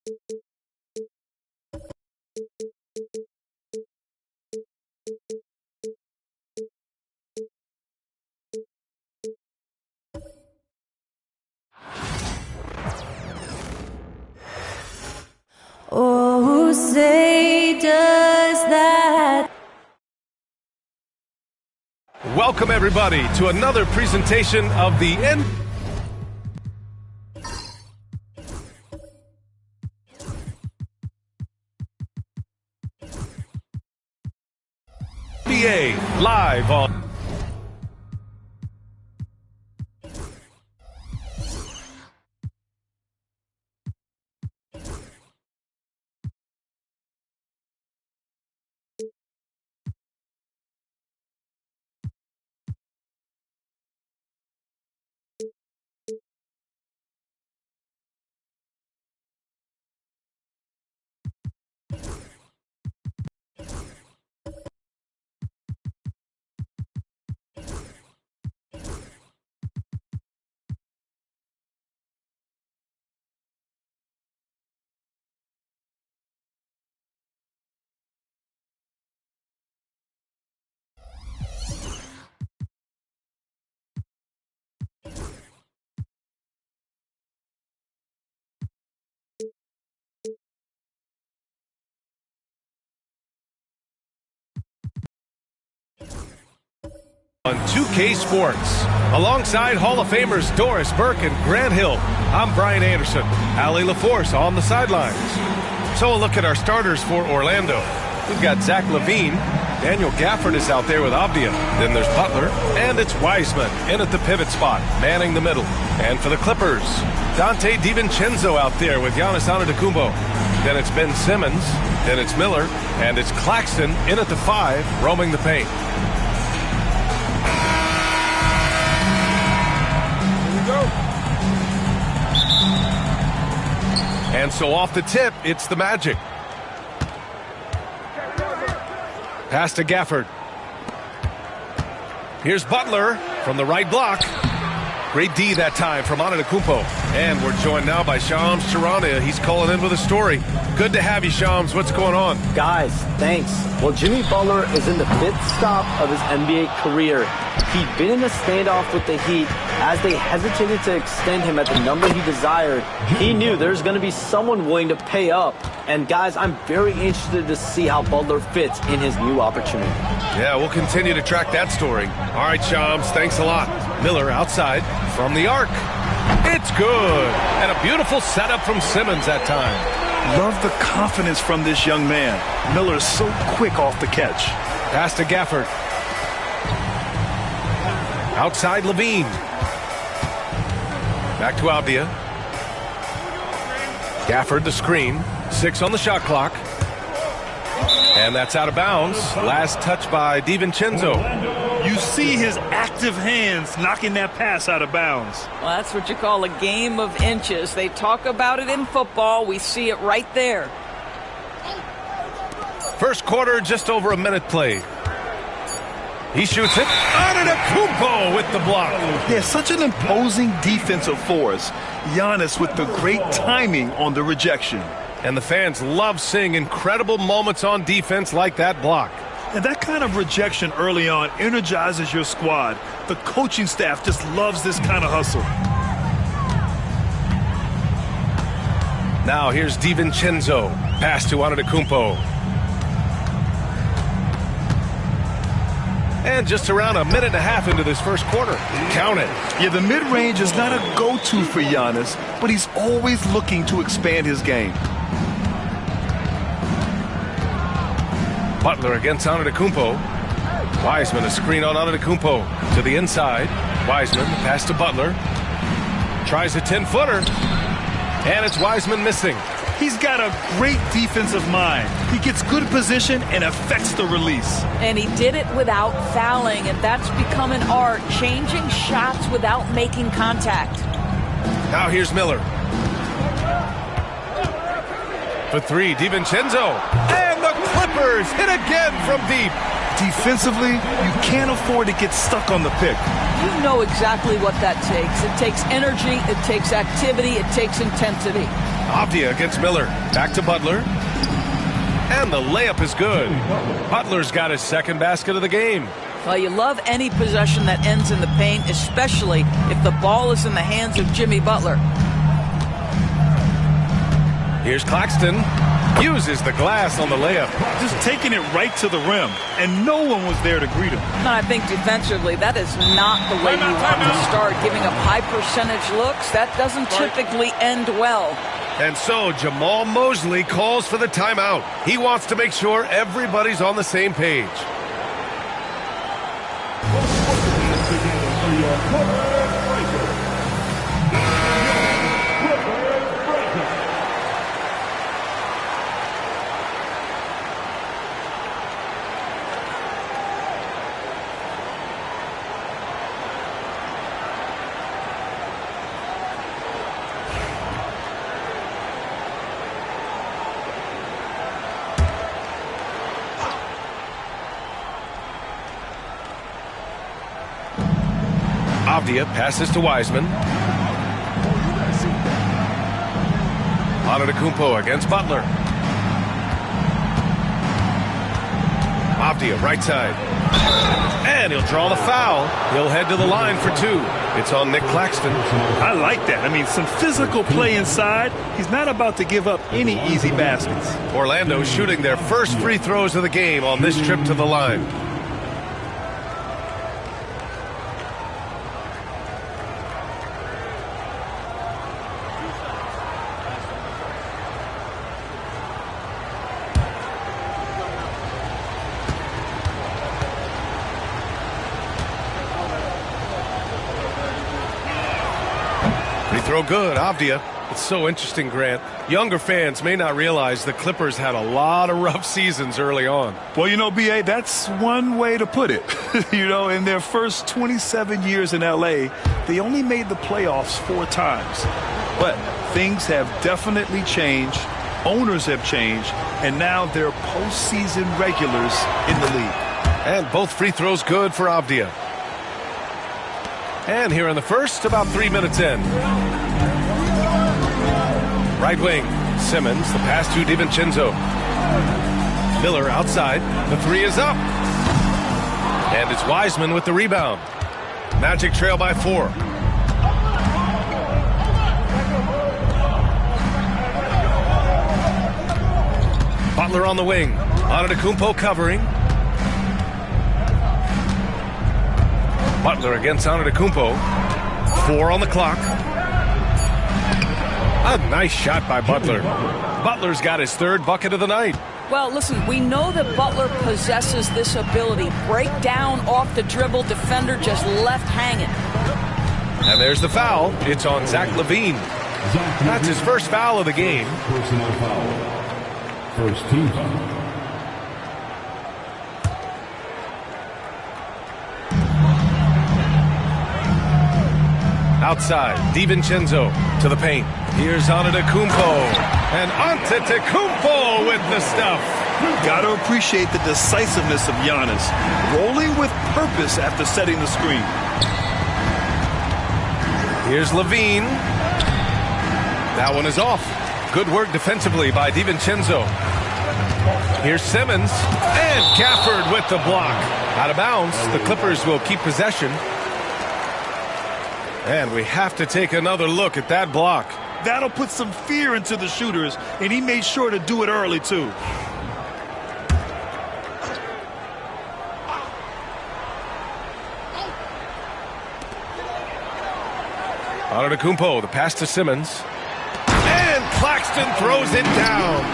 Oh, who say does that? Welcome everybody to another presentation of the NBA live on on 2K Sports. Alongside Hall of Famers Doris Burke and Grant Hill, I'm Brian Anderson. Allie LaForce on the sidelines. So a look at our starters for Orlando. We've got Zach LaVine. Daniel Gafford is out there with Avdia. Then there's Butler. And it's Wiseman in at the pivot spot, manning the middle. And for the Clippers, Dante DiVincenzo out there with Giannis Antetokounmpo. Then it's Ben Simmons. Then it's Miller. And it's Claxton in at the 5, roaming the paint. And so off the tip, it's the Magic. Pass to Gafford. Here's Butler from the right block. Great D that time from Antetokounmpo. And we're joined now by Shams Charania. He's calling in with a story. Good to have you, Shams. What's going on? Guys, thanks. Well, Jimmy Butler is in the 5th stop of his NBA career. He'd been in a standoff with the Heat. As they hesitated to extend him at the number he desired, he knew there's going to be someone willing to pay up. And guys, I'm very interested to see how Butler fits in his new opportunity. Yeah, we'll continue to track that story. All right, Shams, thanks a lot. Miller outside from the arc. It's good. And a beautiful setup from Simmons that time. Love the confidence from this young man. Miller's so quick off the catch. Pass to Gafford. Outside LaVine. Back to Avdia. Gafford the screen. 6 on the shot clock. And that's out of bounds. Last touch by DiVincenzo. You see his active hands knocking that pass out of bounds. Well, that's what you call a game of inches. They talk about it in football. We see it right there. First quarter, just over a minute played. He shoots it. Antetokounmpo with the block. Yeah, such an imposing defensive force. Giannis with the great timing on the rejection. And the fans love seeing incredible moments on defense like that block. And that kind of rejection early on energizes your squad. The coaching staff just loves this kind of hustle. Now here's DiVincenzo. Pass to Antetokounmpo. And just around a minute and a half into this first quarter. Count it. Yeah, the mid-range is not a go-to for Giannis, but he's always looking to expand his game. Butler against Antetokounmpo. Wiseman a screen on Antetokounmpo to the inside. Wiseman pass to Butler. Tries a 10-footer. And it's Wiseman missing. He's got a great defensive mind. He gets good position and affects the release. And he did it without fouling, and that's become an art, changing shots without making contact. Now here's Miller. For 3, DiVincenzo. And the Clippers hit again from deep. Defensively, you can't afford to get stuck on the pick. You know exactly what that takes. It takes energy, it takes activity, it takes intensity. Avdia against Miller. Back to Butler. And the layup is good. Butler's got his second basket of the game. Well, you love any possession that ends in the paint, especially if the ball is in the hands of Jimmy Butler. Here's Claxton. Uses the glass on the layup. Just taking it right to the rim, and no one was there to greet him. And I think defensively, that is not the way you want to start. Giving up high percentage looks, that doesn't typically end well. And so Jamal Mosley calls for the timeout. He wants to make sure everybody's on the same page. Avdia passes to Wiseman. Antetokounmpo against Butler. Avdia right side. And he'll draw the foul. He'll head to the line for two. It's on Nick Claxton. I like that. I mean, some physical play inside. He's not about to give up any easy baskets. Orlando shooting their first free throws of the game on this trip to the line. Throw good, Avdia. It's so interesting, Grant. Younger fans may not realize the Clippers had a lot of rough seasons early on. Well, you know, B.A., that's one way to put it. You know, in their first 27 years in L.A., they only made the playoffs 4 times. But things have definitely changed. Owners have changed. And now they're postseason regulars in the league. And both free throws good for Avdia. And here in the first, about 3 minutes in. Right wing, Simmons, the pass to DiVincenzo. Miller outside, the three is up. And it's Wiseman with the rebound. Magic trail by 4. Butler on the wing, Antetokounmpo covering. Butler against Antetokounmpo. 4 on the clock. A nice shot by Butler. Butler's got his 3rd bucket of the night. Well, listen, we know that Butler possesses this ability. Break down off the dribble, defender just left hanging. And there's the foul. It's on Zach LaVine. That's his first foul of the game. Personal foul. First team foul. Outside, DiVincenzo to the paint. Here's Antetokounmpo. And Antetokounmpo with the stuff. Got to appreciate the decisiveness of Giannis. Rolling with purpose after setting the screen. Here's LaVine. That one is off. Good work defensively by DiVincenzo. Here's Simmons. And Gafford with the block. Out of bounds. The Clippers will keep possession. And we have to take another look at that block. That'll put some fear into the shooters, and he made sure to do it early, too. Antetokounmpo, the pass to Simmons. And Claxton throws it down.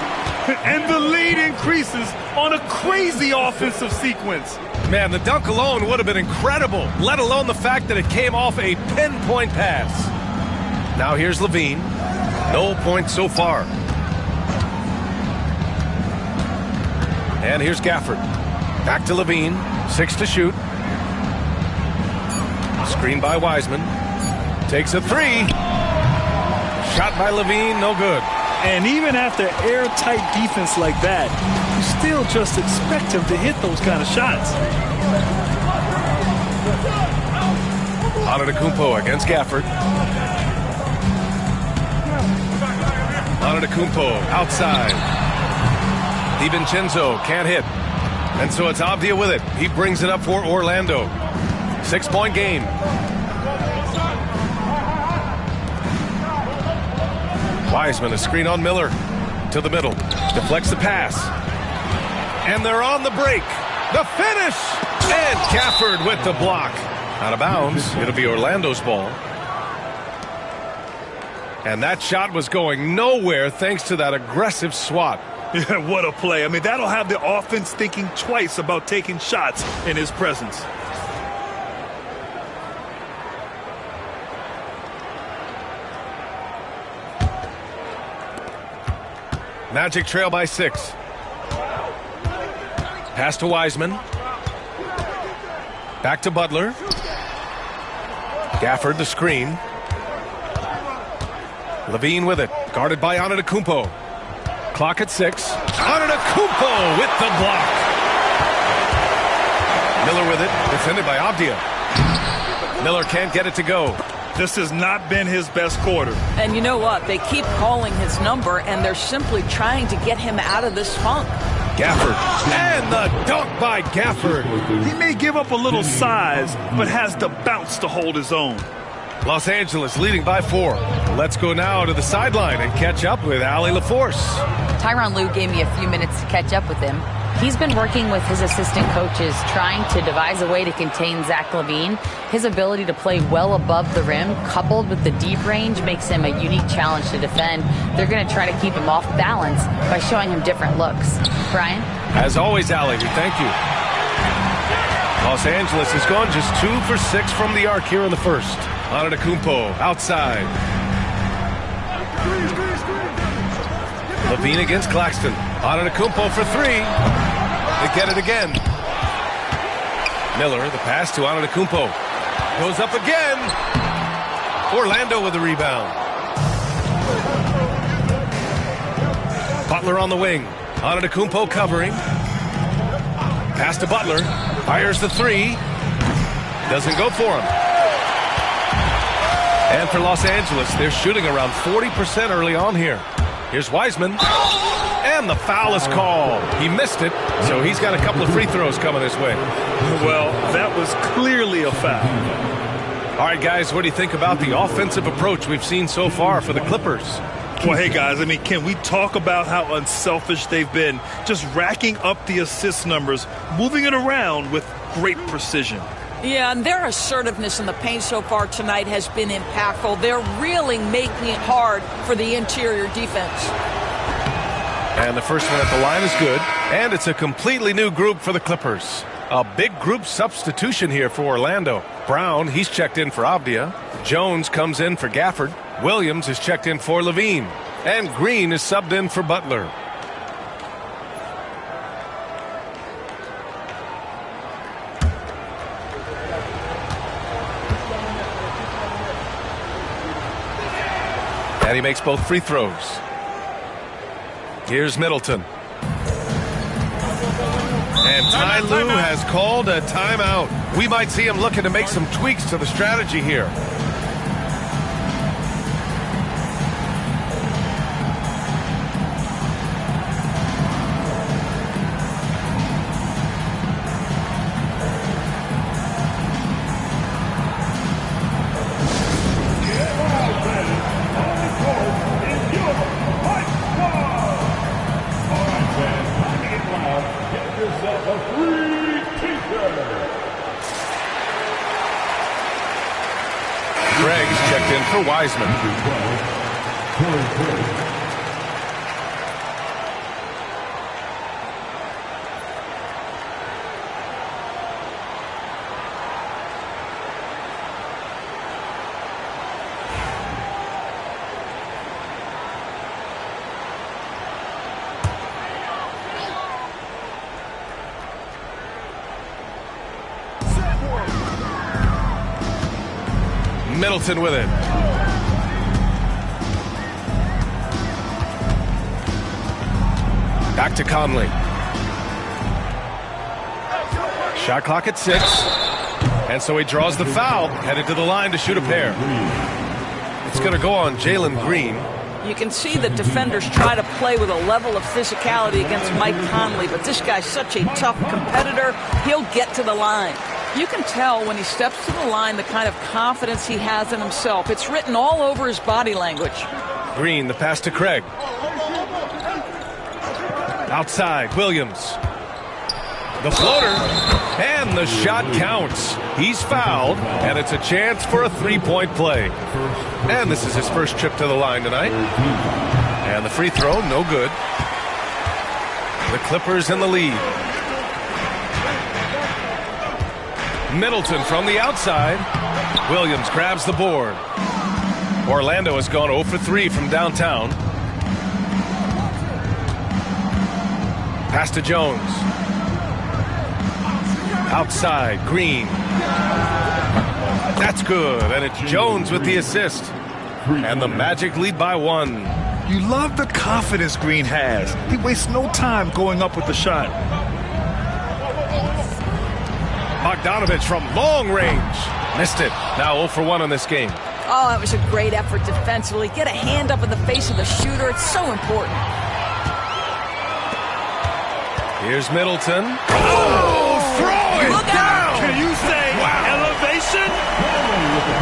And the lead increases on a crazy offensive sequence. Man, the dunk alone would have been incredible, let alone the fact that it came off a pinpoint pass. Now here's LaVine. No points so far. And here's Gafford. Back to LaVine. 6 to shoot. Screen by Wiseman. Takes a 3. Shot by LaVine, no good. And even after airtight defense like that, you still just expect him to hit those kind of shots. Antetokounmpo against Gafford. Antetokounmpo outside. DiVincenzo can't hit. And so it's Avdia with it. He brings it up for Orlando. 6-point game. Wiseman, a screen on Miller. To the middle. Deflects the pass. And they're on the break. The finish! And Gafford with the block. Out of bounds. It'll be Orlando's ball. And that shot was going nowhere thanks to that aggressive swat. Yeah, what a play. I mean, that'll have the offense thinking twice about taking shots in his presence. Magic trail by 6. Pass to Wiseman. Back to Butler. Gafford the screen. Levine with it. Guarded by Antetokounmpo. Clock at 6. Antetokounmpo with the block. Miller with it. Defended by Avdia. Miller can't get it to go. This has not been his best quarter. And you know what? They keep calling his number, and they're simply trying to get him out of this funk. Gafford. And the dunk by Gafford. He may give up a little size, but has the bounce to hold his own. Los Angeles leading by 4. Let's go now to the sideline and catch up with Allie LaForce. Tyronn Lue gave me a few minutes to catch up with him. He's been working with his assistant coaches, trying to devise a way to contain Zach LaVine. His ability to play well above the rim, coupled with the deep range, makes him a unique challenge to defend. They're going to try to keep him off balance by showing him different looks. Brian? As always, Allie, we thank you. Los Angeles has gone just 2 for 6 from the arc here in the first. Antetokounmpo outside. Levine against Claxton. Antetokounmpo for 3. They get it again. Miller, the pass to Antetokounmpo. Goes up again. Orlando with the rebound. Butler on the wing. Antetokounmpo covering. Pass to Butler. Fires the 3. Doesn't go for him. And for Los Angeles, they're shooting around 40% early on here. Here's Wiseman. And the foul is called. He missed it, so he's got a couple of free throws coming his way. Well, that was clearly a foul. All right, guys, what do you think about the offensive approach we've seen so far for the Clippers? Well, hey, guys, I mean, can we talk about how unselfish they've been? Just racking up the assist numbers, moving it around with great precision. Yeah, and their assertiveness in the paint so far tonight has been impactful. They're really making it hard for the interior defense. And the first one at the line is good. And it's a completely new group for the Clippers. A big group substitution here for Orlando. Brown, he's checked in for Avdia. Jones comes in for Gafford. Williams is checked in for Levine. And Green is subbed in for Butler. And he makes both free throws. Here's Middleton. And Ty Lue has called a timeout. We might see him looking to make some tweaks to the strategy here. For Wiseman. Middleton with it. Back to Conley. Shot clock at 6. And so he draws the foul. Headed to the line to shoot a pair. It's going to go on Jalen Green. You can see that defenders try to play with a level of physicality against Mike Conley, but this guy's such a tough competitor, he'll get to the line. You can tell when he steps to the line the kind of confidence he has in himself. It's written all over his body language. Green, the pass to Craig. Outside, Williams. The floater, and the shot counts. He's fouled, and it's a chance for a three-point play. And this is his first trip to the line tonight. And the free throw, no good. The Clippers in the lead. Middleton from the outside. Williams grabs the board. Orlando has gone 0 for 3 from downtown. Pass to Jones. Outside, Green. That's good, and it's Jones with the assist. And the Magic lead by 1. You love the confidence Green has. He wastes no time going up with the shot. Bogdanovich from long range. Missed it. Now 0 for 1 on this game. Oh, that was a great effort defensively. Get a hand up in the face of the shooter. It's so important. Here's Middleton. Oh, throw it down! Can you say elevation?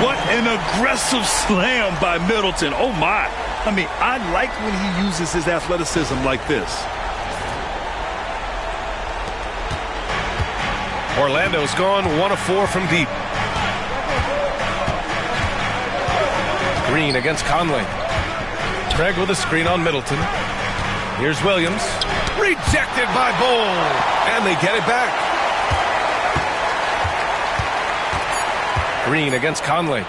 What an aggressive slam by Middleton. Oh, my. I mean, I like when he uses his athleticism like this. Orlando's gone 1 of 4 from deep. Green against Conley. Craig with a screen on Middleton. Here's Williams. Rejected by Bull. And they get it back. Green against Conley.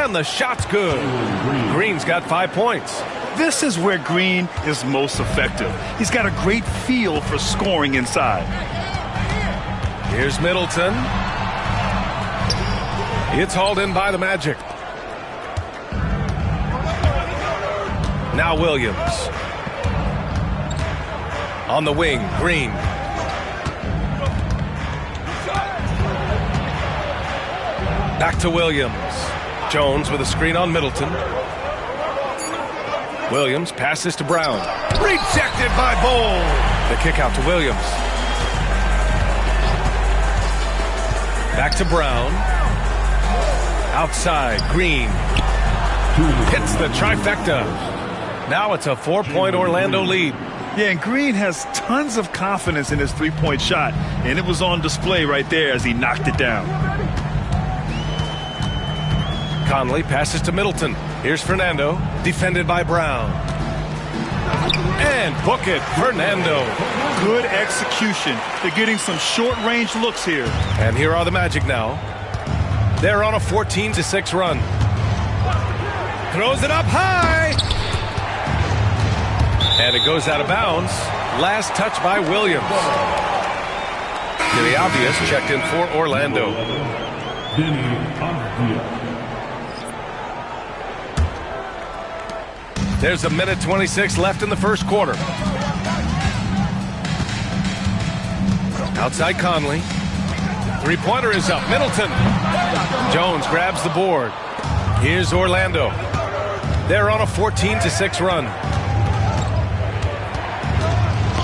And the shot's good. Green's got 5 points. This is where Green is most effective. He's got a great feel for scoring inside. Here's Middleton. It's hauled in by the Magic. Now Williams. On the wing, Green. Back to Williams. Jones with a screen on Middleton. Williams passes to Brown. Rejected by Bull. The kick out to Williams. Back to Brown. Outside, Green. Hits the trifecta. Now it's a 4-point Orlando lead. Yeah, and Green has tons of confidence in his three-point shot, and it was on display right there as he knocked it down. Conley passes to Middleton. Here's Fernando, defended by Brown. And book it, Fernando. Good execution. They're getting some short-range looks here. And here are the Magic now. They're on a 14-6 run. Throws it up high. And it goes out of bounds. Last touch by Williams. To the obvious, checked in for Orlando. There's a minute 26 left in the first quarter. Outside Conley. Three-pointer is up. Middleton. Jones grabs the board. Here's Orlando. They're on a 14-6 run.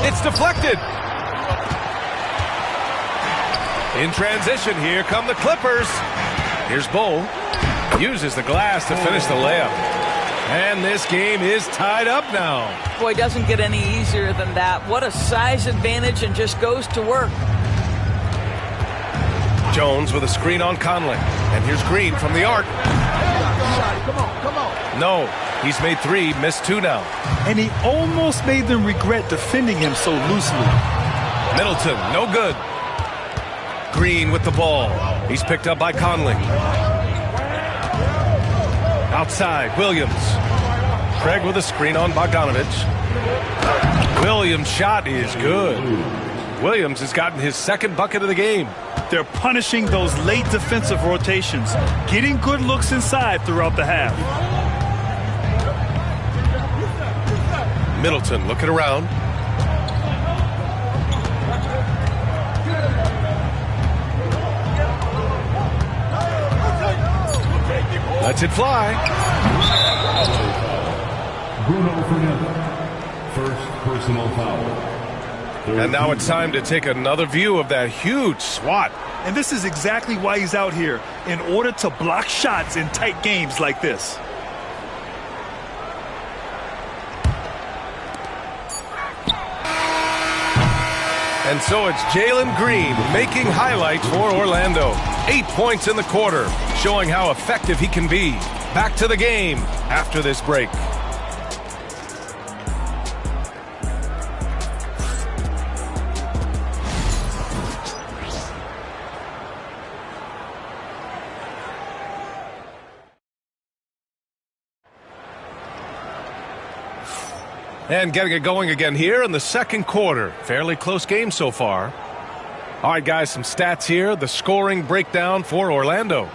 It's deflected. In transition, here come the Clippers. Here's Bull. Uses the glass to finish the layup. And this game is tied up now. Boy, it doesn't get any easier than that. What a size advantage, and just goes to work. Jones with a screen on Conley. And here's Green from the arc. Come on. No, he's made 3, missed 2 now. And he almost made them regret defending him so loosely. Middleton, no good. Green with the ball. He's picked up by Conley. Outside, Williams. Craig with a screen on Bogdanovich. Williams' shot is good. Williams has gotten his second bucket of the game. They're punishing those late defensive rotations, getting good looks inside throughout the half. Middleton looking around. Lets it fly. Bruno Fernandez. First personal foul. And now it's time to take another view of that huge swat. And this is exactly why he's out here, in order to block shots in tight games like this. And so it's Jalen Green making highlights for Orlando. 8 points in the quarter, showing how effective he can be. Back to the game after this break. And getting it going again here in the second quarter. Fairly close game so far. All right, guys, some stats here. The scoring breakdown for Orlando.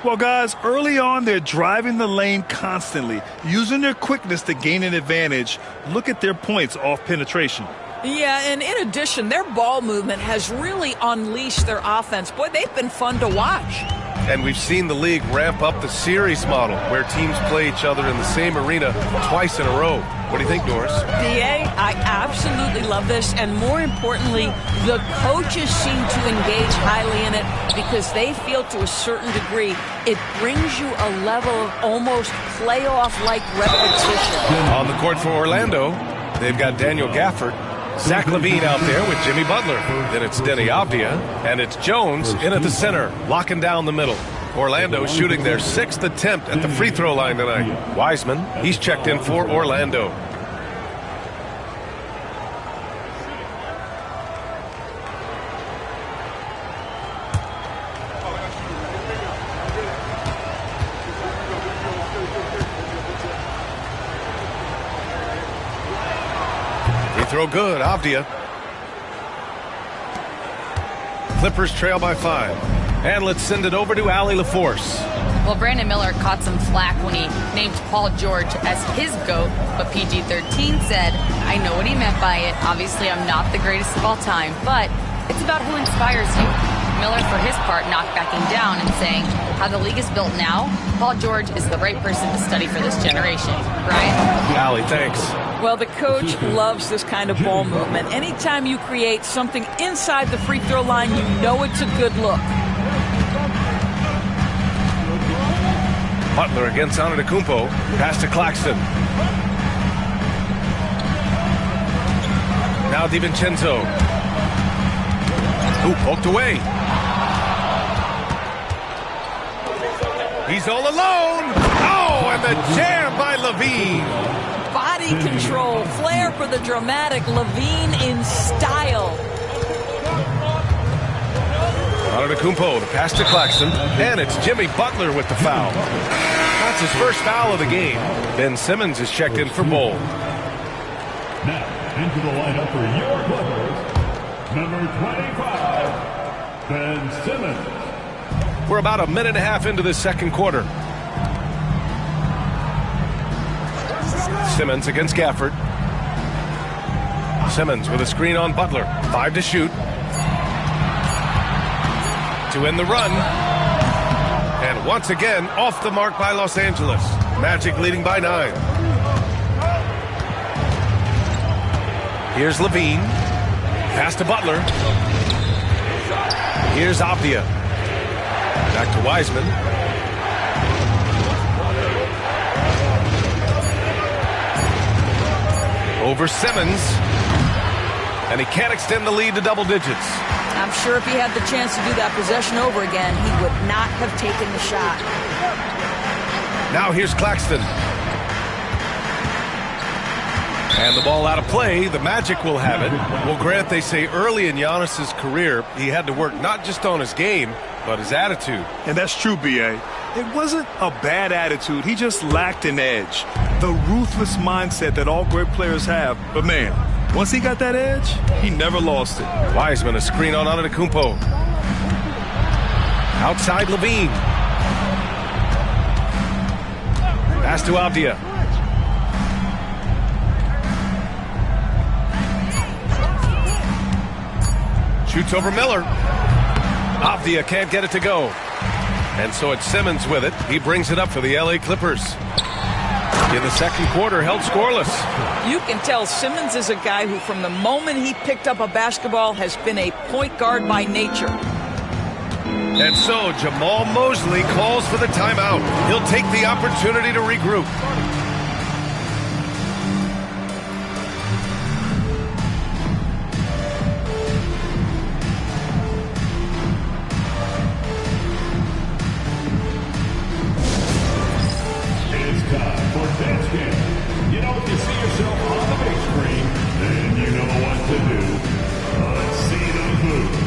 Well, guys, early on, they're driving the lane constantly, using their quickness to gain an advantage. Look at their points off penetration. Yeah, and in addition, their ball movement has really unleashed their offense. Boy, they've been fun to watch. And we've seen the league ramp up the series model, where teams play each other in the same arena twice in a row. What do you think, Doris? DA, I absolutely love this, and more importantly, the coaches seem to engage highly in it because they feel to a certain degree it brings you a level of almost playoff-like repetition. On the court for Orlando, they've got Daniel Gafford, Zach LaVine out there with Jimmy Butler. Then it's Denny Avdia, and it's Jones in at the center, locking down the middle. Orlando shooting their 6th attempt at the free throw line tonight. Wiseman, he's checked in for Orlando. Throw good, Avdia. Clippers trail by 5. And let's send it over to Allie LaForce. Well, Brandon Miller caught some flack when he named Paul George as his GOAT, but PG-13 said, I know what he meant by it. Obviously, I'm not the greatest of all time, but it's about who inspires you. Miller, for his part, not backing down and saying, how the league is built now, Paul George is the right person to study for this generation. Brian? Allie, thanks. Well, the coach loves this kind of ball movement. Anytime you create something inside the free throw line, you know it's a good look. Butler against Antetokounmpo. Pass to Claxton. Now DiVincenzo. Ooh, poked away. He's all alone. Oh, and the jam by LaVine. Body control, flair for the dramatic, LaVine in style. Antetokounmpo, the pass to Claxton, and it's Jimmy Butler with the foul. That's his first foul of the game. Ben Simmons is checked in for Bowl. Now, into the lineup for your Clippers, number 25, Ben Simmons. We're about a minute and a half into the second quarter. Simmons against Gafford. Simmons with a screen on Butler. 5 to shoot. To end the run. And once again, off the mark by Los Angeles. Magic leading by 9. Here's LaVine. Pass to Butler. Here's Avdia. Back to Wiseman. Over Simmons. And he can't extend the lead to double digits. I'm sure if he had the chance to do that possession over again, he would not have taken the shot. Now here's Claxton. And the ball out of play. The Magic will have it. Well, Grant, they say early in Giannis's career, he had to work not just on his game, but his attitude. And that's true, B.A. It wasn't a bad attitude. He just lacked an edge. The ruthless mindset that all great players have. But, man, once he got that edge, he never lost it. Wiseman, a screen on Antetokounmpo. Outside LaVine. Pass to Avdia. Shoots over Miller. Avdia can't get it to go. And so it's Simmons with it. He brings it up for the LA Clippers. in the second quarter held scoreless. You can tell Simmons is a guy who, from the moment he picked up a basketball, has been a point guard by nature. And so Jamal Mosley calls for the timeout. He'll take the opportunity to regroup. It's time for dance game. You know, if you see yourself on the big screen, then you know what to do. Let's see those moves.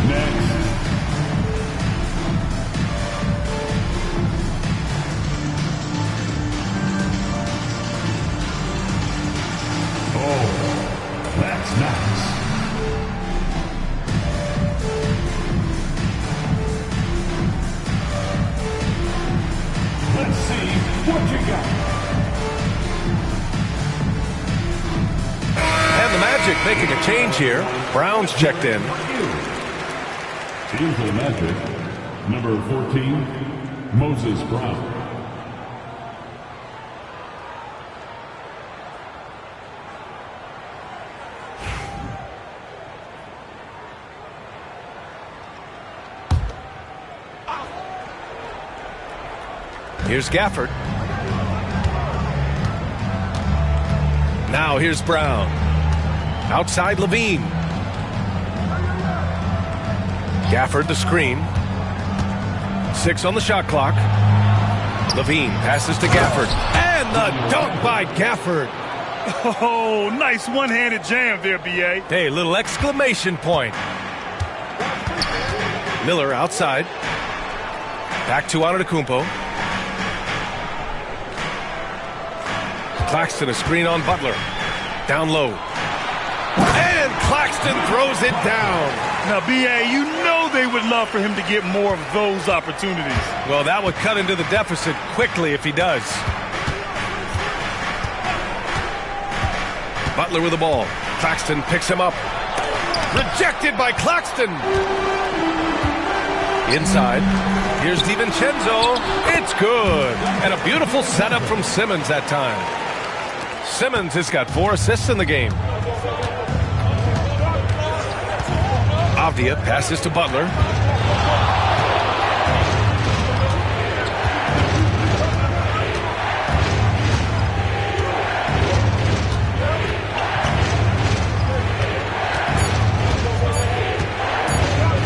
Next. Oh, that's nice. Let's see what you got. And the Magic making a change here. Brown's checked in. In for the Magic, number 14, Moses Brown. Here's Gafford. Now here's Brown. Outside Levine. Gafford the screen. 6 on the shot clock. Levine passes to Gafford. And the dunk by Gafford. Oh, nice one-handed jam there, B.A. Hey, little exclamation point. Miller outside. Back to Antetokounmpo. Claxton a screen on Butler. Down low. And Claxton throws it down. Now, B.A., you know they would love for him to get more of those opportunities. Well, that would cut into the deficit quickly if he does. Butler with the ball. Claxton picks him up. Rejected by Claxton. Inside. Here's DiVincenzo. It's good. And a beautiful setup from Simmons that time. Simmons has got 4 assists in the game. Avdia passes to Butler.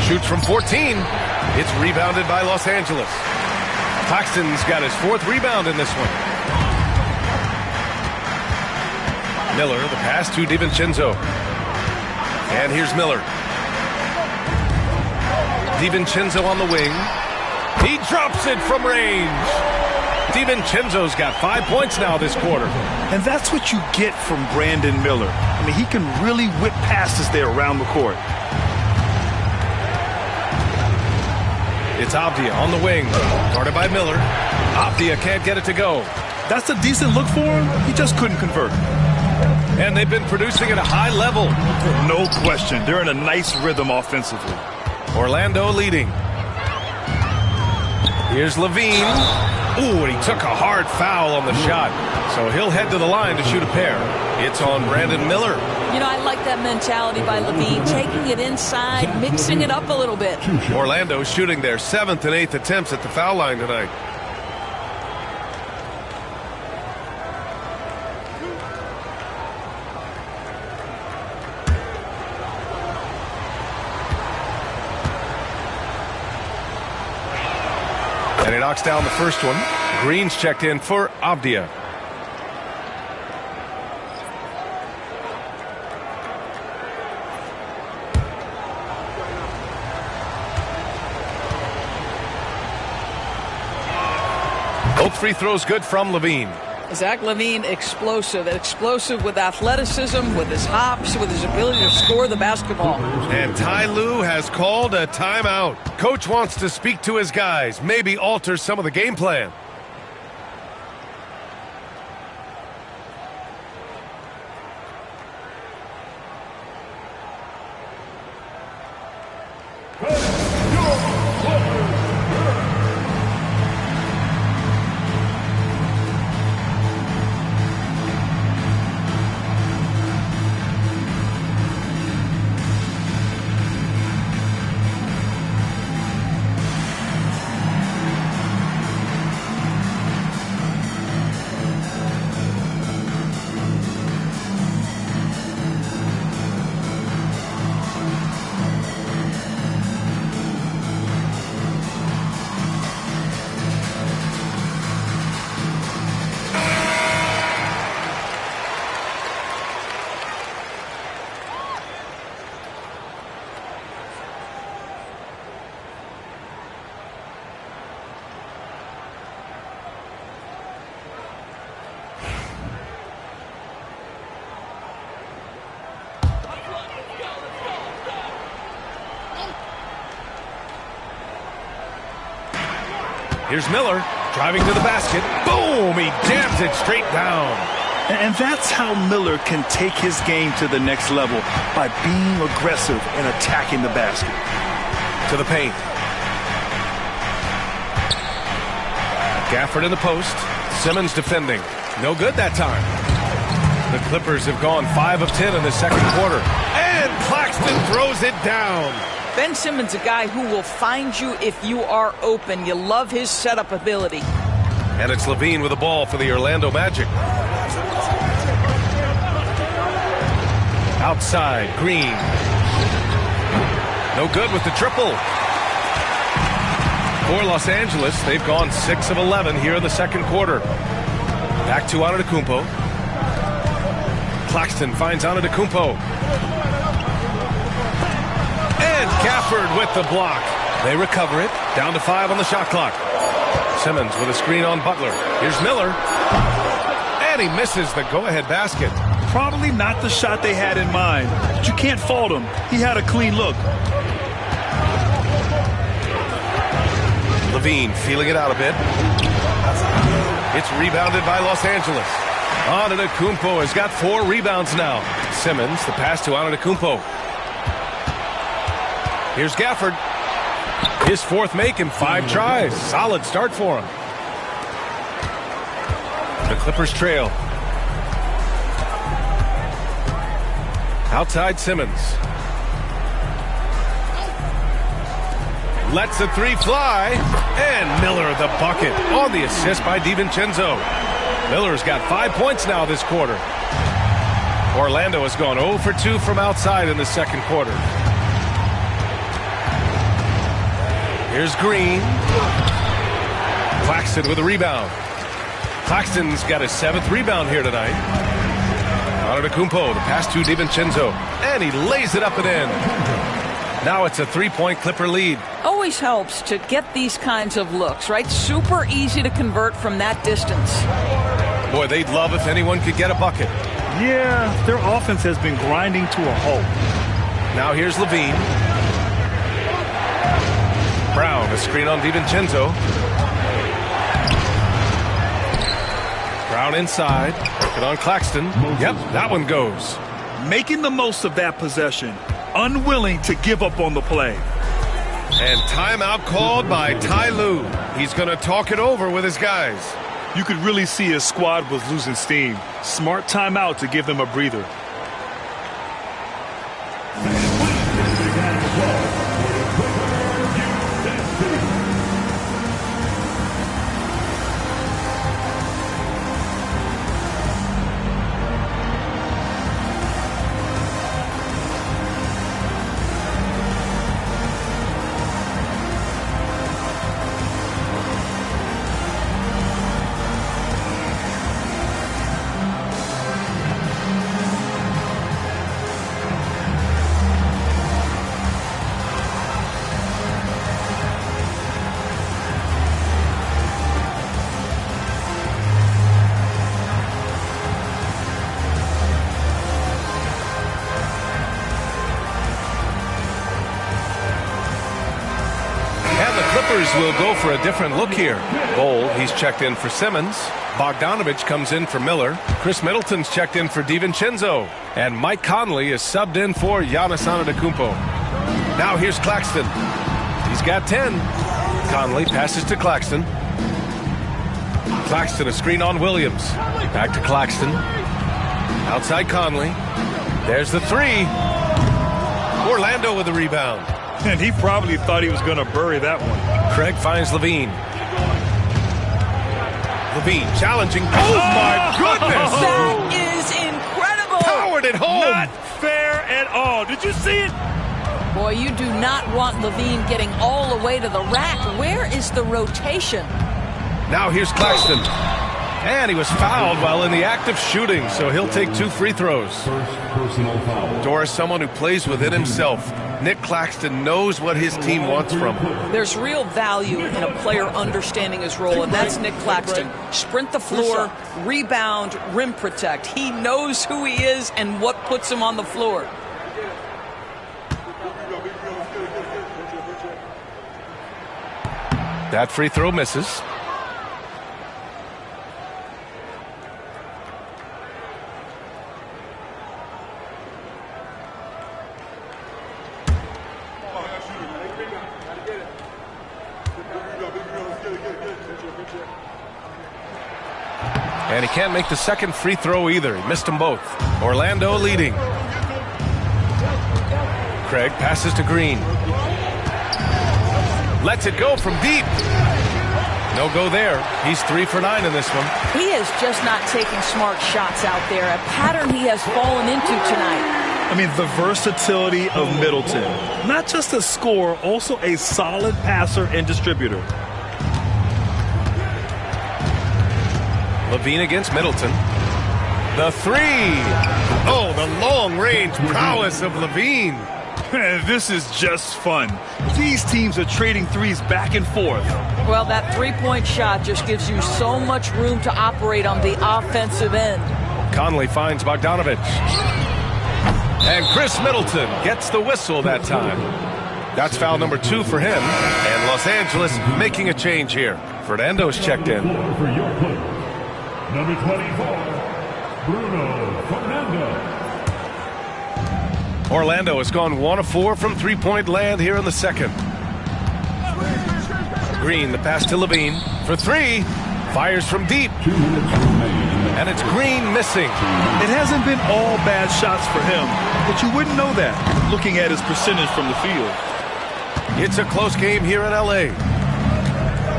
Shoots from 14. It's rebounded by Los Angeles. Claxton's got his 4th rebound in this one. Miller, the pass to DiVincenzo. And here's Miller. DiVincenzo on the wing. He drops it from range. DiVincenzo's got 5 points now this quarter. And that's what you get from Brandon Miller. I mean, he can really whip passes there around the court. It's Avdia on the wing. Guarded by Miller. Avdia can't get it to go. That's a decent look for him. He just couldn't convert. And they've been producing at a high level. No question. They're in a nice rhythm offensively. Orlando leading. Here's Levine. Ooh, and he took a hard foul on the shot. So he'll head to the line to shoot a pair. It's on Brandon Miller. You know, I like that mentality by Levine, taking it inside, mixing it up a little bit. Orlando shooting their 7th and 8th attempts at the foul line tonight. And he knocks down the first one. Green's checked in for Avdia. Both free throws good from Levine. Zach LaVine, explosive with athleticism, with his hops, with his ability to score the basketball. And Ty Lue has called a timeout. Coach wants to speak to his guys, maybe alter some of the game plan. Here's Miller driving to the basket. Boom! He jams it straight down. And that's how Miller can take his game to the next level, by being aggressive and attacking the basket. To the paint. Gafford in the post. Simmons defending. No good that time. The Clippers have gone 5 of 10 in the second quarter. And Claxton throws it down. Ben Simmons, a guy who will find you if you are open. You love his setup ability. And it's Levine with the ball for the Orlando Magic. Outside, Green. No good with the triple. For Los Angeles, they've gone 6 of 11 here in the second quarter. Back to Antetokounmpo. Claxton finds Antetokounmpo. And Gafford with the block. They recover it. Down to 5 on the shot clock. Simmons with a screen on Butler. Here's Miller. And he misses the go-ahead basket. Probably not the shot they had in mind, but you can't fault him. He had a clean look. Levine feeling it out a bit. It's rebounded by Los Angeles. Antetokounmpo has got 4 rebounds now. Simmons, the pass to Antetokounmpo. Here's Gafford. His 4th make in 5 tries. Solid start for him. The Clippers trail. Outside Simmons. Lets the 3 fly. And Miller the bucket on the assist by DiVincenzo. Miller's got 5 points now this quarter. Orlando has gone 0 for 2 from outside in the second quarter. Here's Green. Claxton with a rebound. Claxton's got his 7th rebound here tonight. Antetokounmpo, the pass to DiVincenzo. And he lays it up and in. Now it's a 3-point Clipper lead. Always helps to get these kinds of looks, right? Super easy to convert from that distance. Boy, they'd love if anyone could get a bucket. Yeah, their offense has been grinding to a halt. Now here's Levine. Brown, a screen on DiVincenzo. Brown inside. Working on Claxton. Yep, that one goes. Making the most of that possession. Unwilling to give up on the play. And timeout called by Ty Lue. He's going to talk it over with his guys. You could really see his squad was losing steam. Smart timeout to give them a breather. Will go for a different look here. Bold, he's checked in for Simmons. Bogdanovich comes in for Miller. Chris Middleton's checked in for DiVincenzo. And Mike Conley is subbed in for Giannis Antetokounmpo. Now here's Claxton. He's got 10. Conley passes to Claxton. Claxton, a screen on Williams. Back to Claxton. Outside Conley. There's the 3. Orlando with the rebound. And he probably thought he was going to bury that one. Craig finds Levine. Levine challenging. Oh, my goodness! That is incredible! Powered it home! Not fair at all. Did you see it? Boy, you do not want Levine getting all the way to the rack. Where is the rotation? Now here's Claxton. And he was fouled while in the act of shooting, so he'll take 2 free throws. First personal foul. Doris, someone who plays within himself. Nick Claxton knows what his team wants from him. There's real value in a player understanding his role, and that's Nick Claxton. Sprint the floor, rebound, rim protect. He knows who he is and what puts him on the floor. That free throw misses. And he can't make the second free throw either. He missed them both. Orlando leading. Craig passes to Green. Lets it go from deep. No go there. He's 3 for 9 in this one. He is just not taking smart shots out there. A pattern he has fallen into tonight. I mean, the versatility of Middleton. Not just a scorer, also a solid passer and distributor. Levine against Middleton. The three. Oh, the long-range prowess of Levine. This is just fun. These teams are trading threes back and forth. Well, that three-point shot just gives you so much room to operate on the offensive end. Conley finds Bogdanovich. And Chris Middleton gets the whistle that time. That's foul number 2 for him. And Los Angeles making a change here. Fernando's checked in. For your player, number 24, Bruno Fernando. Orlando has gone 1 of 4 from three-point land here in the second. Green, the pass to Levine for 3. Fires from deep. 2 minutes remaining. And it's Green missing. It hasn't been all bad shots for him, but you wouldn't know that looking at his percentage from the field. It's a close game here in L.A.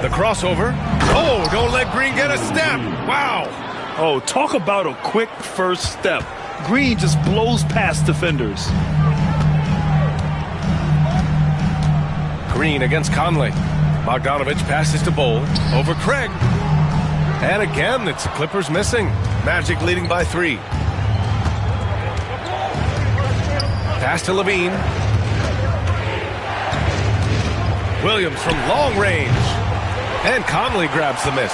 The crossover. Oh, don't let Green get a step. Wow. Oh, talk about a quick first step. Green just blows past defenders. Green against Conley. Bogdanovich passes to Bowl. Over Craig. And again, it's the Clippers missing. Magic leading by 3. Pass to Levine. Williams from long range. And Conley grabs the miss.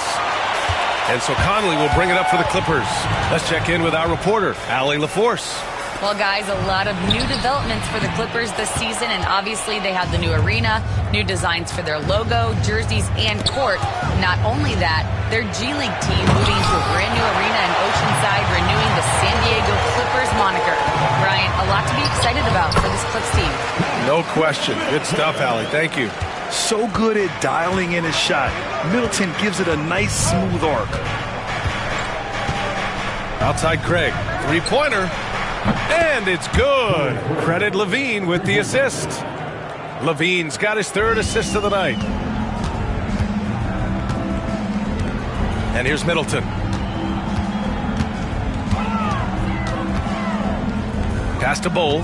And so Conley will bring it up for the Clippers. Let's check in with our reporter, Allie LaForce. Well, guys, a lot of new developments for the Clippers this season, and obviously they have the new arena, new designs for their logo, jerseys, and court. Not only that, their G League team moving to a brand new arena in Oceanside, renewing the San Diego Clippers moniker. Brian, a lot to be excited about for this Clips team. No question. Good stuff, Allie. Thank you. So good at dialing in his shot. Middleton gives it a nice smooth arc. Outside Craig. Three-pointer. And it's good. Credit Levine with the assist. Levine's got his 3rd assist of the night. And here's Middleton. Pass to Bowl.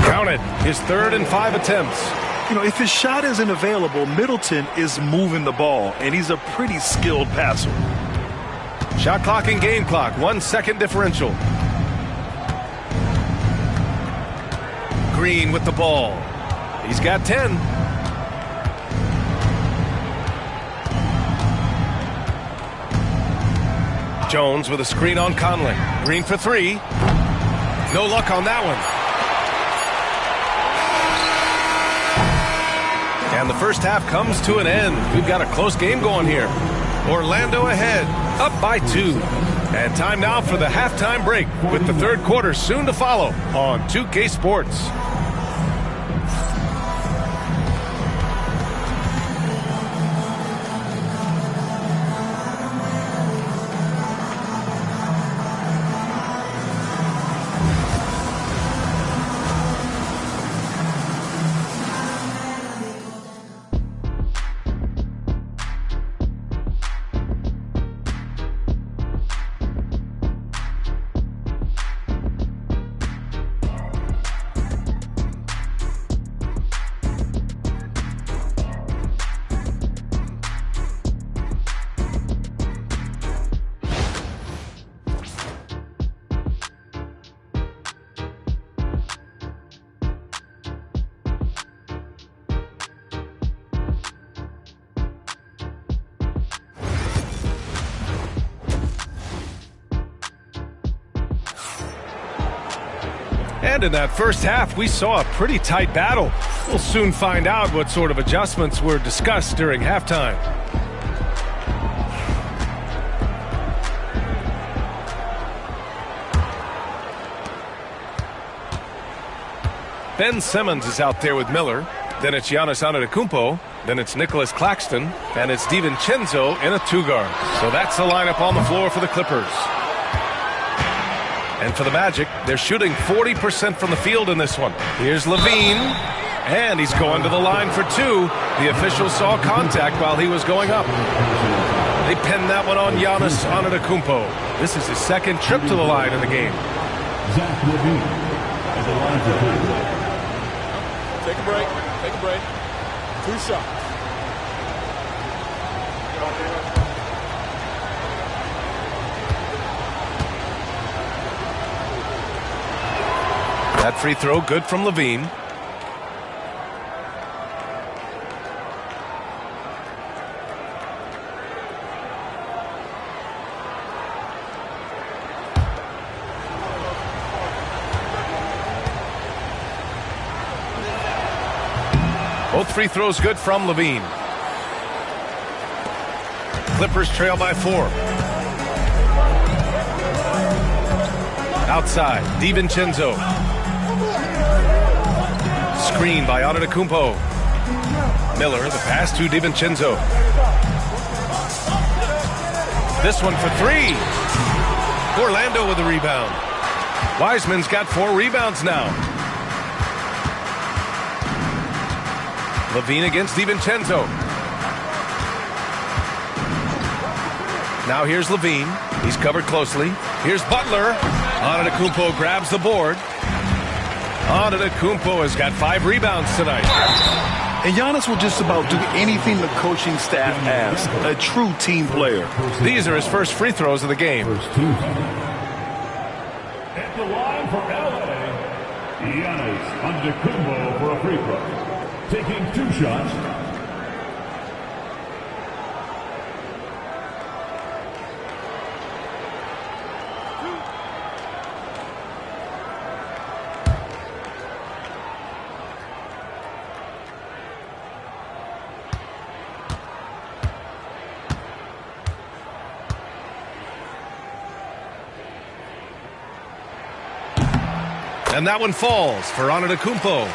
Counted. His 3rd and 5 attempts. You know, if his shot isn't available, Middleton is moving the ball, and he's a pretty skilled passer. Shot clock and game clock. 1 second differential. Green with the ball. He's got 10. Jones with a screen on Conley. Green for 3. No luck on that one. And the first half comes to an end. We've got a close game going here. Orlando ahead, up by 2. And time now for the halftime break, with the 3rd quarter soon to follow on 2K Sports. And in that first half, we saw a pretty tight battle. We'll soon find out what sort of adjustments were discussed during halftime. Ben Simmons is out there with Miller. Then it's Giannis Antetokounmpo. Then it's Nicholas Claxton. And it's DiVincenzo in a two-guard. So that's the lineup on the floor for the Clippers. And for the Magic, they're shooting 40% from the field in this one. Here's Levine. And he's going to the line for two. The official saw contact while he was going up. They pinned that one on Giannis Antetokounmpo. This is his second trip to the line in the game. Zach Levine at the line for two. Take a break. Take a break. 2 shots. That free throw good from Levine. Both free throws good from Levine. Clippers trail by 4. Outside, DiVincenzo. Screen by Antetokounmpo. Miller, the pass to DiVincenzo. This one for 3. Orlando with the rebound. Wiseman's got 4 rebounds now. Levine against DiVincenzo. Now here's Levine. He's covered closely. Here's Butler. Antetokounmpo grabs the board. Antetokounmpo has got 5 rebounds tonight. And Giannis will just about do anything the coaching staff asks. A true team player. These are his first free throws of the game. At the line for LA, Giannis Antetokounmpo for a free throw. Taking 2 shots. And that one falls for Antetokounmpo.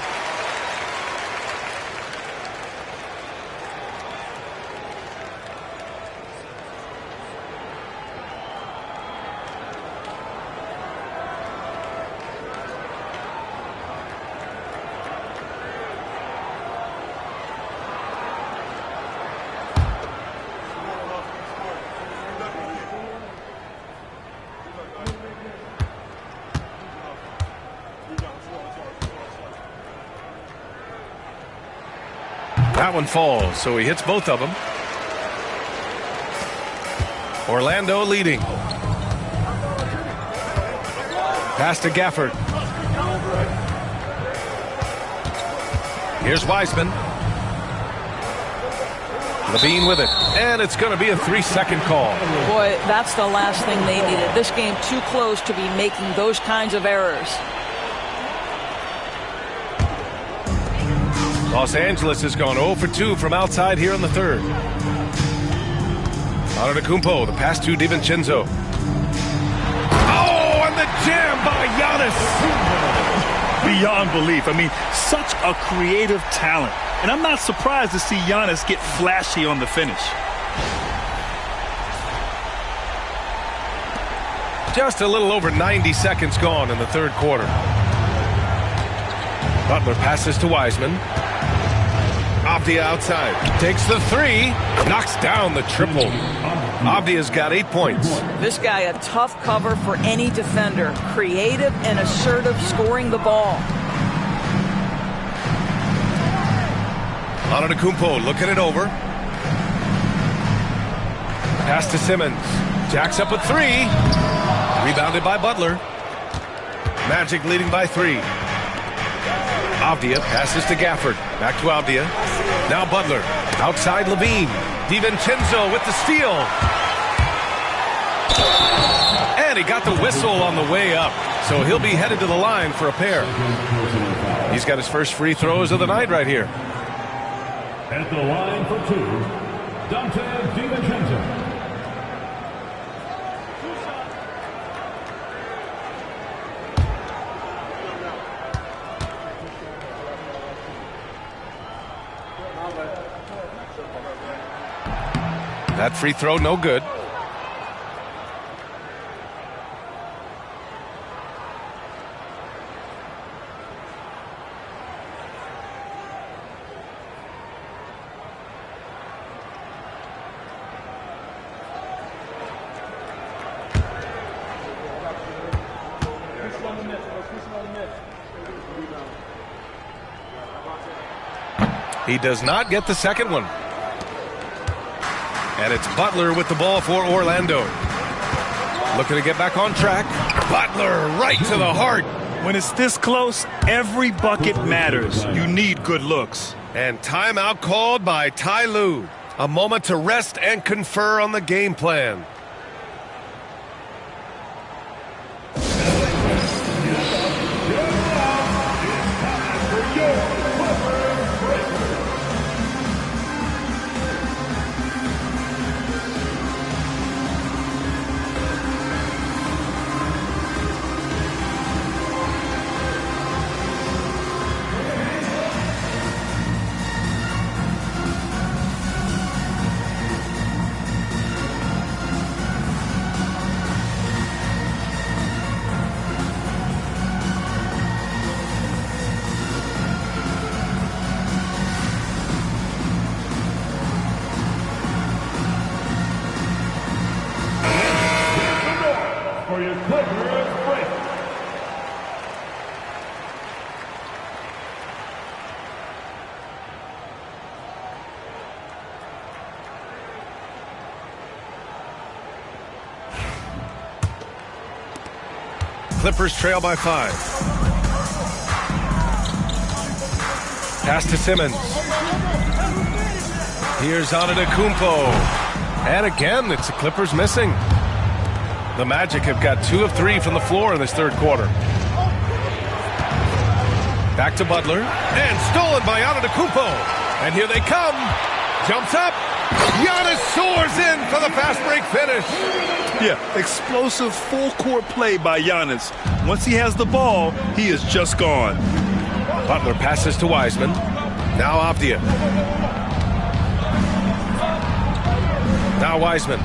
That one falls, so he hits both of them. Orlando leading. Pass to Gafford. Here's Wiseman. Levine with it. And it's going to be a 3-second call. Boy, that's the last thing they needed. This game too close to be making those kinds of errors. Los Angeles has gone 0 for 2 from outside here in the third. Antetokounmpo, the pass to DiVincenzo. Oh, and the jam by Giannis. Beyond belief. I mean, such a creative talent. And I'm not surprised to see Giannis get flashy on the finish. Just a little over 90 seconds gone in the third quarter. Butler passes to Wiseman. Avdia outside. Takes the 3. Knocks down the triple. Avdia's got 8 points. This guy a tough cover for any defender. Creative and assertive scoring the ball. Antetokounmpo looking it over. Pass to Simmons. Jacks up a 3. Rebounded by Butler. Magic leading by 3. Avdia passes to Gafford. Back to Avdia. Now Butler. Outside Levine. DiVincenzo with the steal. And he got the whistle on the way up. So he'll be headed to the line for a pair. He's got his first free throws of the night right here. At the line for two, Dante DiVincenzo. That free throw, no good. He does not get the second one. And it's Butler with the ball for Orlando. Looking to get back on track. Butler right to the heart. When it's this close, every bucket matters. You need good looks. And timeout called by Ty Lue. A moment to rest and confer on the game plan. For your Clippers break. Clippers trail by 5. Pass to Simmons. Here's Antetokounmpo. And again, it's the Clippers missing. The Magic have got 2 of 3 from the floor in this third quarter. Back to Butler. And stolen by Antetokounmpo. And here they come. Jumps up. Giannis soars in for the fast break finish. Yeah, explosive full-court play by Giannis. Once he has the ball, he is just gone. Butler passes to Wiseman. Now Avdia. Now Wiseman.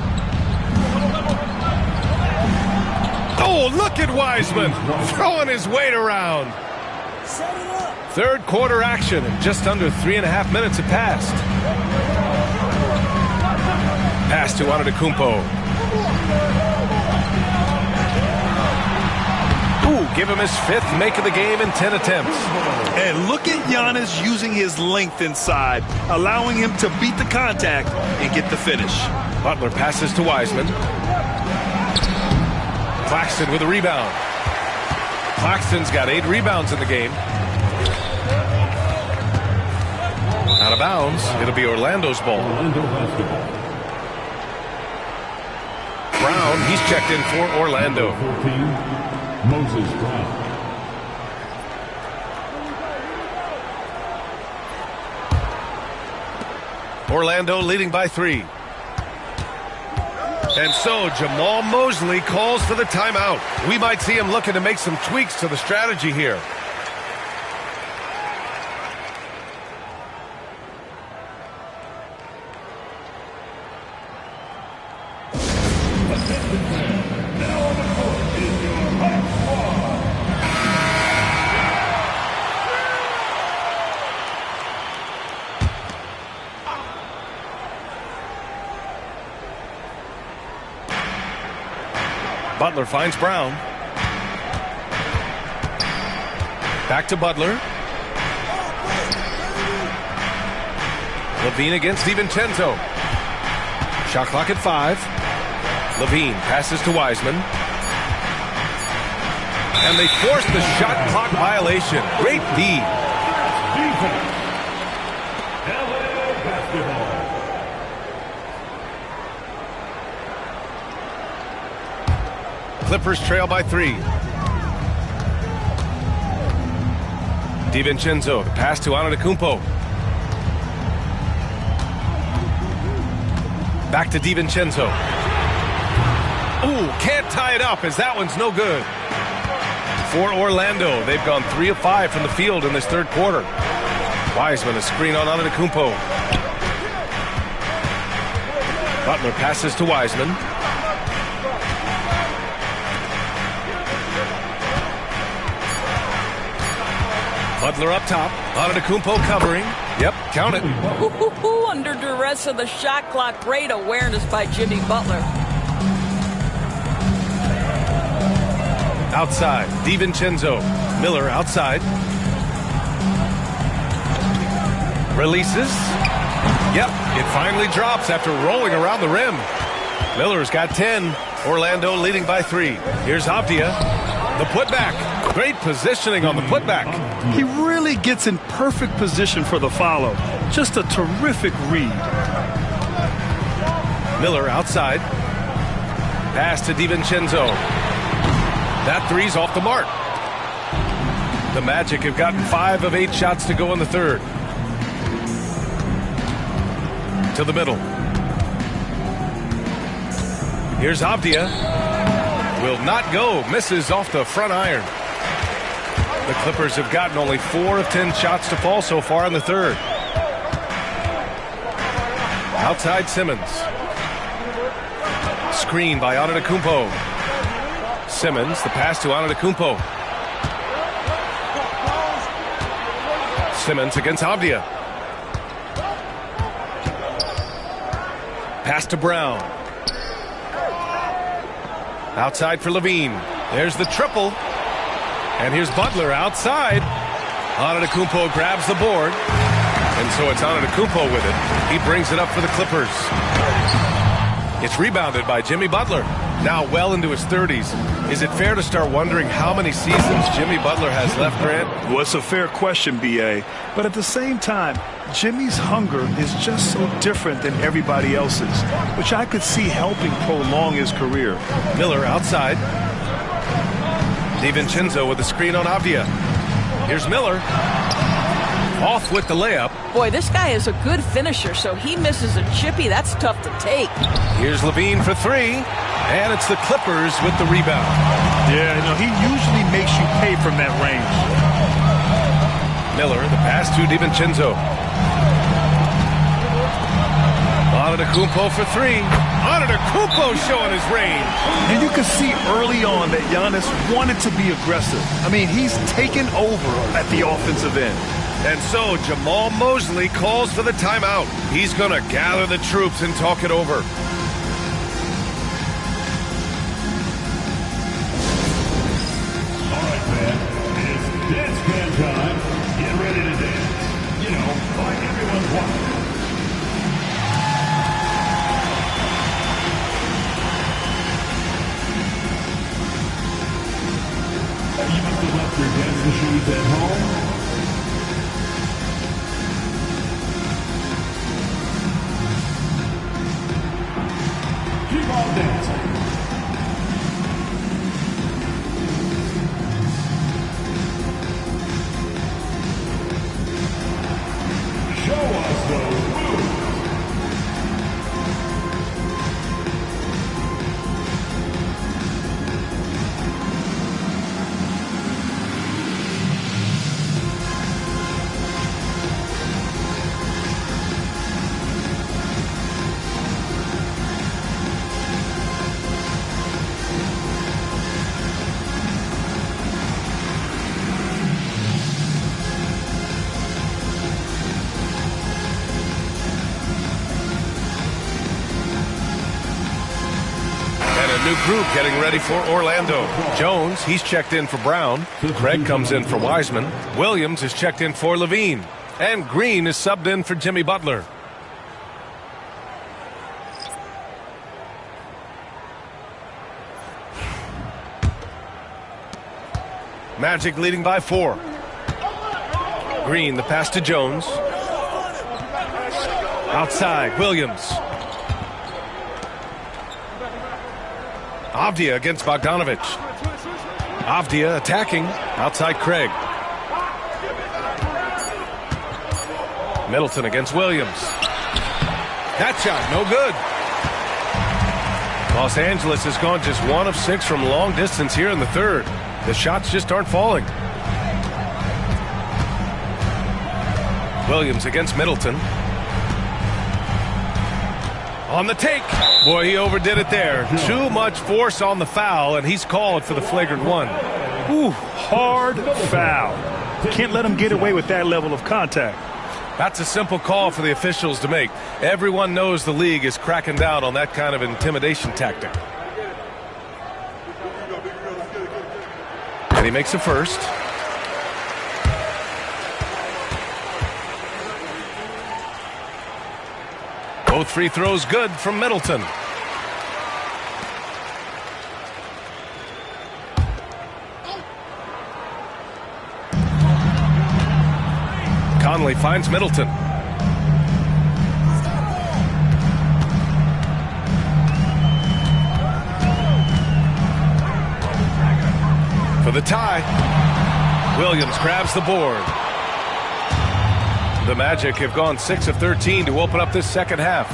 Oh, look at Wiseman throwing his weight around. Third quarter action, and just under 3.5 minutes have passed. Pass to Antetokounmpo. Ooh, give him his 5th make of the game in 10 attempts. And look at Giannis using his length inside, allowing him to beat the contact and get the finish. Butler passes to Wiseman. Claxton with a rebound. Claxton's got 8 rebounds in the game. Out of bounds. It'll be Orlando's ball. Brown, he's checked in for Orlando. 14, Moses Brown. Orlando leading by 3. And so Jamal Mosley calls for the timeout. We might see him looking to make some tweaks to the strategy here. Now on the court is your Hype Squad. Butler finds Brown. Back to Butler. Levine against DiVincenzo. Shot clock at 5. Levine passes to Wiseman. And they force the shot clock violation. Great D. Defense. LA basketball. Clippers trail by 3. DiVincenzo, the pass to Antetokounmpo. Back to DiVincenzo. Ooh, can't tie it up as that one's no good. For Orlando, they've gone 3 of 5 from the field in this third quarter. Wiseman, a screen on Antetokounmpo. Butler passes to Wiseman. Butler up top. Antetokounmpo covering. Yep, count it. Ooh, under duress of the shot clock. Great awareness by Jimmy Butler. Outside, DiVincenzo. Miller outside. Releases. Yep, it finally drops after rolling around the rim. Miller's got 10. Orlando leading by 3. Here's Avdia. The putback. Great positioning on the putback. He really gets in perfect position for the follow. Just a terrific read. Miller outside. Pass to DiVincenzo. That three's off the mark. The Magic have gotten 5 of 8 shots to go in the third. To the middle. Here's Avdia. Will not go. Misses off the front iron. The Clippers have gotten only 4 of 10 shots to fall so far in the third. Outside Simmons. Screen by Antetokounmpo. Simmons, the pass to Antetokounmpo. Simmons against Avdia. Pass to Brown. Outside for Levine. There's the triple. And here's Butler outside. Antetokounmpo grabs the board. And so it's Antetokounmpo with it. He brings it up for the Clippers. It's rebounded by Jimmy Butler. Now well into his 30s. Is it fair to start wondering how many seasons Jimmy Butler has left, Grant? Well, it's a fair question, B.A. But at the same time, Jimmy's hunger is just so different than everybody else's, which I could see helping prolong his career. Miller outside. DiVincenzo with the screen on Avdia. Here's Miller. Off with the layup. Boy, this guy is a good finisher, so he misses a chippy. That's tough to take. Here's Levine for 3. And it's the Clippers with the rebound. Yeah, he usually makes you pay from that range. Miller, the pass to DiVincenzo. Antetokounmpo for 3. Antetokounmpo showing his range. And you can see early on that Giannis wanted to be aggressive. I mean, he's taken over at the offensive end. And so Jamal Mosley calls for the timeout. He's going to gather the troops and talk it over. All right, man. It's dance can time. Get ready to dance. Like everyone's watching. You must have left your dancing shoes at home. Keep on dancing. Show us the moves. New group getting ready for Orlando. Jones, he's checked in for Brown. Craig comes in for Wiseman. Williams is checked in for Levine. And Green is subbed in for Jimmy Butler. Magic leading by 4. Green, the pass to Jones. Outside, Williams. Avdia against Bogdanovich. Avdia attacking. Outside Craig. Middleton against Williams. That shot, no good. Los Angeles has gone just 1 of 6 from long distance here in the third. The shots just aren't falling. Williams against Middleton. On the take. Boy, he overdid it there. Too much force on the foul, and he's called for the flagrant one. Ooh, hard foul. Can't let him get away with that level of contact. That's a simple call for the officials to make. Everyone knows the league is cracking down on that kind of intimidation tactic. And he makes a first. Both free throws good from Middleton. Conley finds Middleton. For the tie. Williams grabs the board. The Magic have gone 6 of 13 to open up this second half.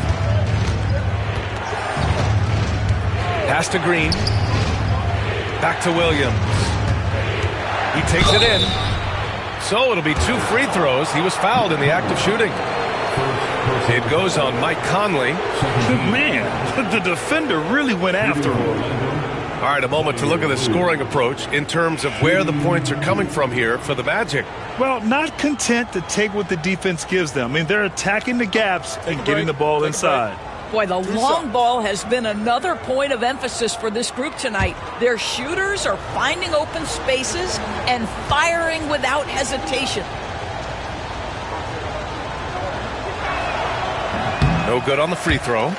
Pass to Green. Back to Williams. He takes it in. So it'll be 2 free throws. He was fouled in the act of shooting. It goes on Mike Conley. Man, the defender really went after him. All right, a moment to look at the scoring approach in terms of where the points are coming from here for the Magic. Well, not content to take what the defense gives them. I mean, they're attacking the gaps and getting the ball inside. Boy, the long ball has been another point of emphasis for this group tonight. Their shooters are finding open spaces and firing without hesitation. No good on the free throw.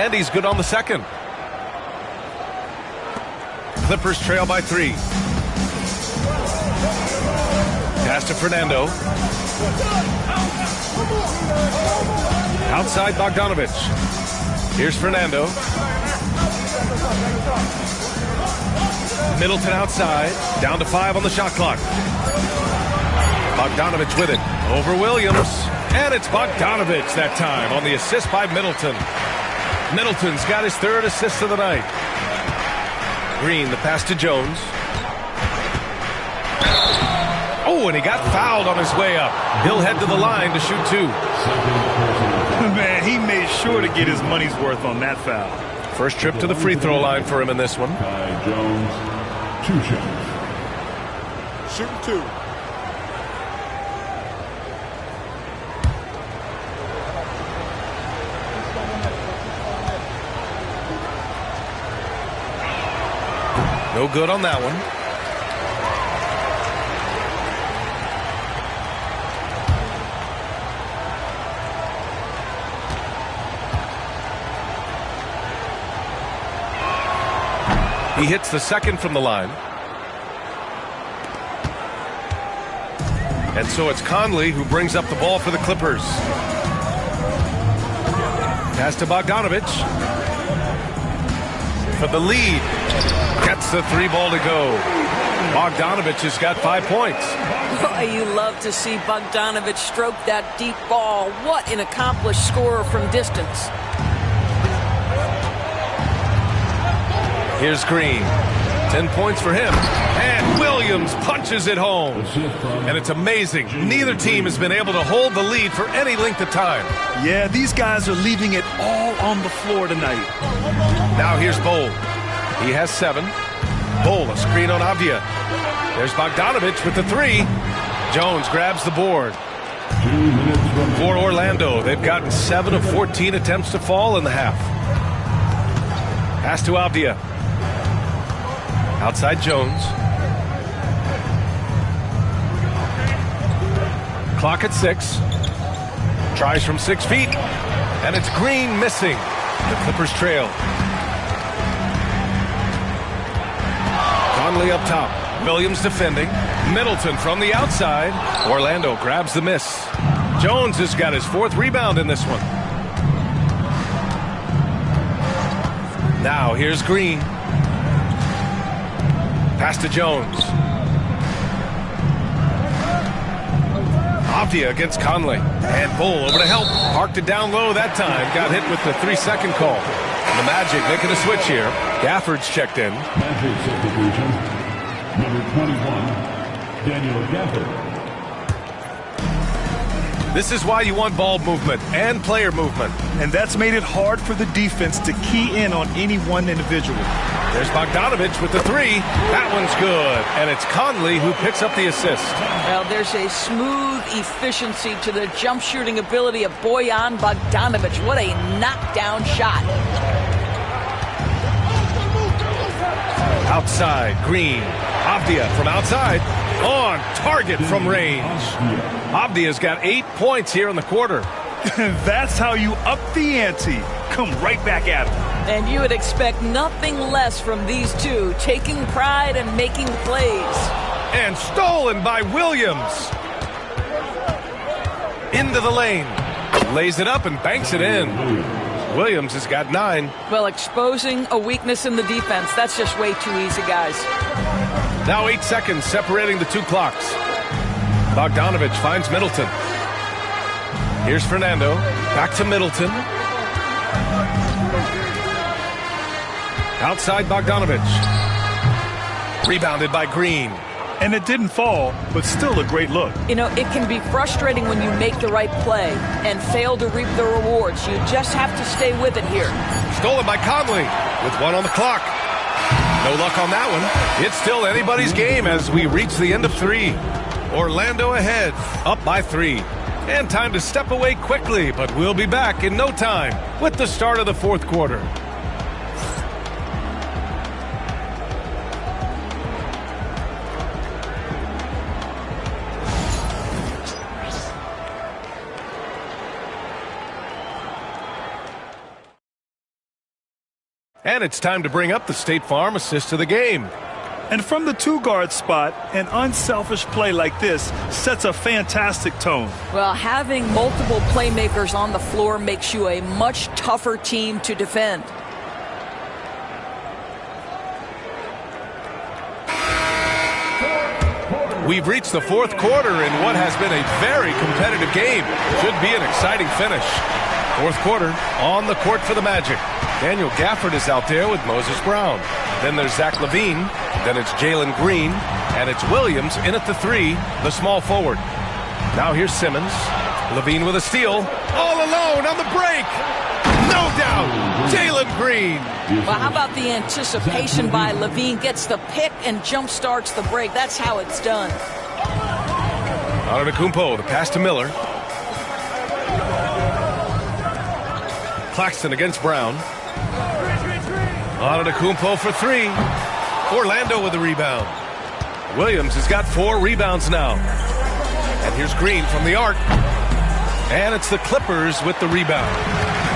And he's good on the second. Clippers trail by 3. Pass to Fernando. Outside Bogdanovich. Here's Fernando. Middleton outside. Down to 5 on the shot clock. Bogdanovich with it. Over Williams. And it's Bogdanovich that time on the assist by Middleton. Middleton's got his 3rd assist of the night. Green, the pass to Jones. Oh, and he got fouled on his way up. He'll head to the line to shoot 2. Man, he made sure to get his money's worth on that foul. First trip to the free throw line for him in this one. Jones, 2 shots. Shooting 2. No good on that one. He hits the second from the line. And so it's Conley who brings up the ball for the Clippers. Pass to Bogdanovich. For the lead. Gets the 3 ball to go. Bogdanovich has got 5 points. Boy, you love to see Bogdanovich stroke that deep ball. What an accomplished scorer from distance. Here's Green. 10 points for him. And Williams punches it home. And it's amazing. Neither team has been able to hold the lead for any length of time. Yeah, these guys are leaving it all on the floor tonight. Now here's Bowl. He has 7. Bowl, a screen on Avdia. There's Bogdanovich with the 3. Jones grabs the board. For Orlando, they've gotten 7 of 14 attempts to fall in the half. Pass to Avdia. Outside Jones. Clock at 6. Tries from 6 feet. And it's Green missing. The Clippers trail. Conley up top. Williams defending. Middleton from the outside. Orlando grabs the miss. Jones has got his 4th rebound in this one. Now here's Green. Pass to Jones. Avdia against Conley. And Bull over to help. Parked it down low that time. Got hit with the 3-second call. The Magic making a switch here. Gafford's checked in. Magic substitution. Number 21, Daniel Gafford. This is why you want ball movement and player movement. And that's made it hard for the defense to key in on any one individual. There's Bogdanovich with the 3. That one's good. And it's Conley who picks up the assist. Well, there's a smooth efficiency to the jump shooting ability of Bojan Bogdanovich. What a knockdown shot. Outside, Green. Avdia from outside. On target from range. Avdia's got 8 points here in the quarter. That's how you up the ante. Come right back at him. And you would expect nothing less from these two, taking pride and making plays. And stolen by Williams. Into the lane. Lays it up and banks it in. Williams has got 9. Well, exposing a weakness in the defense, that's just way too easy, guys. Now 8 seconds separating the 2 clocks. Bogdanovich finds Middleton. Here's Fernando. Back to Middleton. Outside Bogdanovich. Rebounded by Green. And it didn't fall, but still a great look. You know, it can be frustrating when you make the right play and fail to reap the rewards. You just have to stay with it here. Stolen by Conley with 1 on the clock. No luck on that one. It's still anybody's game as we reach the end of 3. Orlando ahead, up by 3. And time to step away quickly, but we'll be back in no time with the start of the 4th quarter. And it's time to bring up the State Farm assist of the game. And from the 2-guard spot, an unselfish play like this sets a fantastic tone. Well, having multiple playmakers on the floor makes you a much tougher team to defend. We've reached the 4th quarter in what has been a very competitive game. Should be an exciting finish. 4th quarter on the court for the Magic. Daniel Gafford is out there with Moses Brown. Then there's Zach LaVine. Then it's Jalen Green. And it's Williams in at the 3, the small forward. Now here's Simmons. LaVine with a steal. All alone on the break. No doubt. Jalen Green. Well, how about the anticipation by LaVine? Gets the pick and jump starts the break. That's how it's done. Antetokounmpo, the pass to Miller. Claxton against Brown. Antetokounmpo for 3. Orlando with the rebound. Williams has got 4 rebounds now. And here's Green from the arc. And it's the Clippers with the rebound.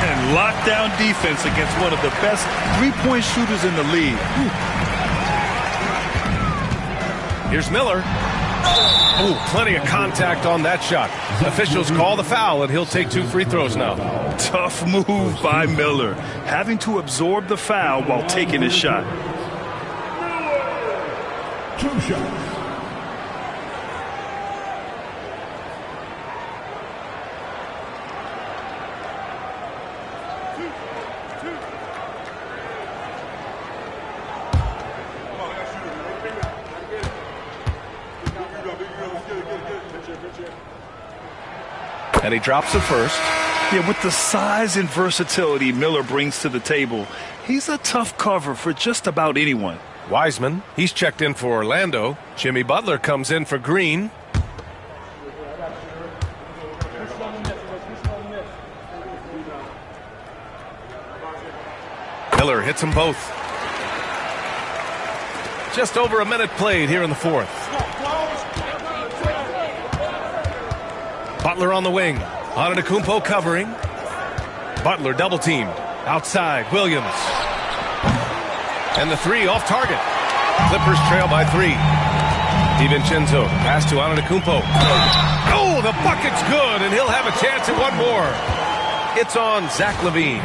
And lockdown defense against one of the best 3-point shooters in the league. Here's Miller. Oh, plenty of contact on that shot. Officials call the foul, and he'll take 2 free throws now. Tough move by Miller, having to absorb the foul while taking his shot. 2 shots. And he drops the first. Yeah, with the size and versatility Miller brings to the table, he's a tough cover for just about anyone. Wiseman, he's checked in for Orlando. Jimmy Butler comes in for Green. Miller hits them both. Just over a minute played here in the 4th. Butler on the wing. Antetokounmpo covering. Butler double teamed. Outside, Williams. And the 3 off target. Clippers trail by 3. DiVincenzo, pass to Antetokounmpo. Oh, the bucket's good, and he'll have a chance at one more. It's on Zach LaVine.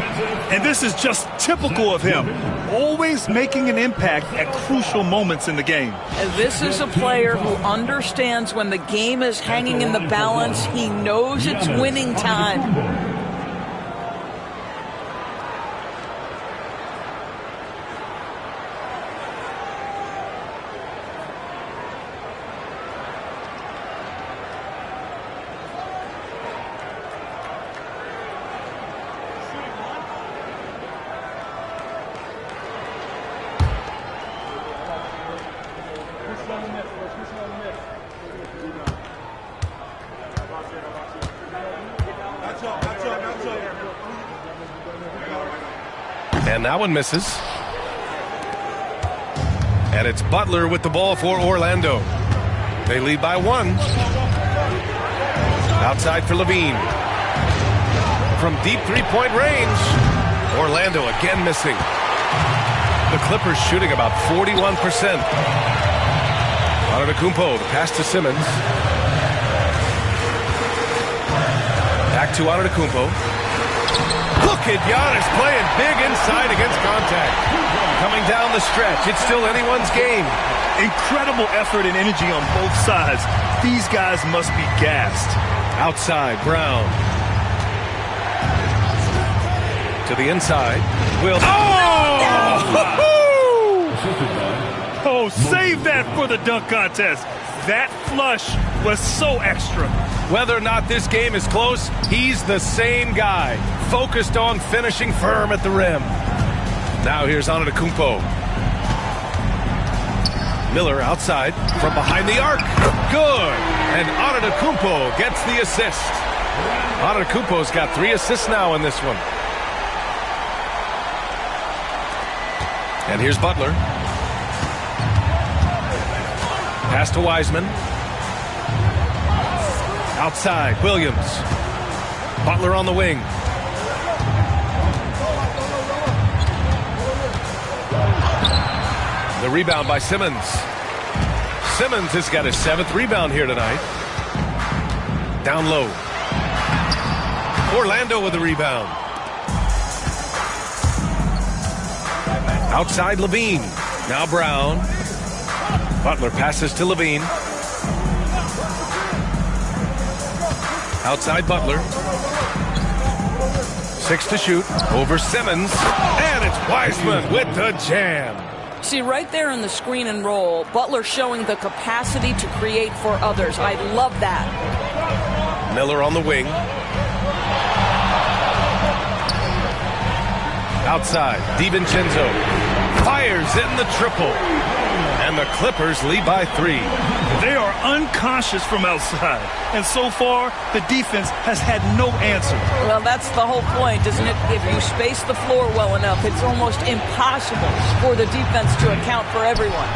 And this is just typical of him, always making an impact at crucial moments in the game. And this is a player who understands when the game is hanging in the balance. He knows it's winning time. And that one misses. And it's Butler with the ball for Orlando. They lead by 1. Outside for LaVine. From deep three-point range. Orlando again missing. The Clippers shooting about 41%. Antetokounmpo, the pass to Simmons. Back to Antetokounmpo. Look at Giannis playing big inside against contact. Coming down the stretch. It's still anyone's game. Incredible effort and energy on both sides. These guys must be gassed. Outside, Brown. To the inside. Will. Oh! Oh, save that for the dunk contest. That flush was so extra. Whether or not this game is close, he's the same guy, focused on finishing firm at the rim. Now here's Antetokounmpo. Miller outside from behind the arc. Good. And Antetokounmpo gets the assist. Antetokounmpo's got 3 assists now in this one. And here's Butler. Pass to Wiseman. Outside, Williams. Butler on the wing. The rebound by Simmons. Simmons has got his 7th rebound here tonight. Down low. Orlando with the rebound. Outside, LaVine. Now Brown. Butler passes to LaVine. Outside Butler. 6 to shoot. Over Simmons. And it's Wiseman with the jam. See, right there in the screen and roll, Butler showing the capacity to create for others. I love that. Miller on the wing. Outside, DiVincenzo fires in the triple. And the Clippers lead by 3. They are unconscious from outside. And so far, the defense has had no answer. Well, that's the whole point, isn't it? If you space the floor well enough, it's almost impossible for the defense to account for everyone.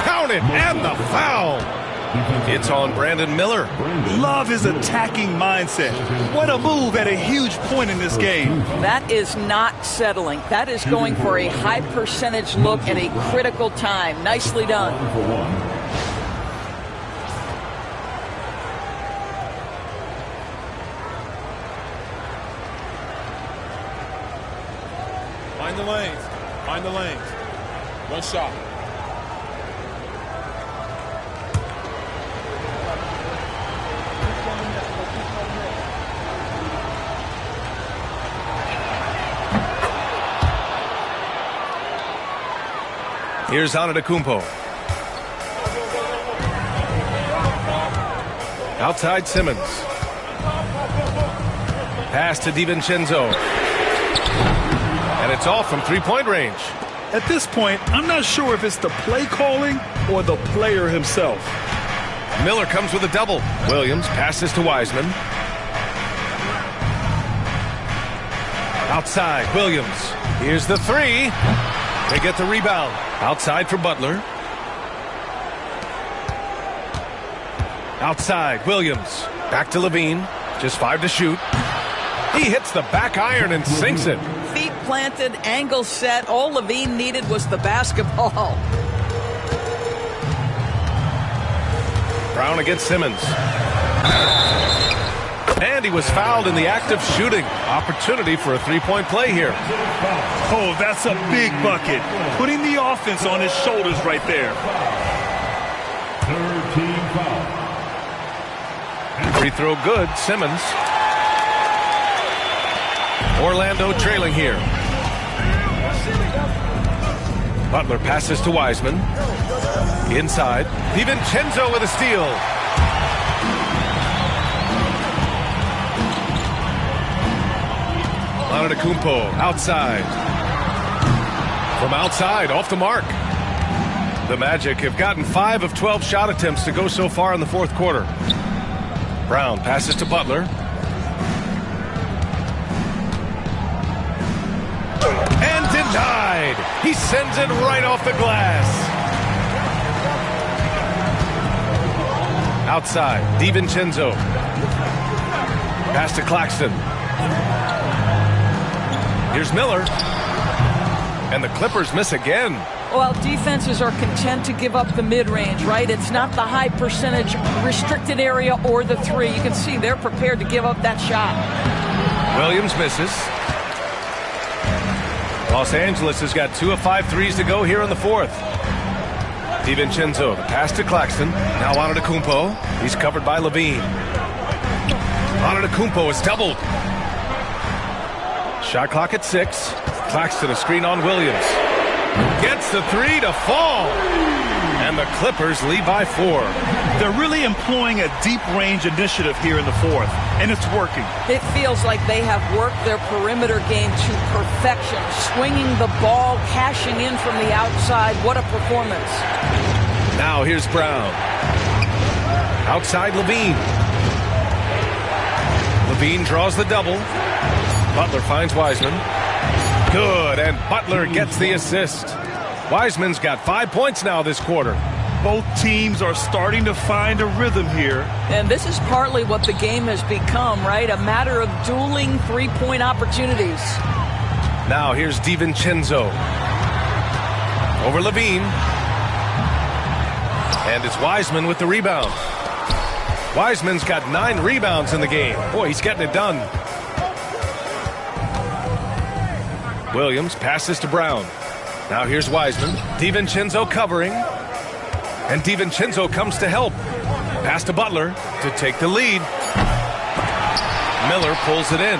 Count it, and the foul. It's on Brandon Miller. Love his attacking mindset. What a move at a huge point in this game. That is not settling. That is going for a high percentage look at a critical time. Nicely done. Find the lanes. Find the lanes. One shot. Here's Antetokounmpo. Outside Simmons. Pass to DiVincenzo. And it's off from three-point range. At this point, I'm not sure if it's the play calling or the player himself. Miller comes with a double. Williams passes to Wiseman. Outside, Williams. Here's the 3. They get the rebound. Outside for Butler. Outside, Williams. Back to LaVine. Just 5 to shoot. He hits the back iron and sinks it. Feet planted, angle set. All Levine needed was the basketball. Brown against Simmons. And he was fouled in the act of shooting. Opportunity for a three-point play here. Oh, that's a big bucket. Putting the offense on his shoulders right there. Third team foul. Free throw good, Simmons. Orlando trailing here. Butler passes to Wiseman. Inside. DiVincenzo with a steal. Antetokounmpo outside. From outside, off the mark. The Magic have gotten 5 of 12 shot attempts to go so far in the fourth quarter. Brown passes to Butler. And denied. He sends it right off the glass. Outside, DiVincenzo. Pass to Claxton. Here's Miller. And the Clippers miss again. Well, defenses are content to give up the mid-range, right? It's not the high percentage restricted area or the three. You can see they're prepared to give up that shot. Williams misses. Los Angeles has got 2 of 5 threes to go here in the fourth. DiVincenzo, the pass to Claxton. Now Antetokounmpo. He's covered by Levine. Antetokounmpo is doubled. Shot clock at 6. Claxton a screen on Williams. Gets the three to fall. And the Clippers lead by 4. They're really employing a deep range initiative here in the fourth, and it's working. It feels like they have worked their perimeter game to perfection. Swinging the ball, cashing in from the outside. What a performance. Now here's Brown. Outside Levine. Levine draws the double. Butler finds Wiseman. Good, and Butler gets the assist. Wiseman's got 5 points now this quarter. Both teams are starting to find a rhythm here. And this is partly what the game has become, right? A matter of dueling three-point opportunities. Now here's DiVincenzo. Over Levine. And it's Wiseman with the rebound. Wiseman's got 9 rebounds in the game. Boy, he's getting it done. Williams passes to Brown. Now here's Wiseman. DiVincenzo covering. And DiVincenzo comes to help. Pass to Butler to take the lead. Miller pulls it in.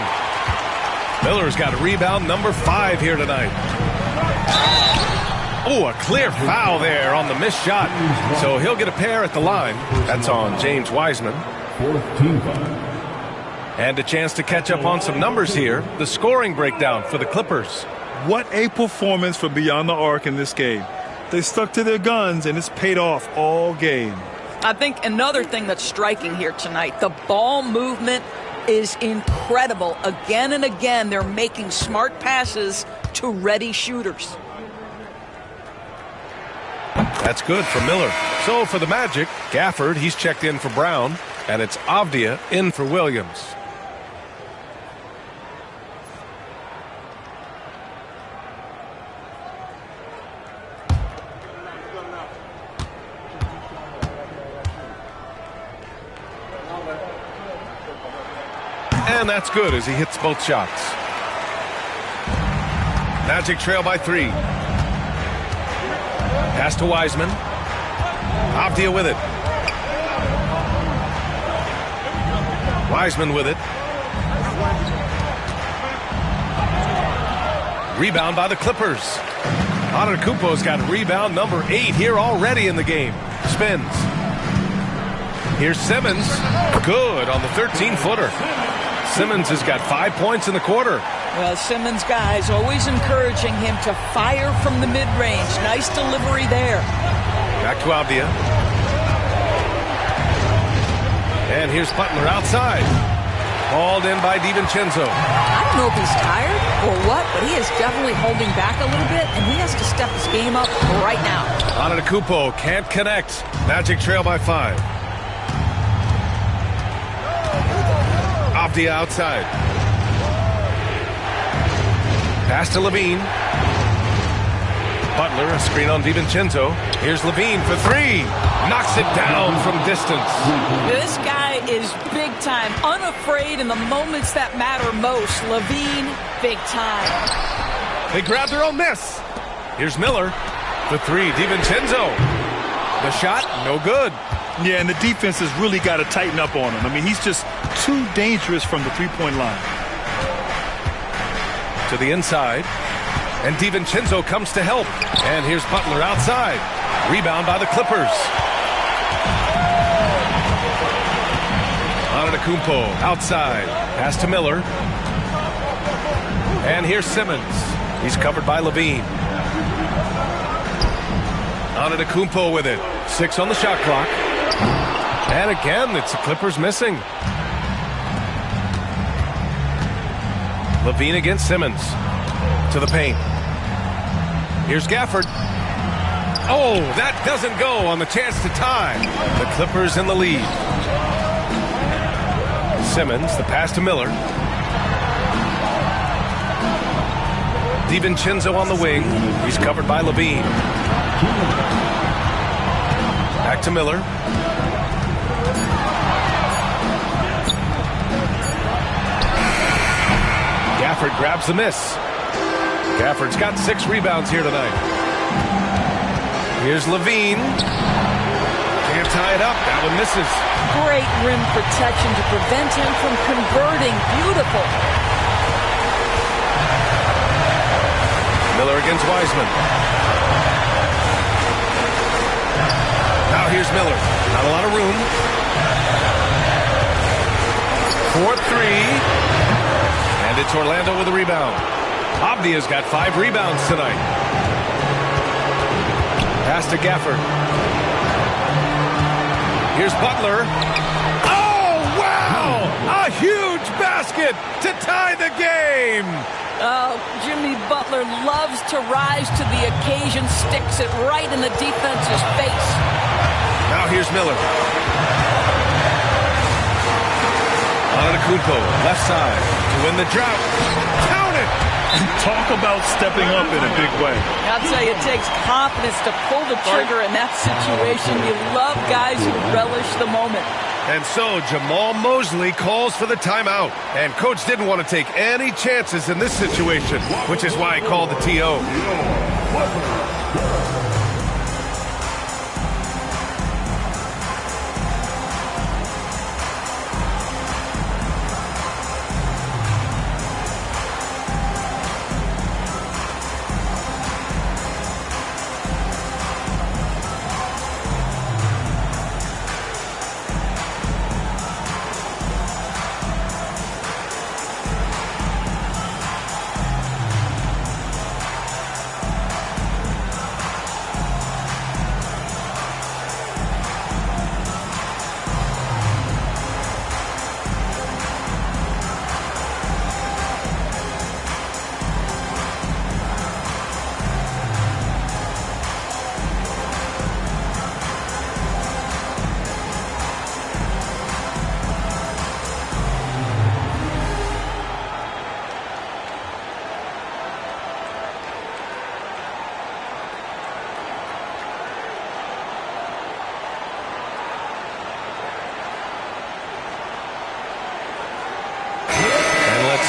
Miller's got rebound number 5 here tonight. Oh, a clear foul there on the missed shot. So he'll get a pair at the line. That's on James Wiseman. Fourth team foul. And a chance to catch up on some numbers here. The scoring breakdown for the Clippers. What a performance from beyond the arc in this game. They stuck to their guns, and it's paid off all game. I think another thing that's striking here tonight, the ball movement is incredible. Again and again, they're making smart passes to ready shooters. That's good for Miller. So for the Magic, Gafford, he's checked in for Brown, and it's Avdia in for Williams. And that's good as he hits both shots. Magic trail by 3. Pass to Wiseman. Avdia with it. Wiseman with it. Rebound by the Clippers. Antetokounmpo's got rebound number 8 here already in the game. Spins. Here's Simmons. Good on the 13-footer. Simmons has got 5 points in the quarter. Well, Simmons' guys always encouraging him to fire from the mid-range. Nice delivery there. Back to Avdia. And here's Butler outside. Hauled in by DiVincenzo. I don't know if he's tired or what, but he is definitely holding back a little bit, and he has to step his game up right now. Antetokounmpo can't connect. Magic trail by 5. Avdia outside. Pass to Levine. Butler, a screen on DiVincenzo. Here's Levine for three. Knocks it down from distance. This guy is big time, unafraid in the moments that matter most. Levine, big time. They grab their own miss. Here's Miller for three. DiVincenzo. The shot, no good. Yeah, and the defense has really got to tighten up on him. I mean, he's just too dangerous from the three-point line. To the inside. And DiVincenzo comes to help. And here's Butler outside. Rebound by the Clippers. Antetokounmpo outside. Pass to Miller. And here's Simmons. He's covered by Levine. Antetokounmpo with it. 6 on the shot clock. And again, it's the Clippers missing. Levine against Simmons. To the paint. Here's Gafford. Oh, that doesn't go on the chance to tie. The Clippers in the lead. Simmons, the pass to Miller. DiVincenzo on the wing. He's covered by Levine. Back to Miller. Gafford grabs the miss. Gafford's got 6 rebounds here tonight. Here's Levine. Can't tie it up. That one misses. Great rim protection to prevent him from converting. Beautiful. Miller against Wiseman. Now here's Miller. Not a lot of room. 4-3. And it's Orlando with a rebound. Obvia's got 5 rebounds tonight. Pass to Gafford. Here's Butler. Oh, wow! A huge basket to tie the game! Oh, Jimmy Butler loves to rise to the occasion, sticks it right in the defense's face. Now here's Miller. Antetokounmpo, left side, to win the drought. Count it! Talk about stepping up in a big way. I'll tell you, it takes confidence to pull the trigger in that situation. You love guys who relish the moment. And so Jamal Mosley calls for the timeout. And coach didn't want to take any chances in this situation, which is why he called the TO.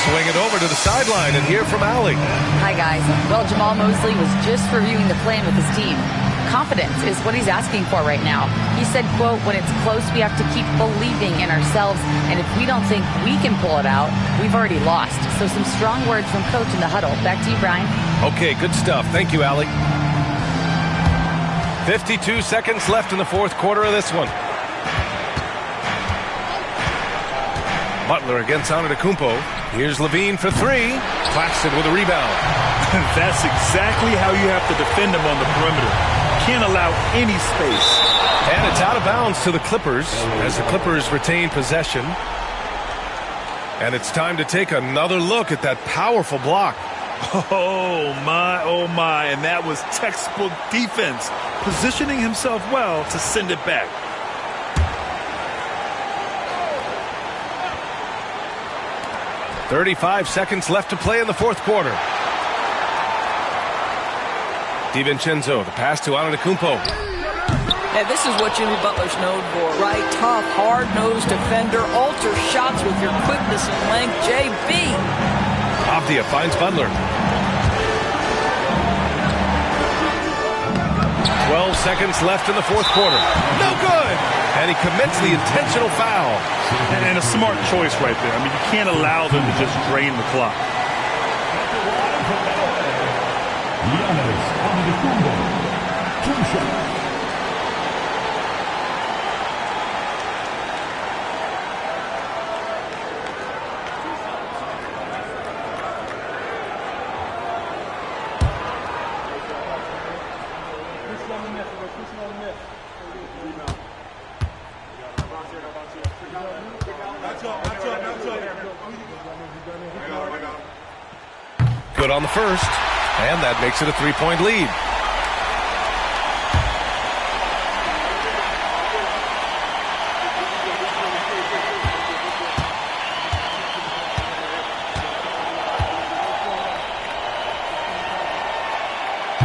Swing it over to the sideline and hear from Allie. Hi, guys. Well, Jamal Mosley was just reviewing the plan with his team. Confidence is what he's asking for right now. He said, quote, when it's close, we have to keep believing in ourselves, and if we don't think we can pull it out, we've already lost. So some strong words from coach in the huddle. Back to you, Brian. Okay, good stuff. Thank you, Allie. 52 seconds left in the fourth quarter of this one. Butler against Antetokounmpo. Here's Levine for 3. Claxton with a rebound. That's exactly how you have to defend him on the perimeter. Can't allow any space. And it's out of bounds to the Clippers as the Clippers retain possession. And it's time to take another look at that powerful block. Oh, my. And that was textbook defense. Positioning himself well to send it back. .35 seconds left to play in the fourth quarter. DiVincenzo, the pass to Antetokounmpo. Yeah, this is what Jimmy Butler's known for, right? Tough, hard-nosed defender, alter shots with your quickness and length. JB. Avdia finds Butler. 12 seconds left in the fourth quarter. No good! And he commits the intentional foul. And a smart choice right there. I mean, you can't allow them to just drain the clock. Good on the first, and that makes it a three-point lead.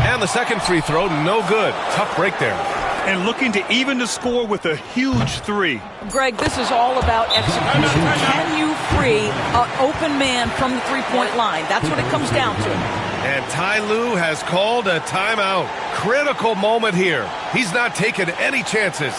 And the second free throw, no good. Tough break there. And looking to even the score with a huge three. Greg, this is all about execution. Can you free an open man from the three-point line? That's what it comes down to. And Ty Lue has called a timeout. Critical moment here. He's not taking any chances.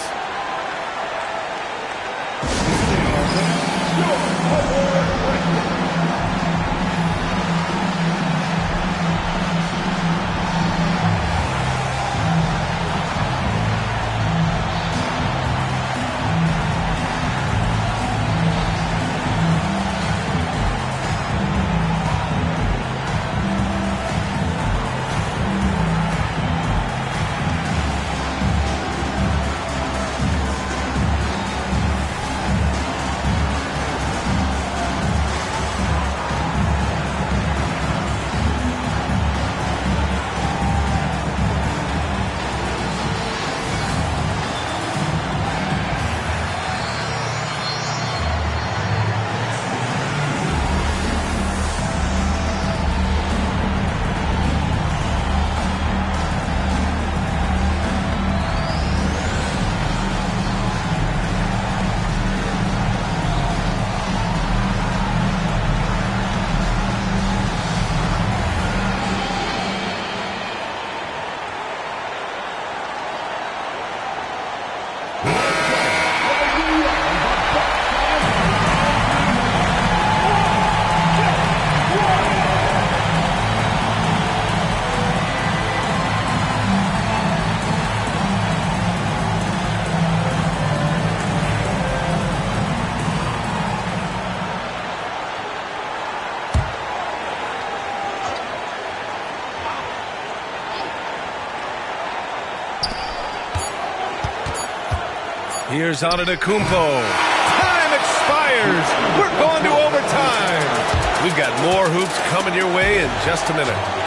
Here's Antetokounmpo. Time expires. We're going to overtime. We've got more hoops coming your way in just a minute.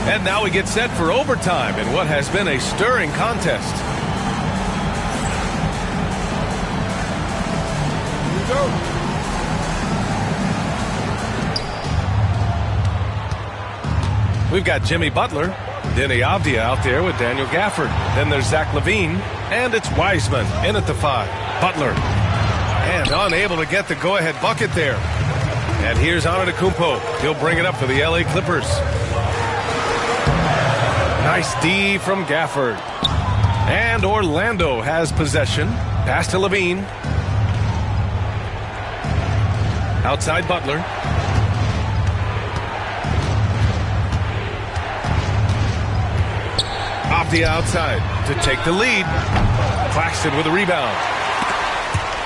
And now we get set for overtime in what has been a stirring contest. Here we go. We've got Jimmy Butler, Denny Avdia out there with Daniel Gafford. Then there's Zach LaVine, and it's Wiseman in at the 5. Butler, and unable to get the go-ahead bucket there. And here's Antetokounmpo. He'll bring it up for the LA Clippers. Nice D from Gafford. And Orlando has possession. Pass to LaVine. Outside Butler. Off the outside to take the lead. Claxton with a rebound.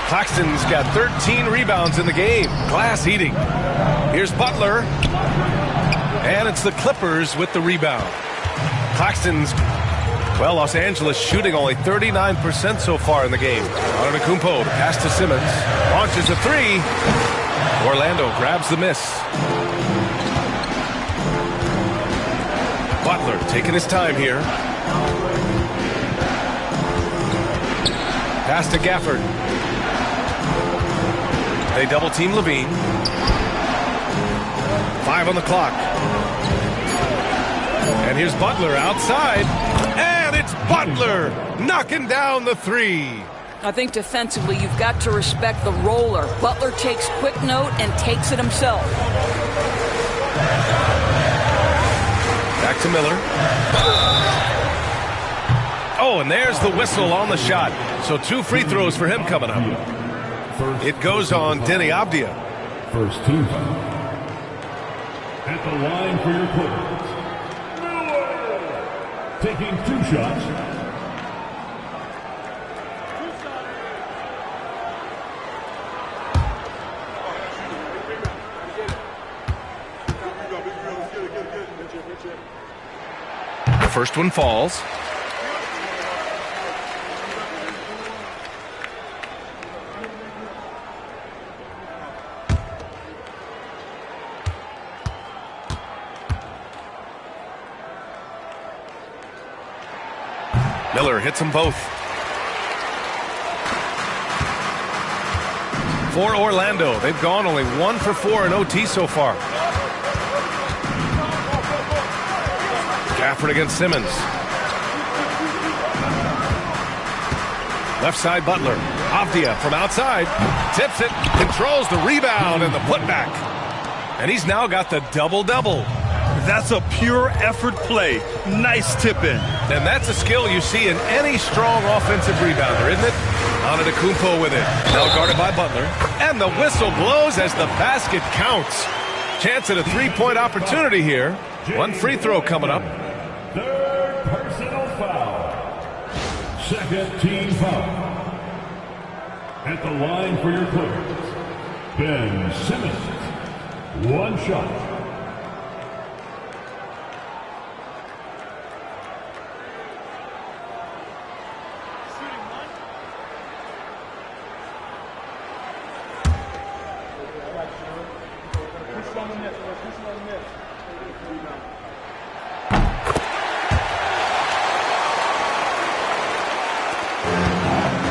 Claxton's got 13 rebounds in the game. Glass eating. Here's Butler. And it's the Clippers with the rebound. Claxton's Well, Los Angeles shooting only 39% so far in the game. Antetokounmpo, pass to Simmons, launches a three. Orlando grabs the miss. Butler taking his time here. Pass to Gafford. They double team Levine. 5 on the clock. And here's Butler outside. And it's Butler knocking down the three. I think defensively you've got to respect the roller. Butler takes quick note and takes it himself. Back to Miller. Oh, and there's the whistle on the shot. So 2 free throws for him coming up. It goes on Denny Avdia. First team foul. At the line for your Clippers, Miller. Taking 2 shots. The first one falls. Miller hits them both. For Orlando, they've gone only 1 for 4 in OT so far. Gafford against Simmons. Left side Butler. Avdia from outside. Tips it. Controls the rebound and the putback. And he's now got the double-double. That's a pure effort play. Nice tip in. And that's a skill you see in any strong offensive rebounder, isn't it? Antetokounmpo with it. Now guarded by Butler. And the whistle blows as the basket counts. Chance at a 3-point opportunity here. 1 free throw coming up. 3rd personal foul. 2nd team foul. At the line for your Clippers, Ben Simmons. 1 shot.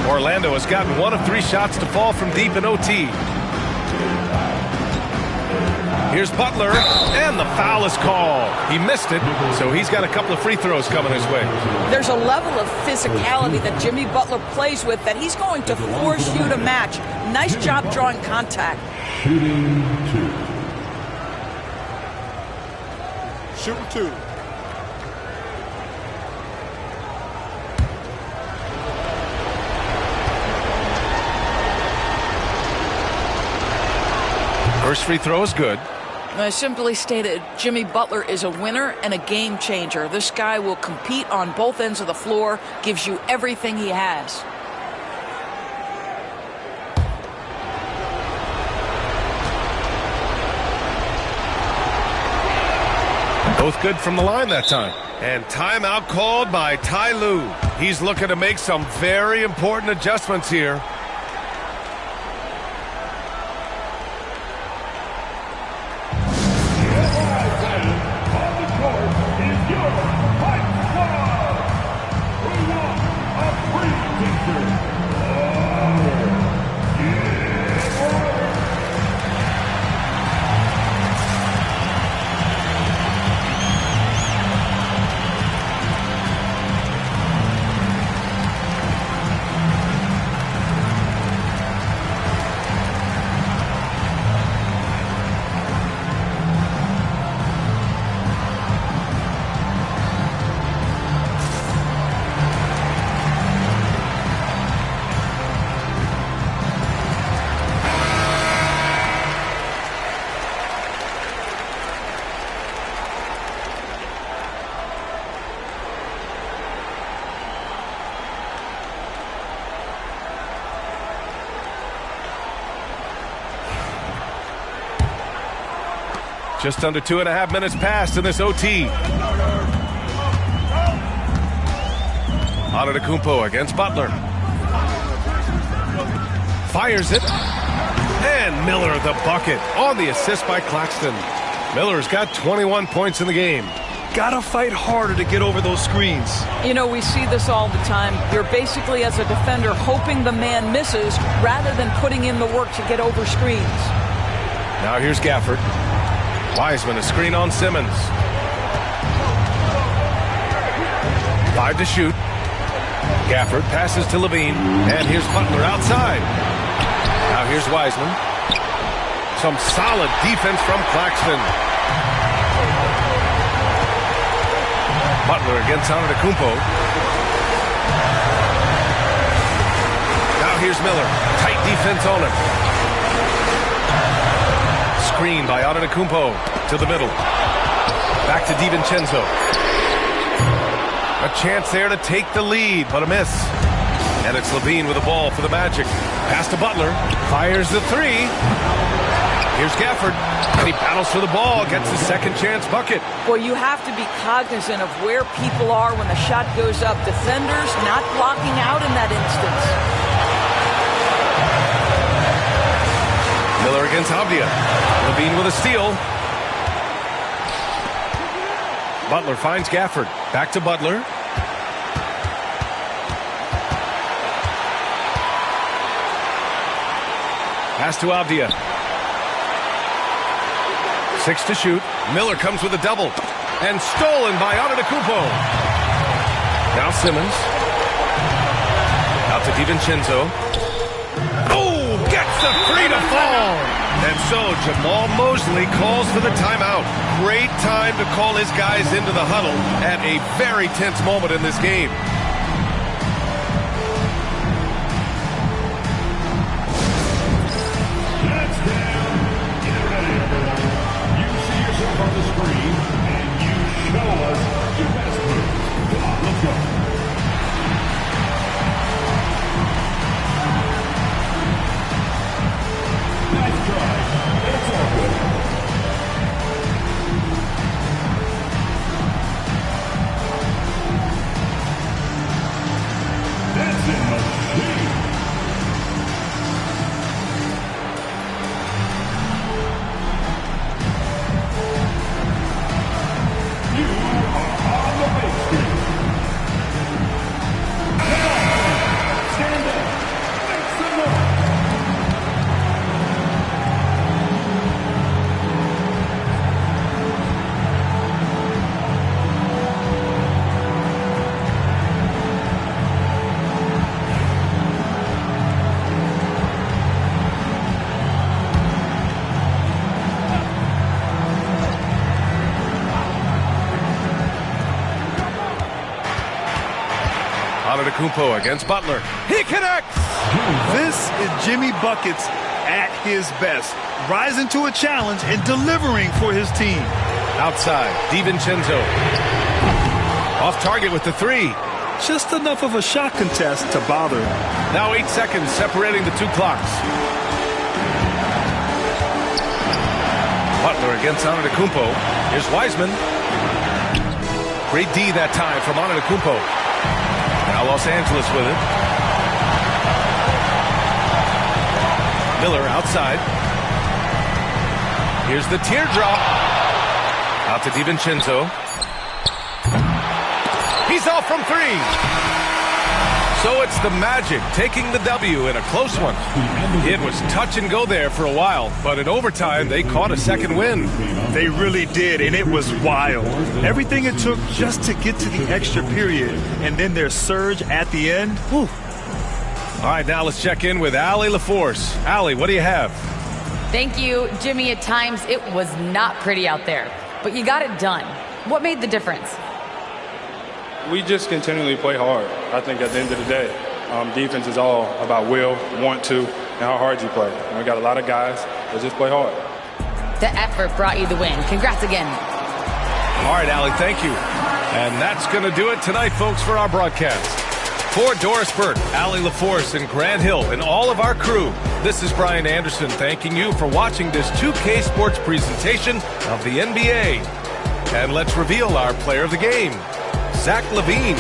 Orlando has gotten 1 of 3 shots to fall from deep in OT. Here's Butler, and the foul is called. He missed it, so he's got a couple of free throws coming his way. There's a level of physicality that Jimmy Butler plays with that he's going to force you to match. Nice job drawing contact. Shooting 2. Shooting 2. First free throw is good. Simply stated, Jimmy Butler is a winner and a game changer. This guy will compete on both ends of the floor, gives you everything he has. Both good from the line that time. And timeout called by Ty Lue. He's looking to make some very important adjustments here. Just under 2.5 minutes passed in this OT. Antetokounmpo against Butler. Fires it. And Miller the bucket on the assist by Claxton. Miller's got 21 points in the game. Gotta fight harder to get over those screens. You know, we see this all the time. You're basically, as a defender, hoping the man misses rather than putting in the work to get over screens. Now here's Gafford. Wiseman a screen on Simmons. 5 to shoot. Gafford passes to Levine. And here's Butler outside. Now here's Wiseman. Some solid defense from Claxton. Butler against Antetokounmpo. Now here's Miller. Tight defense on him. Screen by Antetokounmpo to the middle. Back to DiVincenzo. A chance there to take the lead, but a miss. And it's Levine with the ball for the Magic. Pass to Butler. Fires the three. Here's Gafford. And he battles for the ball. Gets the second chance bucket. Well, you have to be cognizant of where people are when the shot goes up. Defenders not blocking out in that instance. Miller against Avdia. Levine with a steal. Butler finds Gafford. Back to Butler. Pass to Avdia. 6 to shoot. Miller comes with a double. And stolen by Antetokounmpo. Now Simmons. Out to DiVincenzo. Oh, gets the three to fall. And so Jamal Mosley calls for the timeout. Great time to call his guys into the huddle at a very tense moment in this game. That's down. Get ready, everyone. You see yourself on the screen, and you show us your best move. Come on, let's go. Nice try. It's all good. That's in the machine. You are on the big screen. Come on, stand up. Make some noise. Antetokounmpo against Butler. He connects! This is Jimmy Buckets at his best, rising to a challenge and delivering for his team. Outside, DiVincenzo. Off target with the three. Just enough of a shot contest to bother him. Now 8 seconds separating the two clocks. Butler against Antetokounmpo. Here's Wiseman. Great D that time from Antetokounmpo. Now Los Angeles with it. Miller outside. Here's the teardrop. Out to DiVincenzo. He's off from three. So it's the Magic taking the W in a close one. It was touch and go there for a while, but in overtime they caught a second win. They really did, and it was wild. Everything it took just to get to the extra period, and then their surge at the end. Whew. All right, now let's check in with Allie LaForce. Allie, what do you have? Thank you, Jimmy. At times, it was not pretty out there, but you got it done. What made the difference? We just continually play hard. I think at the end of the day, defense is all about will, want to, and how hard you play. And we got a lot of guys that just play hard. The effort brought you the win. Congrats again. All right, Allie, thank you. And that's going to do it tonight, folks, for our broadcast. For Doris Burke, Allie LaForce, and Grant Hill, and all of our crew, this is Brian Anderson thanking you for watching this 2K Sports presentation of the NBA. And let's reveal our player of the game, Zach LaVine.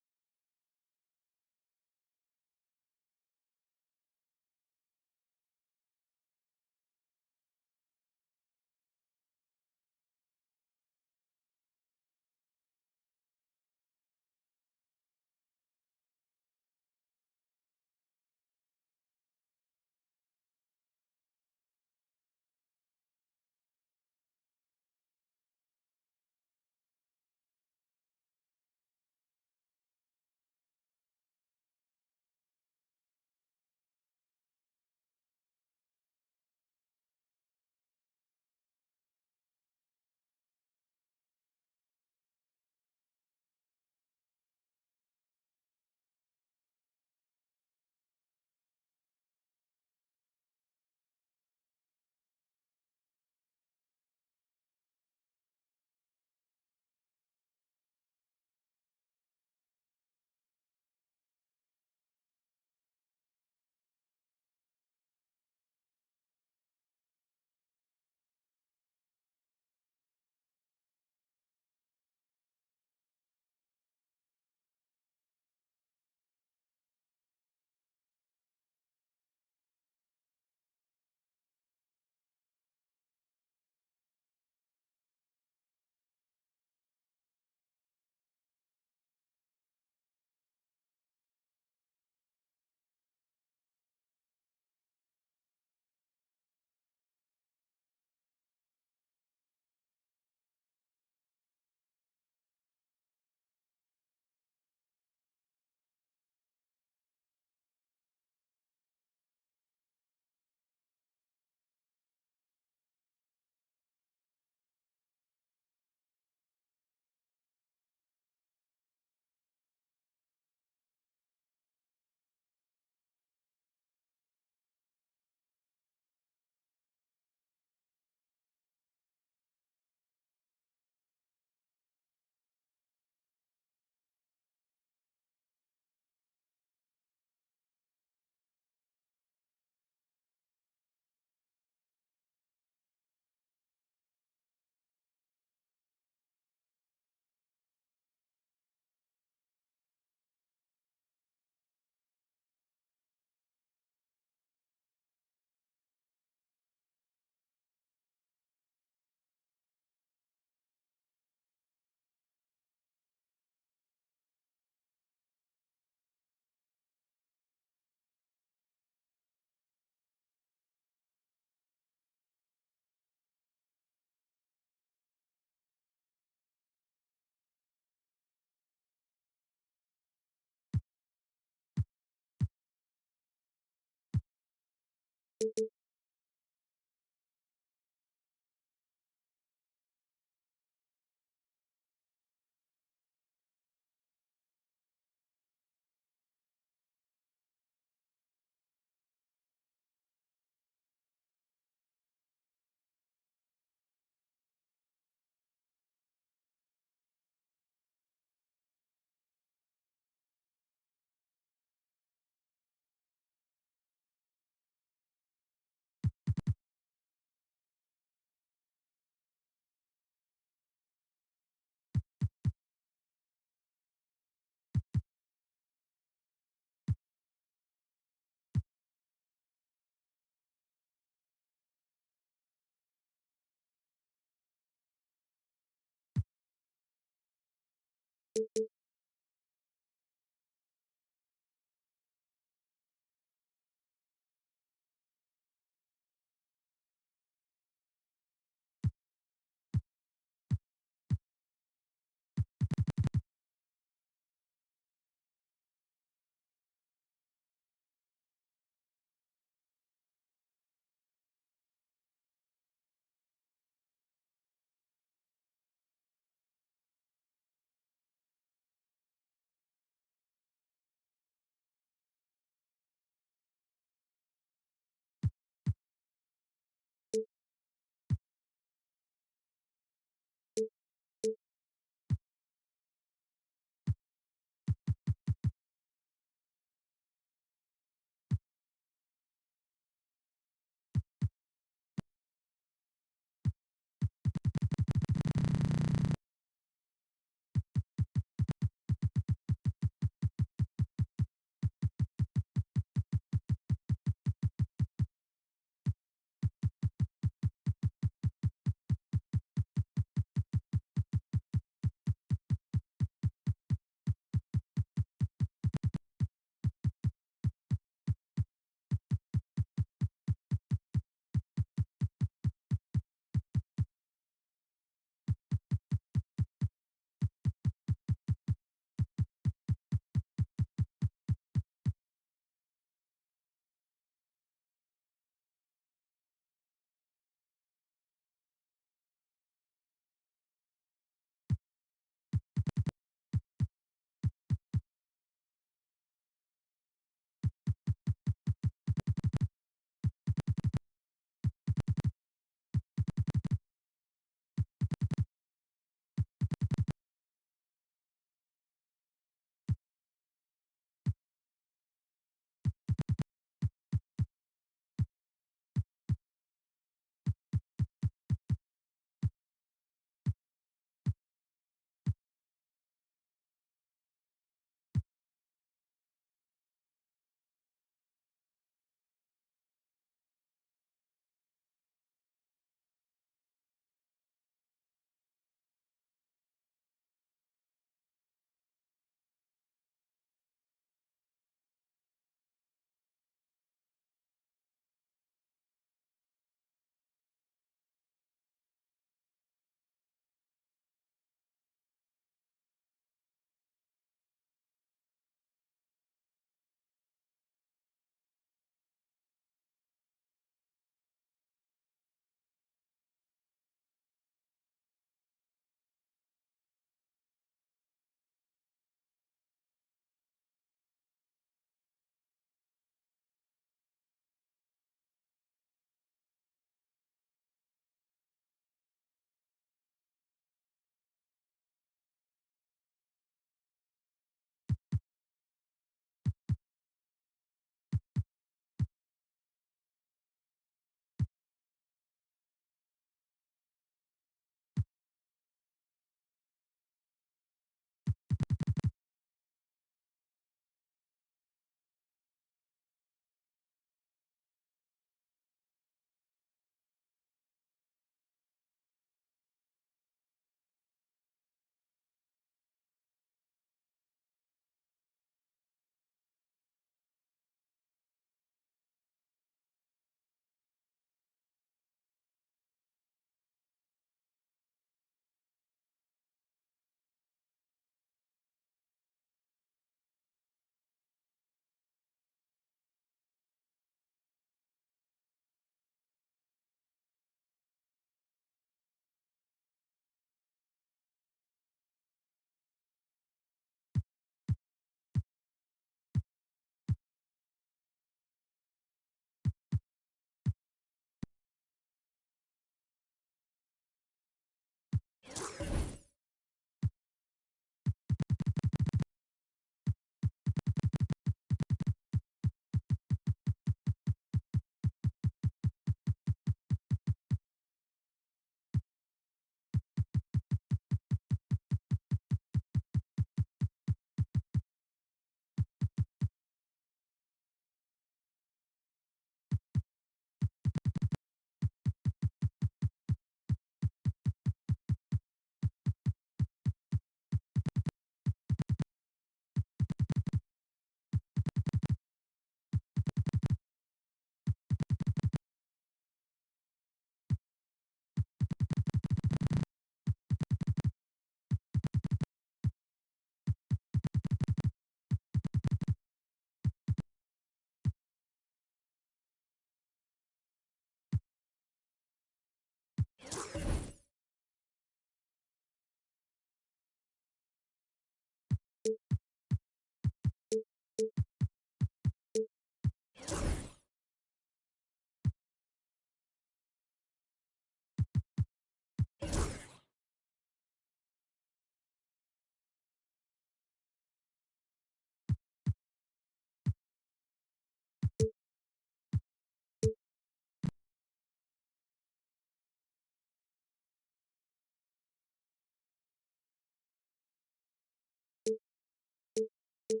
At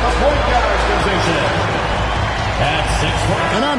the point guard position, at 6'1". And on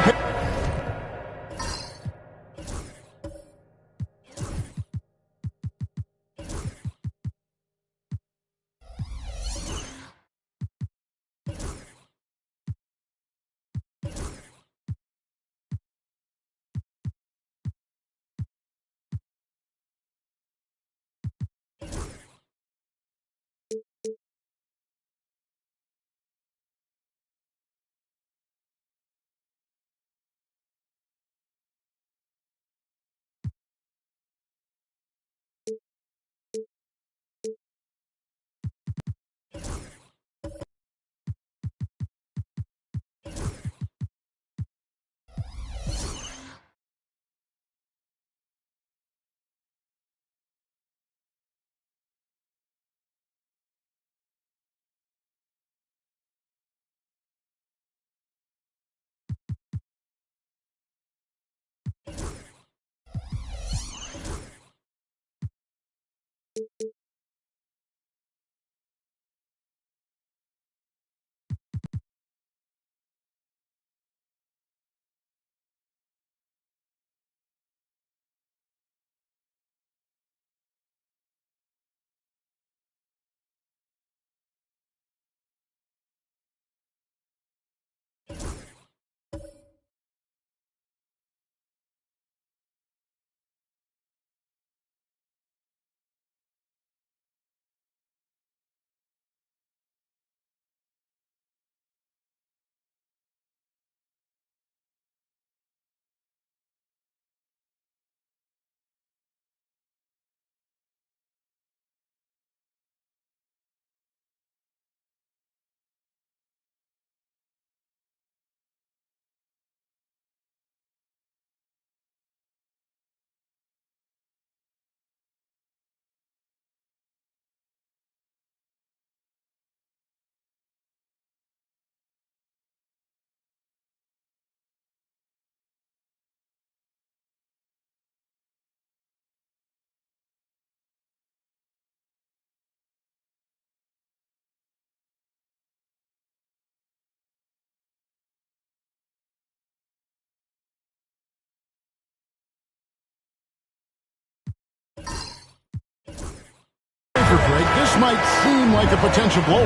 break, this might seem like a potential blow,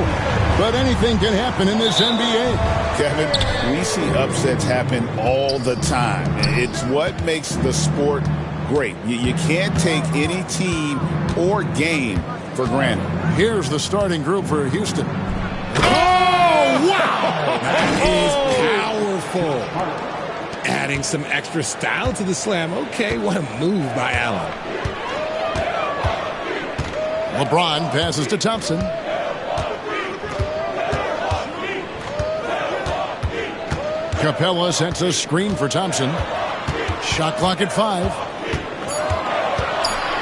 but anything can happen in this NBA. Kevin, we see upsets happen all the time. It's what makes the sport great. You can't take any team or game for granted. Here's the starting group for Houston. Oh, wow! That is powerful. Adding some extra style to the slam. Okay, what a move by Allen. LeBron passes to Thompson. Capella sets a screen for Thompson. Shot clock at 5.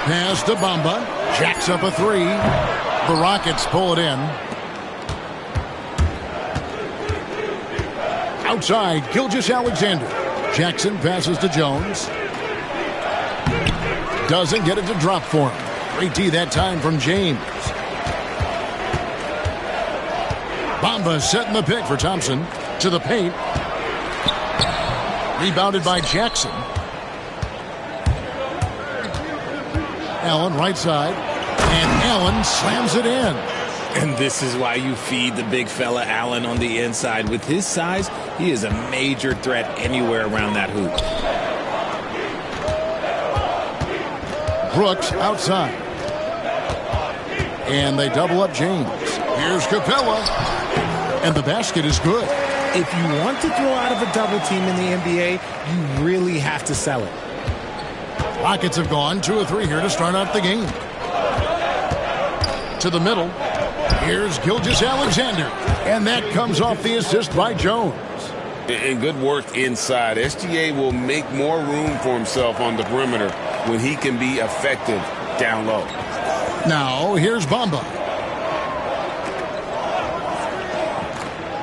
Pass to Bamba. Jacks up a 3. The Rockets pull it in. Outside, Gilgeous-Alexander. Jackson passes to Jones. Doesn't get it to drop for him. Great D that time from James. Bamba setting the pick for Thompson. To the paint. Rebounded by Jackson. Allen right side. And Allen slams it in. And this is why you feed the big fella Allen on the inside. With his size, he is a major threat anywhere around that hoop. Brooks outside. And they double up James. Here's Capella. And the basket is good. If you want to throw out of a double team in the NBA, you really have to sell it. Rockets have gone 2 of 3 here to start out the game. To the middle. Here's Gilgeous-Alexander. And that comes off the assist by Jones. And good work inside. SGA will make more room for himself on the perimeter when he can be effective down low. Now, here's Bamba.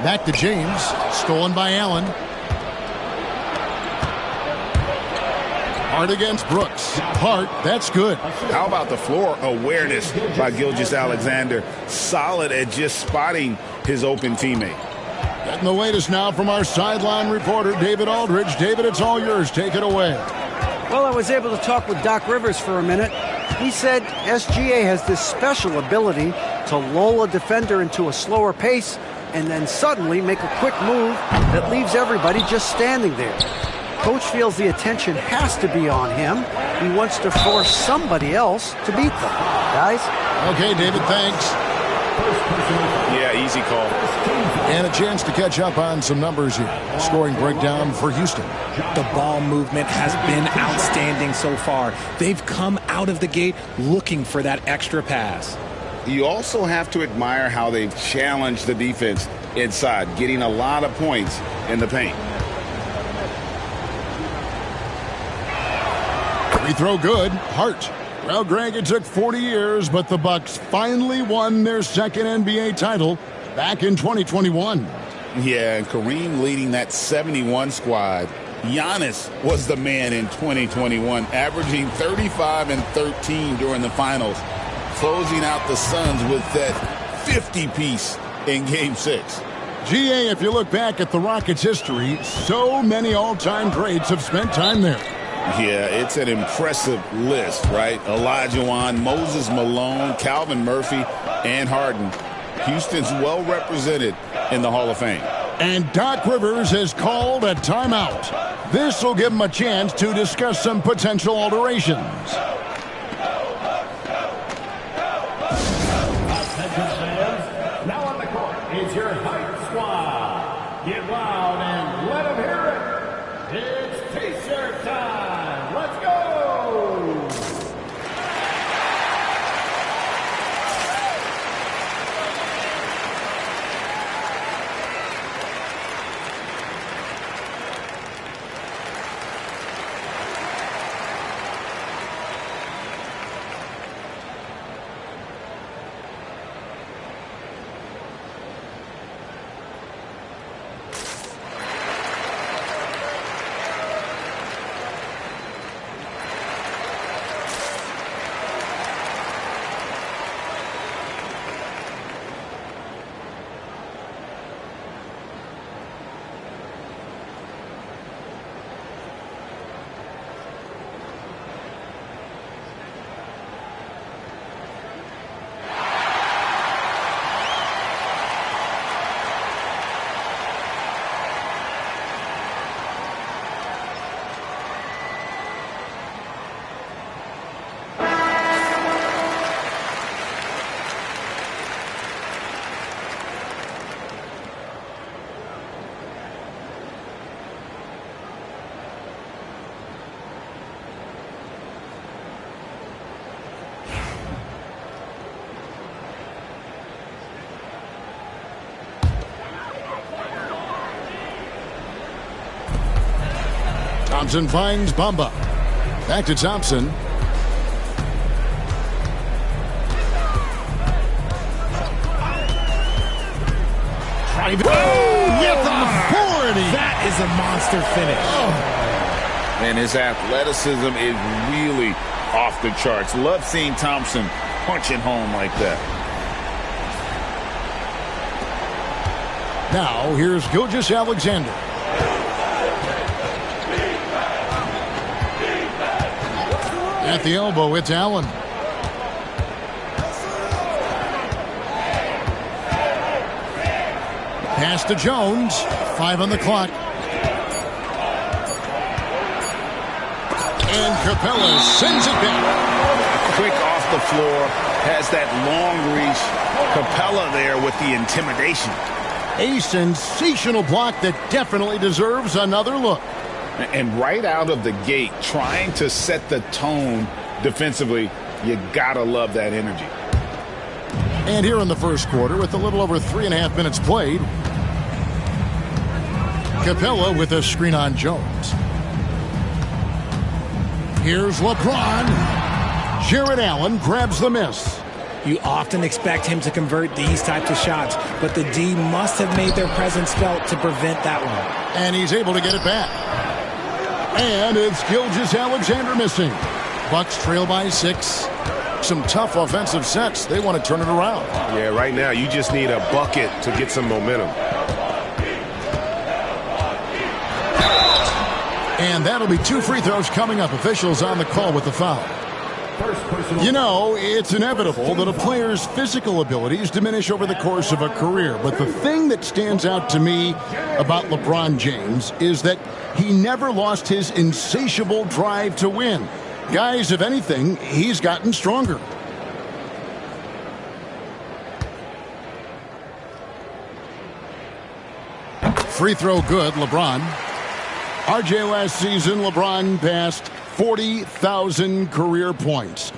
Back to James. Stolen by Allen. Hart against Brooks. Hart, that's good. How about the floor awareness by Gilgeous-Alexander? Solid at just spotting his open teammate. Getting the latest now from our sideline reporter, David Aldridge. David, it's all yours. Take it away. Well, I was able to talk with Doc Rivers for a minute. He said SGA has this special ability to lull a defender into a slower pace and then suddenly make a quick move that leaves everybody just standing there. Coach feels the attention has to be on him. He wants to force somebody else to beat them. Guys? Okay, David, thanks. Yeah, easy call. And a chance to catch up on some numbers here. Scoring breakdown for Houston. The ball movement has been outstanding so far. They've come out of the gate looking for that extra pass. You also have to admire how they've challenged the defense inside, getting a lot of points in the paint. Free throw good. Hart. Well, Greg, it took 40 years, but the Bucks finally won their second NBA title back in 2021. Yeah, and Kareem leading that 71 squad. Giannis was the man in 2021, averaging 35 and 13 during the finals, closing out the Suns with that 50-piece in Game 6. GA, if you look back at the Rockets' history, so many all-time greats have spent time there. Yeah, it's an impressive list, right? Olajuwon, Moses Malone, Calvin Murphy, and Harden. Houston's well represented in the Hall of Fame. And Doc Rivers has called a timeout. This will give him a chance to discuss some potential alterations. Attention fans, now on the court is your hype squad. Get loud and let them hear it. It's T-shirt time. Let's go. Thompson finds Bamba. Back to Thompson. With authority. That is a monster finish. And his athleticism is really off the charts. Love seeing Thompson punching home like that. Now, here's Gilgeous-Alexander. At the elbow, it's Allen. Pass to Jones. 5 on the clock. And Capella sends it back. Quick off the floor. Has that long reach. Capella there with the intimidation. A sensational block that definitely deserves another look. And right out of the gate, trying to set the tone defensively, you gotta love that energy. And here in the first quarter, with a little over 3.5 minutes played, Capella with a screen on Jones. Here's LeBron. Jared Allen grabs the miss. You often expect him to convert these types of shots, but the D must have made their presence felt to prevent that one. And he's able to get it back. And it's Gilgeous-Alexander missing. Bucks trail by 6. Some tough offensive sets. They want to turn it around. Yeah, right now you just need a bucket to get some momentum. And that'll be 2 free throws coming up. Officials on the call with the foul. You know, it's inevitable that a player's physical abilities diminish over the course of a career. But the thing that stands out to me about LeBron James is that he never lost his insatiable drive to win. Guys, if anything, he's gotten stronger. Free throw good, LeBron. RJ last season, LeBron passed 40,000 career points.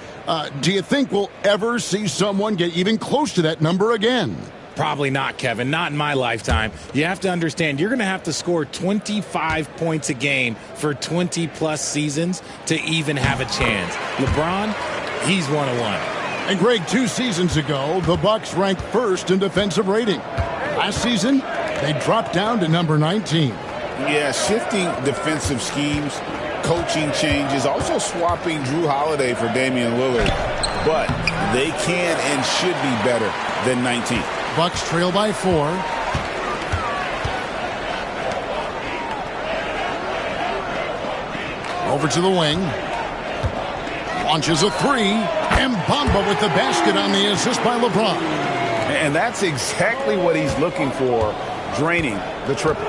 Do you think we'll ever see someone get even close to that number again? Probably not, Kevin. Not in my lifetime. You have to understand, you're going to have to score 25 points a game for 20-plus seasons to even have a chance. LeBron, he's 101. And Greg, 2 seasons ago, the Bucks ranked first in defensive rating. Last season, they dropped down to number 19. Yeah, shifting defensive schemes, coaching changes, also swapping Drew Holiday for Damian Lillard. But they can and should be better than 19. Bucks trail by 4. Over to the wing. Launches a 3. And Bamba with the basket on the assist by LeBron. And that's exactly what he's looking for, draining the triple.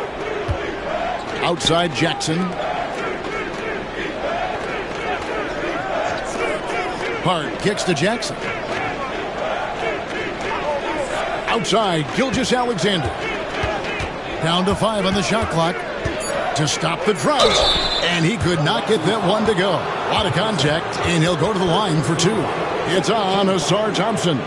Outside Jackson. Hart kicks to Jackson. Outside, Gilgeous-Alexander. Down to 5 on the shot clock to stop the drought. And he could not get that one to go. A lot of contact, and he'll go to the line for 2. It's on Asar Thompson.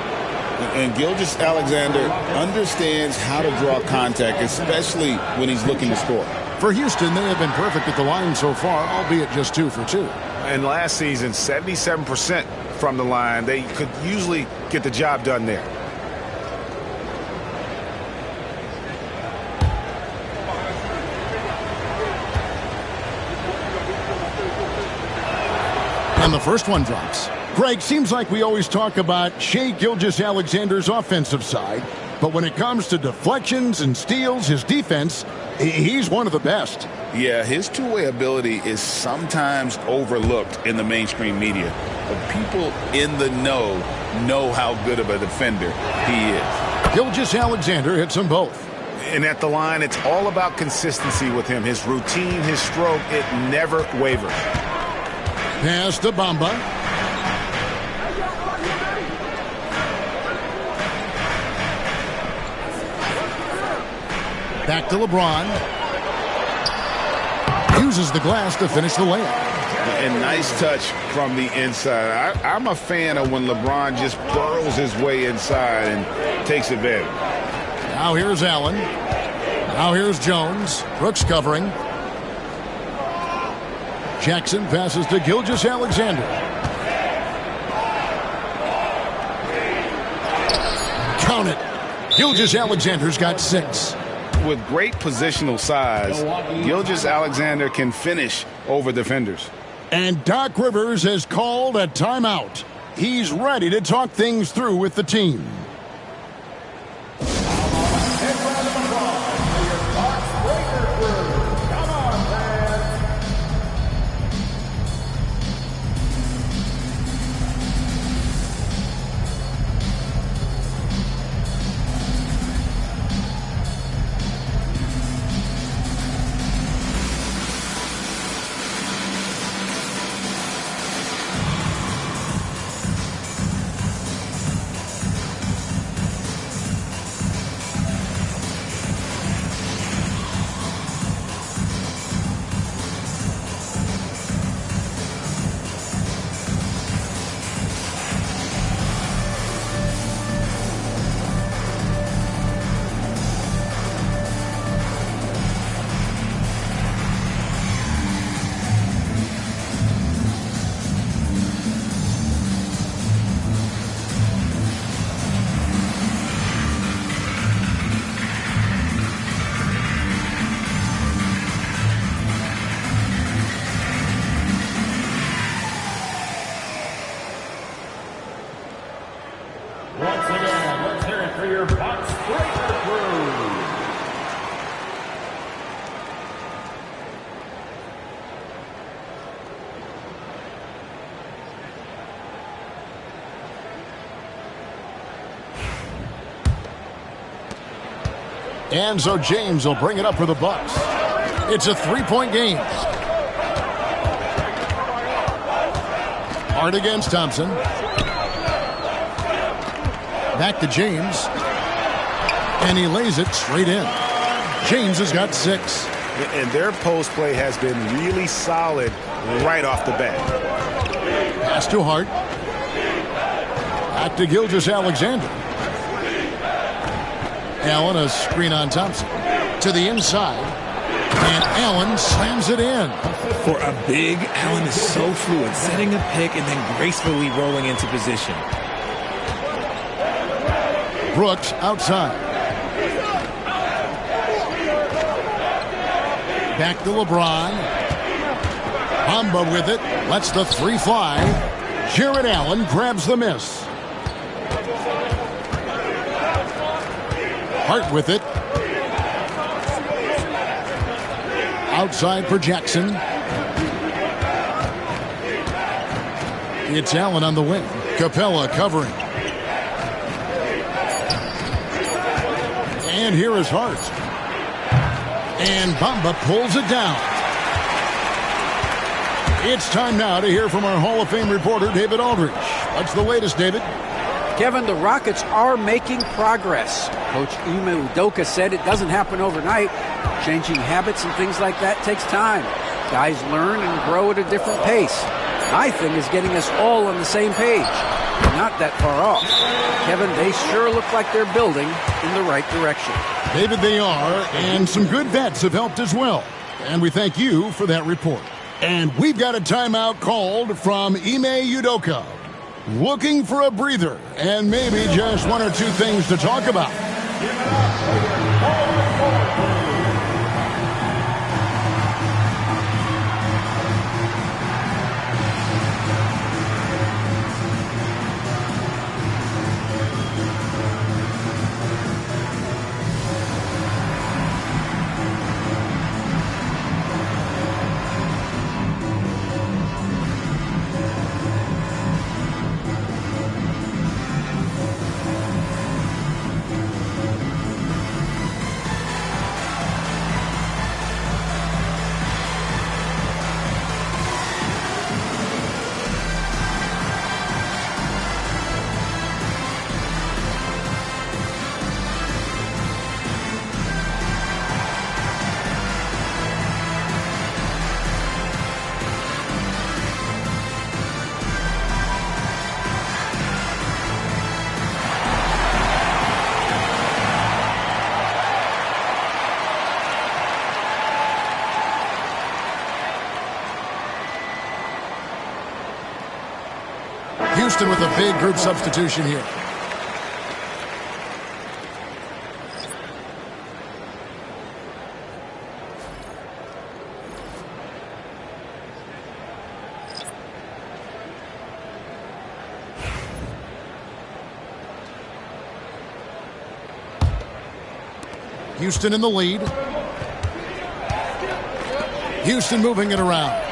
And Gilgeous-Alexander understands how to draw contact, especially when he's looking to score. For Houston, they have been perfect at the line so far, albeit just 2 for 2. And last season, 77% from the line. They could usually get the job done there. And the first one drops. Greg, seems like we always talk about Shai Gilgeous-Alexander's offensive side, but when it comes to deflections and steals, his defense, he's one of the best. Yeah, his two-way ability is sometimes overlooked in the mainstream media, but people in the know how good of a defender he is. Gilgeous-Alexander hits them both. And at the line, it's all about consistency with him. His routine, his stroke, it never wavers. Pass to Bamba. Back to LeBron. Uses the glass to finish the layup. And nice touch from the inside. I'm a fan of when LeBron just burrows his way inside and takes advantage. Now here's Allen. Now here's Jones. Brooks covering. Jackson passes to Gilgeous-Alexander. Count it. Gilgeous-Alexander's got 6. With great positional size, Gilgeous-Alexander can finish over defenders. And Doc Rivers has called a timeout. He's ready to talk things through with the team. And so James will bring it up for the Bucks. It's a 3-point game. Hart against Thompson. Back to James. And he lays it straight in. James has got 6. And their post play has been really solid right off the bat. Pass to Hart. Back to Gilgeous-Alexander. Allen, a screen on Thompson. To the inside. And Allen slams it in. For a big, Allen is so fluid, setting a pick and then gracefully rolling into position. Brooks outside. Back to LeBron. Bamba with it. Lets the 3 fly. Jared Allen grabs the miss. Hart with it. Outside for Jackson. It's Allen on the wing. Capella covering. And here is Hart. And Bamba pulls it down. It's time now to hear from our Hall of Fame reporter, David Aldridge. What's the latest, David? Kevin, the Rockets are making progress. Coach Ime Udoka said it doesn't happen overnight. Changing habits and things like that takes time. Guys learn and grow at a different pace. My thing is getting us all on the same page. We're not that far off. Kevin, they sure look like they're building in the right direction. David, they are, and some good vets have helped as well. And we thank you for that report. And we've got a timeout called from Ime Udoka. Looking for a breather and maybe just 1 or 2 things to talk about. Houston with a big group substitution here. Houston in the lead. Houston moving it around.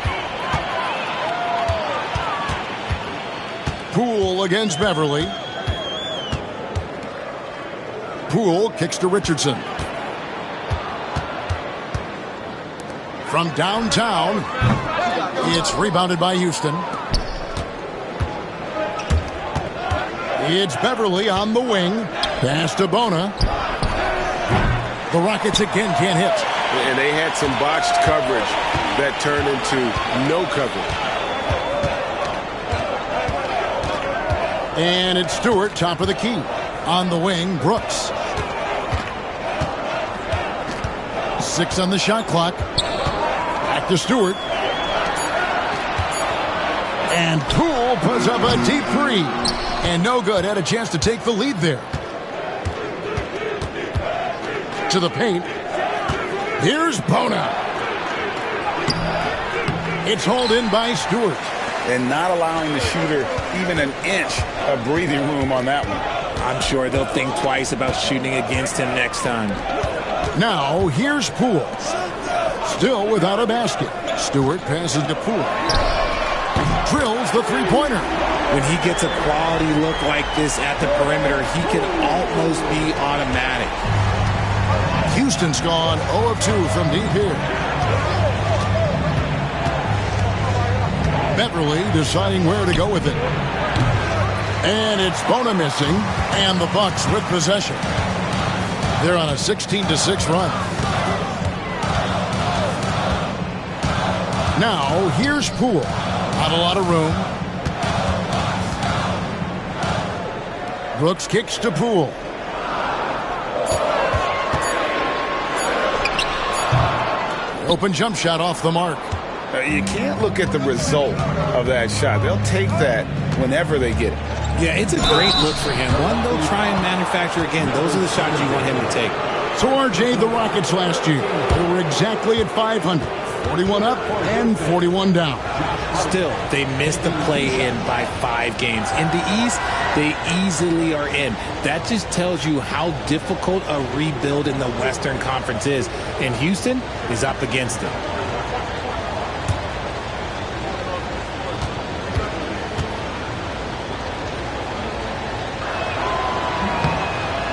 Poole against Beverly. Poole kicks to Richardson. From downtown, it's rebounded by Houston. It's Beverly on the wing. Pass to Bona. The Rockets again can't hit. And they had some botched coverage that turned into no coverage. And it's Stewart, top of the key. On the wing, Brooks. 6 on the shot clock. Back to Stewart. And Poole puts up a deep 3. And no good. Had a chance to take the lead there. To the paint. Here's Bona. It's hauled in by Stewart. And not allowing the shooter even an inch of breathing room on that one. I'm sure they'll think twice about shooting against him next time. Now, here's Poole. Still without a basket. Stewart passes to Poole. Drills the three-pointer. When he gets a quality look like this at the perimeter, he can almost be automatic. Houston's gone 0 of 2 from deep here. Beverly deciding where to go with it. And it's Bona missing, and the Bucks with possession. They're on a 16-6 run. Now, here's Poole. Not a lot of room. Brooks kicks to Poole. Open jump shot off the mark. You can't look at the result of that shot. They'll take that whenever they get it. Yeah, it's a great look for him. One they'll try and manufacture again. Those are the shots you want him to take. So, RJ, the Rockets last year, they were exactly at 500. 41 up and 41 down. Still, they missed the play-in by 5 games. In the East, they easily are in. That just tells you how difficult a rebuild in the Western Conference is. And Houston is up against it.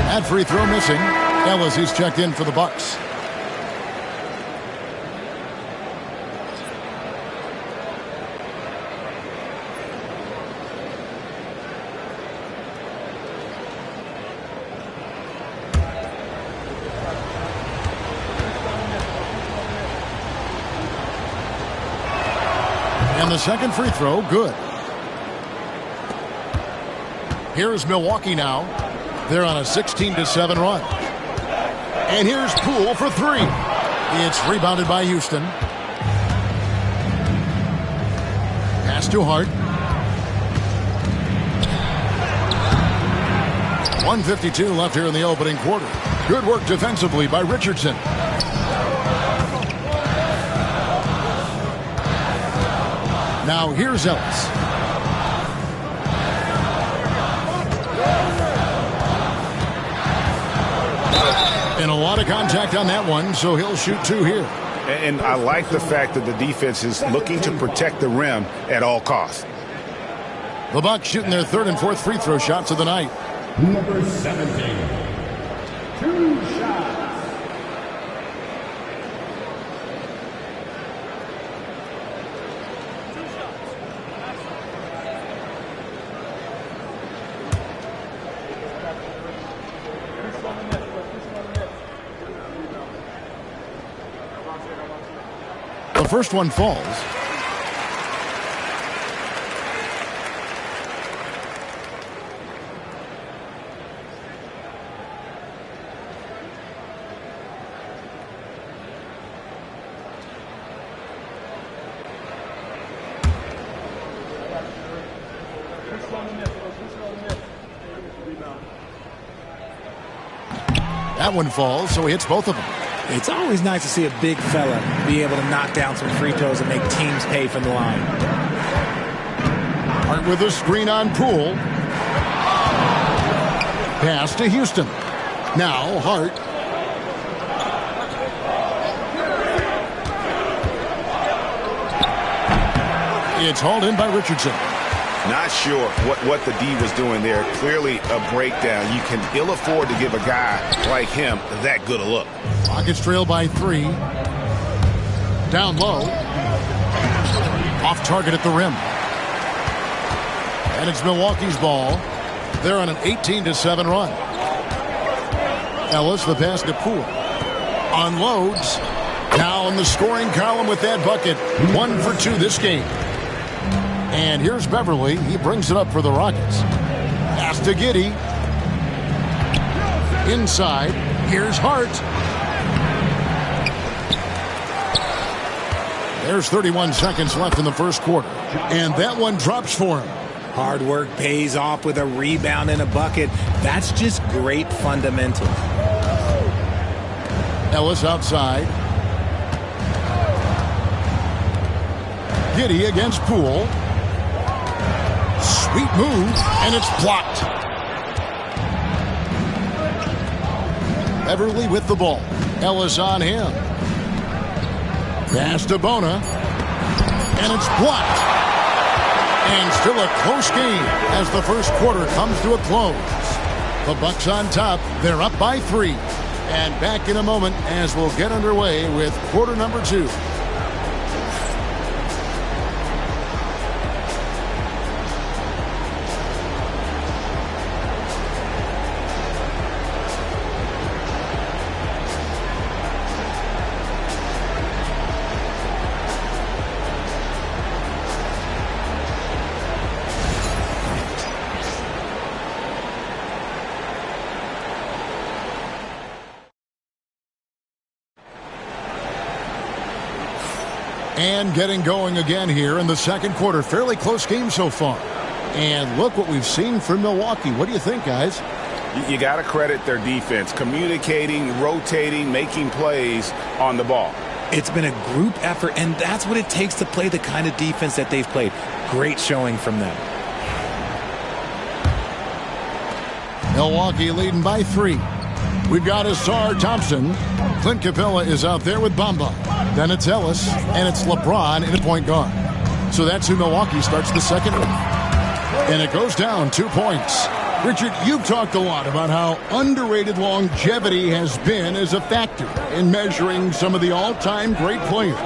That free throw missing. Ellis, he's checked in for the Bucks. And the second free throw, good. Here's Milwaukee now. They're on a 16-7 run. And here's Poole for 3. It's rebounded by Houston. Pass to Hart. 1:52 left here in the opening quarter. Good work defensively by Richardson. Now here's Ellis. And a lot of contact on that one, so he'll shoot 2 here. And I like the fact that the defense is looking to protect the rim at all costs. The Bucks shooting their 3rd and 4th free throw shots of the night. Number 17. 2 shots. The first one falls. That one falls, so he hits both of them. It's always nice to see a big fella be able to knock down some free throws and make teams pay from the line. Hart with a screen on Poole. Pass to Houston. Now Hart. It's hauled in by Richardson. Not sure what the D was doing there. Clearly a breakdown. You can ill afford to give a guy like him that good a look. Rockets trail by 3. Down low. Off target at the rim. And it's Milwaukee's ball. They're on an 18-7 run. Ellis, the pass to Poole. Unloads. Now in the scoring column with that bucket. 1 for 2 this game. And here's Beverly. He brings it up for the Rockets. Pass to Giddey. Inside. Here's Hart. There's 31 seconds left in the first quarter. And that one drops for him. Hard work pays off with a rebound and a bucket. That's just great fundamentals. Ellis outside. Giddey against Poole. Sweet move, and it's blocked. Beverly with the ball. Ellis on him. Pass to Bona. And it's blocked. And still a close game as the first quarter comes to a close. The Bucks on top. They're up by 3. And back in a moment as we'll get underway with quarter number 2. And getting going again here in the second quarter. Fairly close game so far. And look what we've seen from Milwaukee. What do you think, guys? You got to credit their defense. Communicating, rotating, making plays on the ball. It's been a group effort, and that's what it takes to play the kind of defense that they've played. Great showing from them. Milwaukee leading by 3. We've got Asar Thompson. Clint Capella is out there with Bamba. Then it's Ellis, and it's LeBron in a point guard. So that's who Milwaukee starts the second with. And it goes down 2 points. Richard, you've talked a lot about how underrated longevity has been as a factor in measuring some of the all-time great players.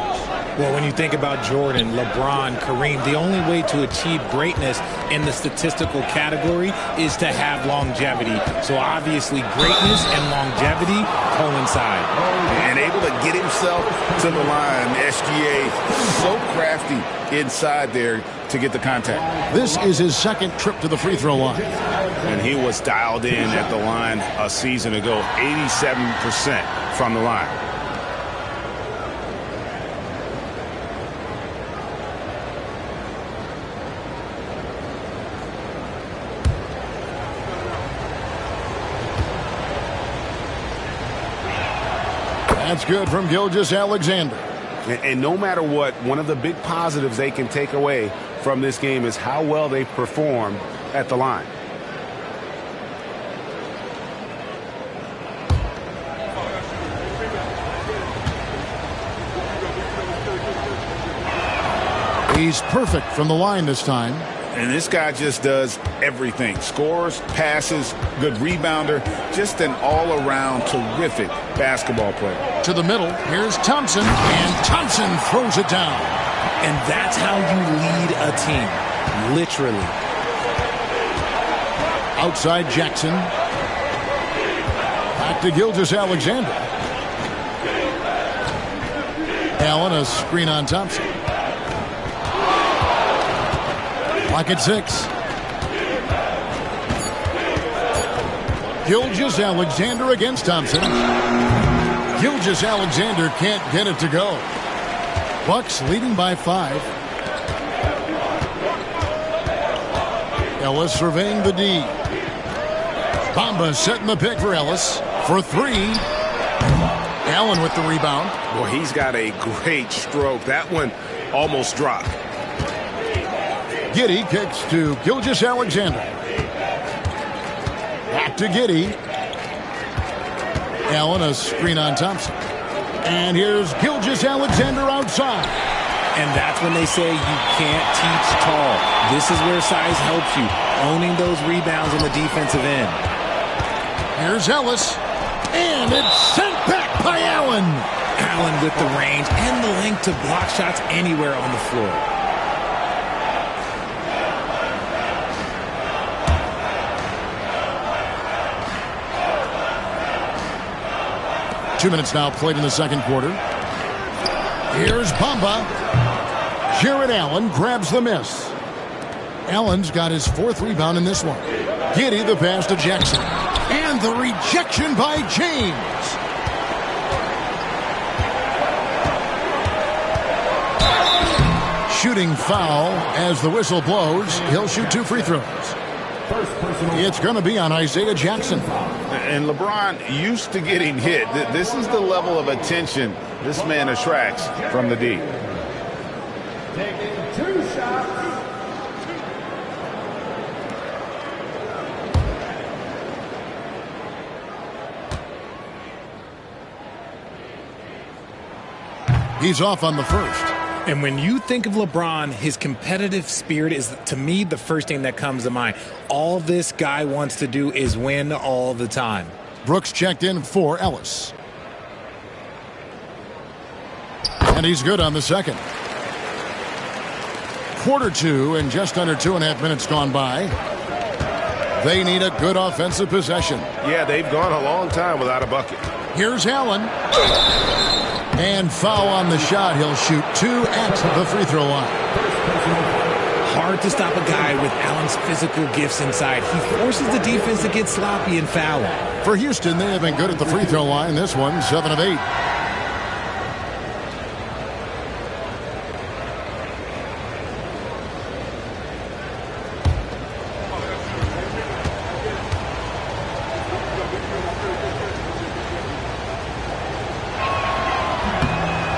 Well, when you think about Jordan, LeBron, Kareem, the only way to achieve greatness in the statistical category is to have longevity. So obviously greatness and longevity coincide. And able to get himself to the line. SGA so crafty inside there to get the contact. This is his second trip to the free throw line. And he was dialed in at the line a season ago, 87% from the line. That's good from Gilgeous-Alexander. And no matter what, one of the big positives they can take away from this game is how well they perform at the line. He's perfect from the line this time. And this guy just does everything. Scores, passes, good rebounder. Just an all-around terrific basketball player. To the middle, here's Thompson, and Thompson throws it down. And that's how you lead a team, literally. Outside Jackson. Back to Gilgeous-Alexander. Allen, a screen on Thompson. Clock at 6. Gilgeous-Alexander against Thompson. Gilgeous-Alexander can't get it to go. Bucks leading by 5. Ellis surveying the D. Bamba setting the pick for Ellis for 3. Allen with the rebound. Well, he's got a great stroke. That one almost dropped. Giddey kicks to Gilgeous-Alexander. Back to Giddey. Allen, a screen on Thompson. And here's Gilgeous-Alexander outside. And that's when they say you can't teach tall. This is where size helps you, owning those rebounds on the defensive end. Here's Ellis. And it's sent back by Allen. Allen with the range and the length to block shots anywhere on the floor. 2 minutes now played in the second quarter. Here's Bamba. Jared Allen grabs the miss. Allen's got his 4th rebound in this one. Giddey the pass to Jackson. And the rejection by James. Shooting foul as the whistle blows. He'll shoot 2 free throws. It's going to be on Isaiah Jackson. And LeBron used to getting hit. This is the level of attention this man attracts from the D. Taking 2 shots. He's off on the first. And when you think of LeBron, his competitive spirit is, to me, the first thing that comes to mind. All this guy wants to do is win all the time. Brooks checked in for Ellis. And he's good on the second. Quarter two and just under 2.5 minutes gone by. They need a good offensive possession. Yeah, they've gone a long time without a bucket. Here's Allen. And foul on the shot. He'll shoot 2 at the free throw line. Hard to stop a guy with Allen's physical gifts inside. He forces the defense to get sloppy and foul. For Houston, they have been good at the free throw line. This one, 7 of 8.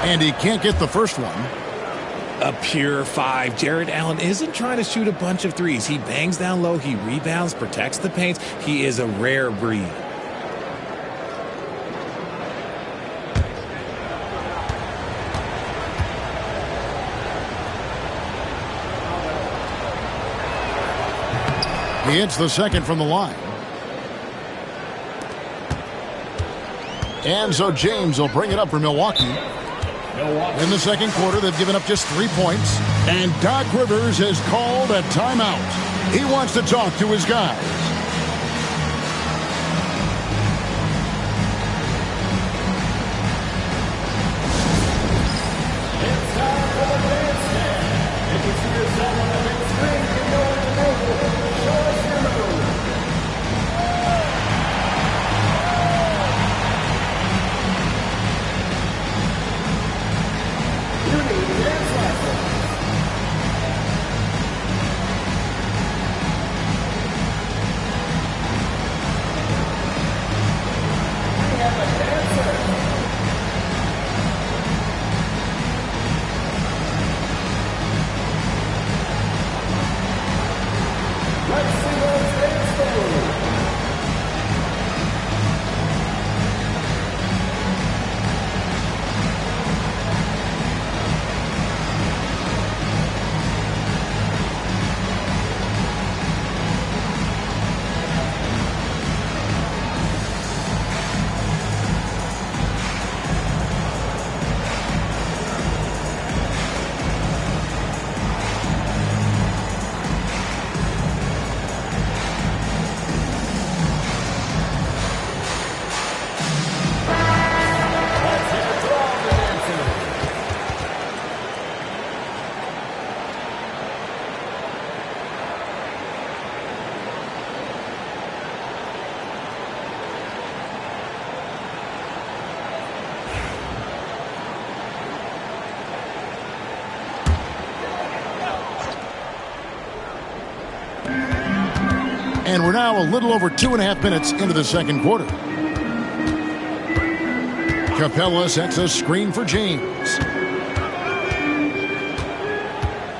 And he can't get the first one. A pure 5. Jared Allen isn't trying to shoot a bunch of threes. He bangs down low, he rebounds, protects the paint. He is a rare breed. He hits the second from the line. And so James will bring it up for Milwaukee. In the second quarter, they've given up just 3 points. And Doc Rivers has called a timeout. He wants to talk to his guys. It's time for the bandstand. If you see yourself on the big screen, you know what to do. Show us your move. You need dance lessons. We have a dancer. Let's see those dance moves. Let's hear it for all the dancers. And we're now a little over 2.5 minutes into the second quarter. Capella sets a screen for James.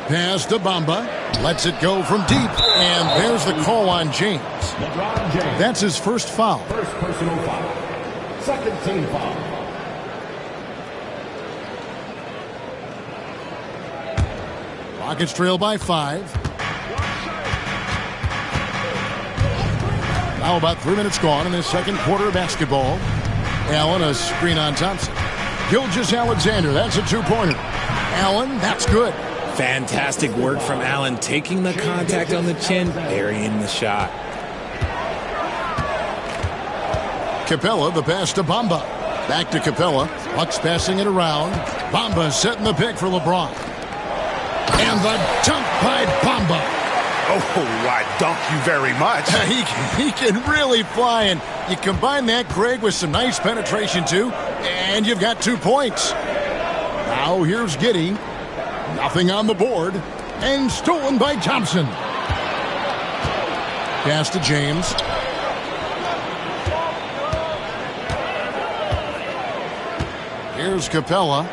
Pass to Bamba. Lets it go from deep. And there's the call on James. LeBron James. That's his first foul. First personal foul. Second team foul. Rockets trail by 5. Now about 3 minutes gone in this second quarter of basketball. Allen, a screen on Thompson. Gilgeous-Alexander, that's a 2-pointer. Allen, that's good. Fantastic work from Allen, taking the contact on the chin, burying the shot. Capella, the pass to Bamba. Back to Capella. Bucks passing it around. Bamba setting the pick for LeBron. And the dunk by Bamba. Oh, I dunk you very much. He can really fly, and you combine that, Greg, with some nice penetration, too, and you've got 2 points. Now here's Giddey. Nothing on the board, and stolen by Thompson. Pass to James. Here's Capella.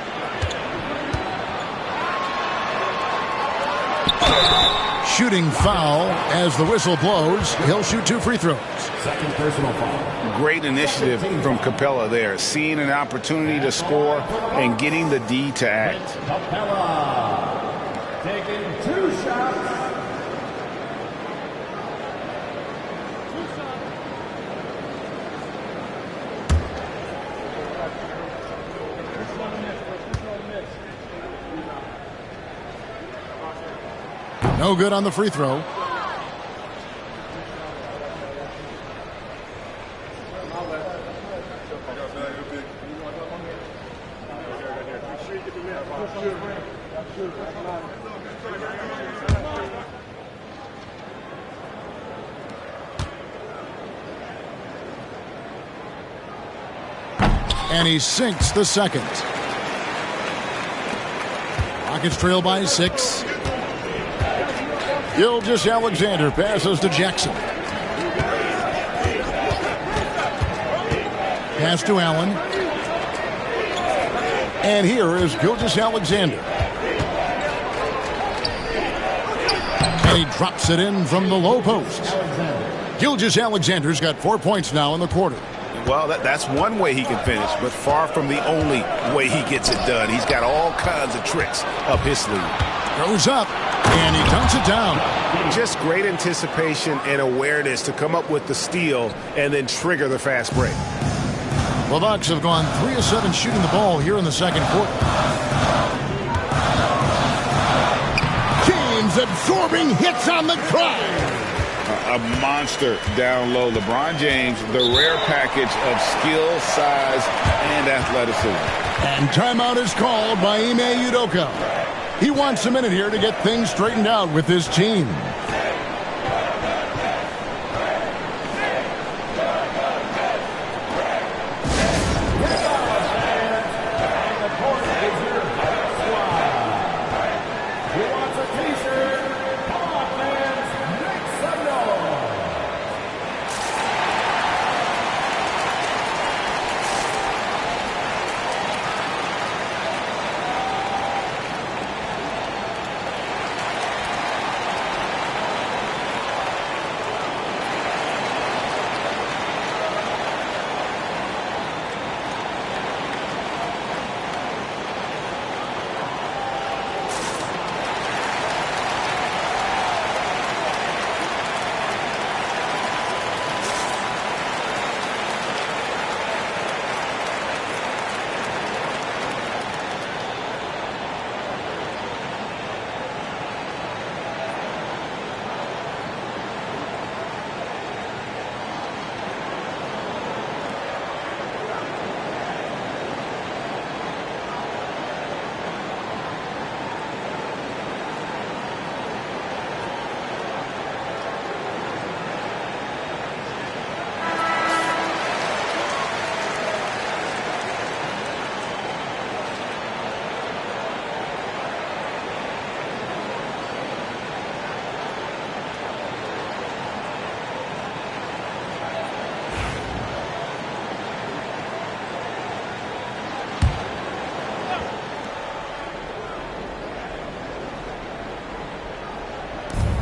Shooting foul as the whistle blows. He'll shoot 2 free throws. Second personal foul. Great initiative from Capella there, seeing an opportunity to score and getting the D to act. Capella taking 2 shots. No good on the free throw. And he sinks the second. Rockets trail by 6. Gilgeous-Alexander passes to Jackson. Pass to Allen. And here is Gilgeous-Alexander. And he drops it in from the low post. Gilgeous-Alexander's got 4 points now in the quarter. Well, that's one way he can finish, but far from the only way he gets it done. He's got all kinds of tricks up his sleeve. Goes up, and he dunks it down. Just great anticipation and awareness to come up with the steal and then trigger the fast break. The Bucks have gone 3 of 7 shooting the ball here in the second quarter. James absorbing hits on the drive. A monster down low. LeBron James, the rare package of skill, size, and athleticism. And timeout is called by Ime Udoka. He wants a minute here to get things straightened out with his team.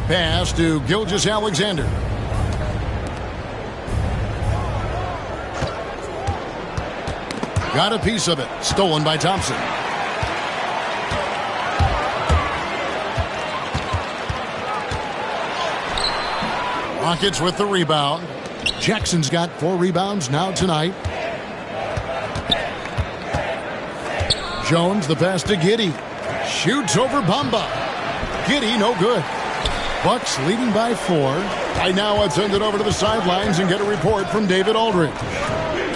Pass to Gilgeous-Alexander. Got a piece of it. Stolen by Thompson. Rockets with the rebound. Jackson's got 4 rebounds now tonight. Jones, the pass to Giddey. Shoots over Bamba. Giddey, no good. Bucks leading by 4. I now let's send it over to the sidelines and get a report from David Aldridge.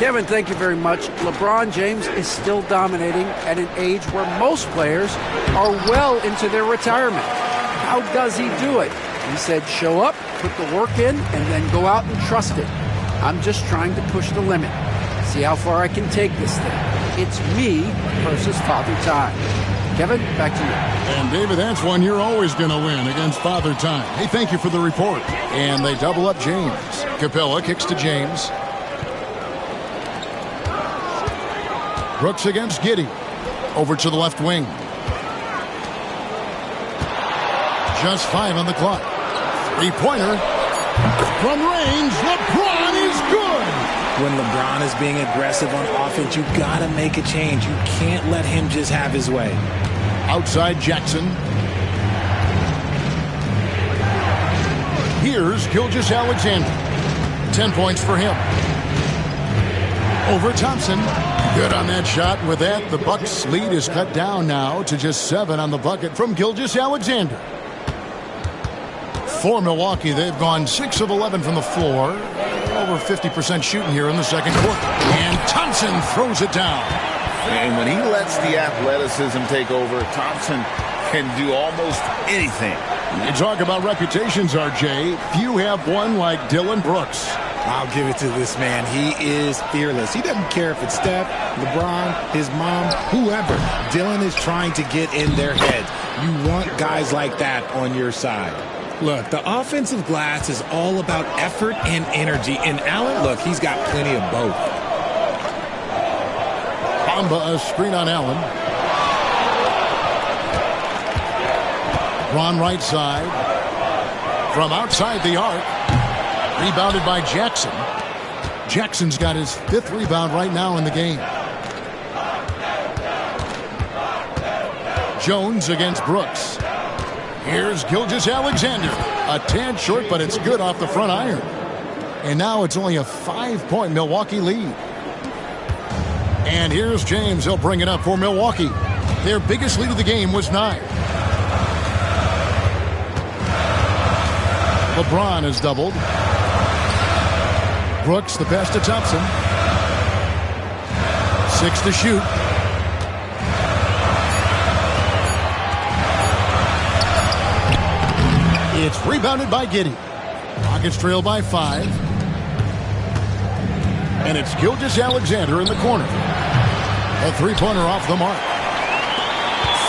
Kevin, thank you very much. LeBron James is still dominating at an age where most players are well into their retirement. How does he do it? He said, show up, put the work in, and then go out and trust it. I'm just trying to push the limit. See how far I can take this thing. It's me versus Father Time. Kevin, back to you. And David, that's one you're always going to win against Father Time. Hey, thank you for the report. And they double up James. Capella kicks to James. Brooks against Giddey. Over to the left wing. Just 5 on the clock. 3-pointer. From range, LeBron is good. When LeBron is being aggressive on offense, you got to make a change. You can't let him just have his way. Outside Jackson. Here's Gilgeous-Alexander. 10 points for him. Over Thompson. Good on that shot. With that, the Bucks' lead is cut down now to just 7 on the bucket from Gilgeous-Alexander. For Milwaukee, they've gone 6 of 11 from the floor. Over 50% shooting here in the second quarter. And Thompson throws it down. And when he lets the athleticism take over, Thompson can do almost anything. You talk about reputations, RJ. Few have one like Dylan Brooks. I'll give it to this man. He is fearless. He doesn't care if it's Steph, LeBron, his mom, whoever. Dylan is trying to get in their heads. You want guys like that on your side. Look, the offensive glass is all about effort and energy. And Allen, look, he's got plenty of both. Bamba, a screen on Allen. Ron right side. From outside the arc. Rebounded by Jackson. Jackson's got his 5th rebound right now in the game. Jones against Brooks. Here's Gilgeous-Alexander. A tad short, but it's good off the front iron. And now it's only a 5-point Milwaukee lead. And here's James. He'll bring it up for Milwaukee. Their biggest lead of the game was 9. LeBron has doubled. Brooks, the pass to Thompson. 6 to shoot. It's rebounded by Giddey. Rockets trail by 5. And it's Gilgeous-Alexander in the corner. A 3-pointer off the mark.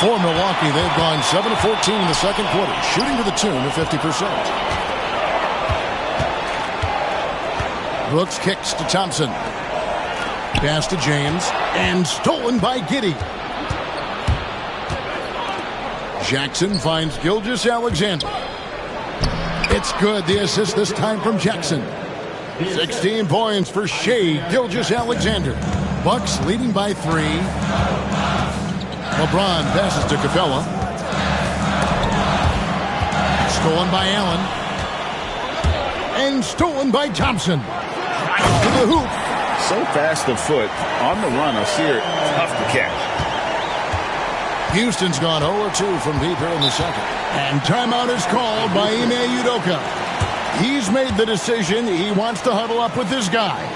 For Milwaukee, they've gone 7 of 14 in the second quarter, shooting to the tune of 50%. Brooks kicks to Thompson. Pass to James. And stolen by Giddey. Jackson finds Gilgeous-Alexander. It's good. The assist this time from Jackson. 16 points for Shea Gilgeous-Alexander. Bucks leading by 3. LeBron passes to Capella. Stolen by Allen. And stolen by Thompson. To the hoop. So fast of foot on the run. I see her tough to catch. Houston's gone 0-2 from deep here in the second. And timeout is called by Ime Udoka. He's made the decision. He wants to huddle up with his guys.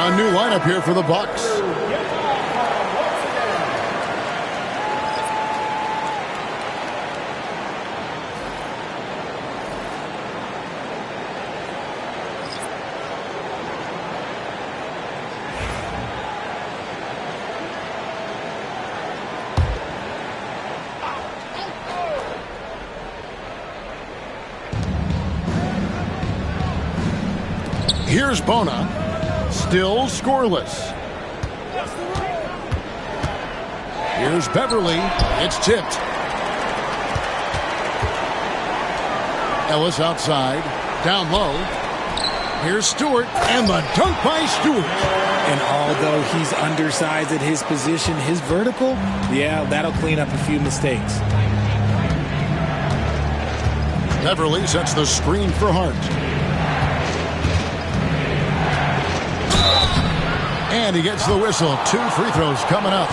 A new lineup here for the Bucks. Here's Bona. Still scoreless. Here's Beverly. It's tipped. Ellis outside. Down low. Here's Stewart. And the dunk by Stewart. And although he's undersized at his position, his vertical, yeah, that'll clean up a few mistakes. Beverly sets the screen for Hart. And he gets the whistle. 2 free throws coming up.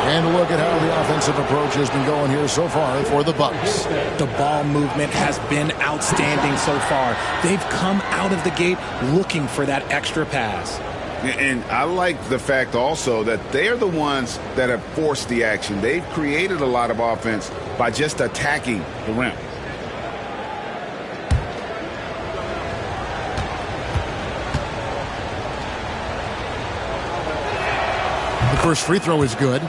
And look at how the offensive approach has been going here so far for the Bucks. The ball movement has been outstanding so far. They've come out of the gate looking for that extra pass. And I like the fact also that they're the ones that have forced the action. They've created a lot of offense by just attacking the rim. The first free throw is good.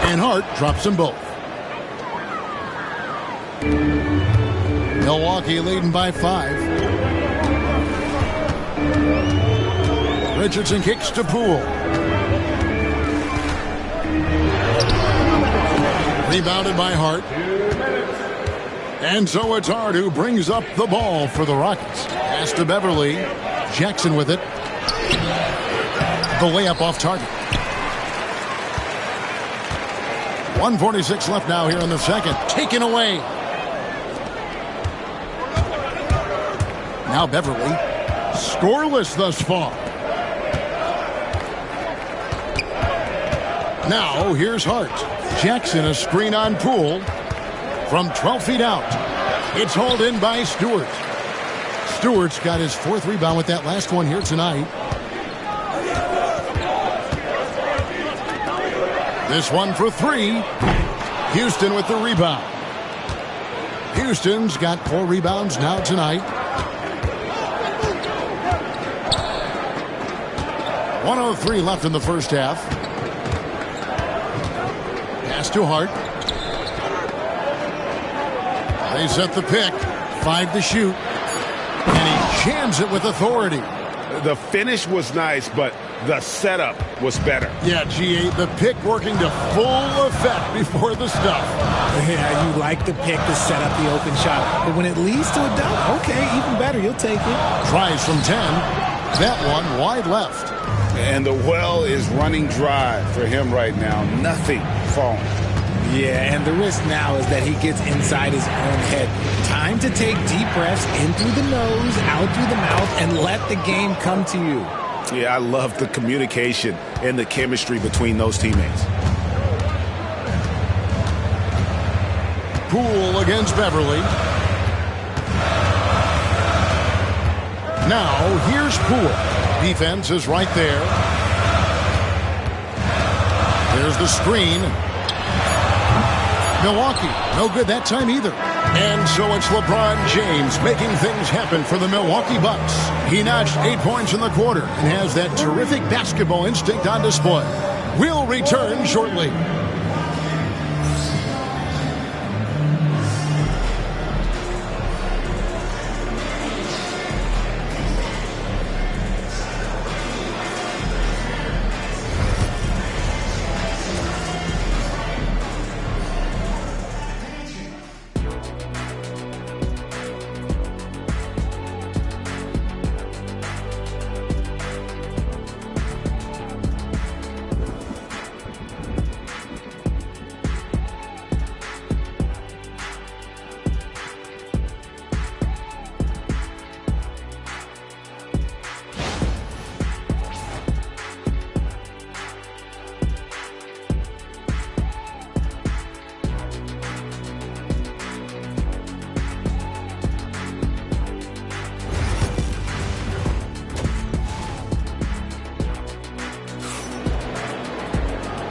And Hart drops them both. Milwaukee leading by 5. Richardson kicks to Poole. Rebounded by Hart. And so it's Hart who brings up the ball for the Rockets. Pass to Beverly. Jackson with it. The layup off target. 1:46 left now here in the second. Taken away. Now Beverly. Scoreless thus far. Now here's Hart. Jackson a screen on Poole. From 12 feet out. It's hauled in by Stewart. Stewart's got his 4th rebound with that last one here tonight. This one for 3. Houston with the rebound. Houston's got 4 rebounds now tonight. 1:03 left in the first half. Pass to Hart. They set the pick. 5 to shoot. And he jams it with authority. The finish was nice, but the setup was better. Yeah, G8, the pick working to full effect before the stuff. Yeah, you like the pick to set up the open shot. But when it leads to a dunk, okay, even better. You'll take it. Tries from 10. That one wide left. And the well is running dry for him right now. Nothing falling. Yeah, and the risk now is that he gets inside his own head. Time to take deep breaths in through the nose, out through the mouth, and let the game come to you. Yeah, I love the communication and the chemistry between those teammates. Poole against Beverly. Now, here's Poole. Defense is right there. There's the screen. Milwaukee, no good that time either. And so it's LeBron James making things happen for the Milwaukee Bucks. He notched 8 points in the quarter and has that terrific basketball instinct on display. We'll return shortly.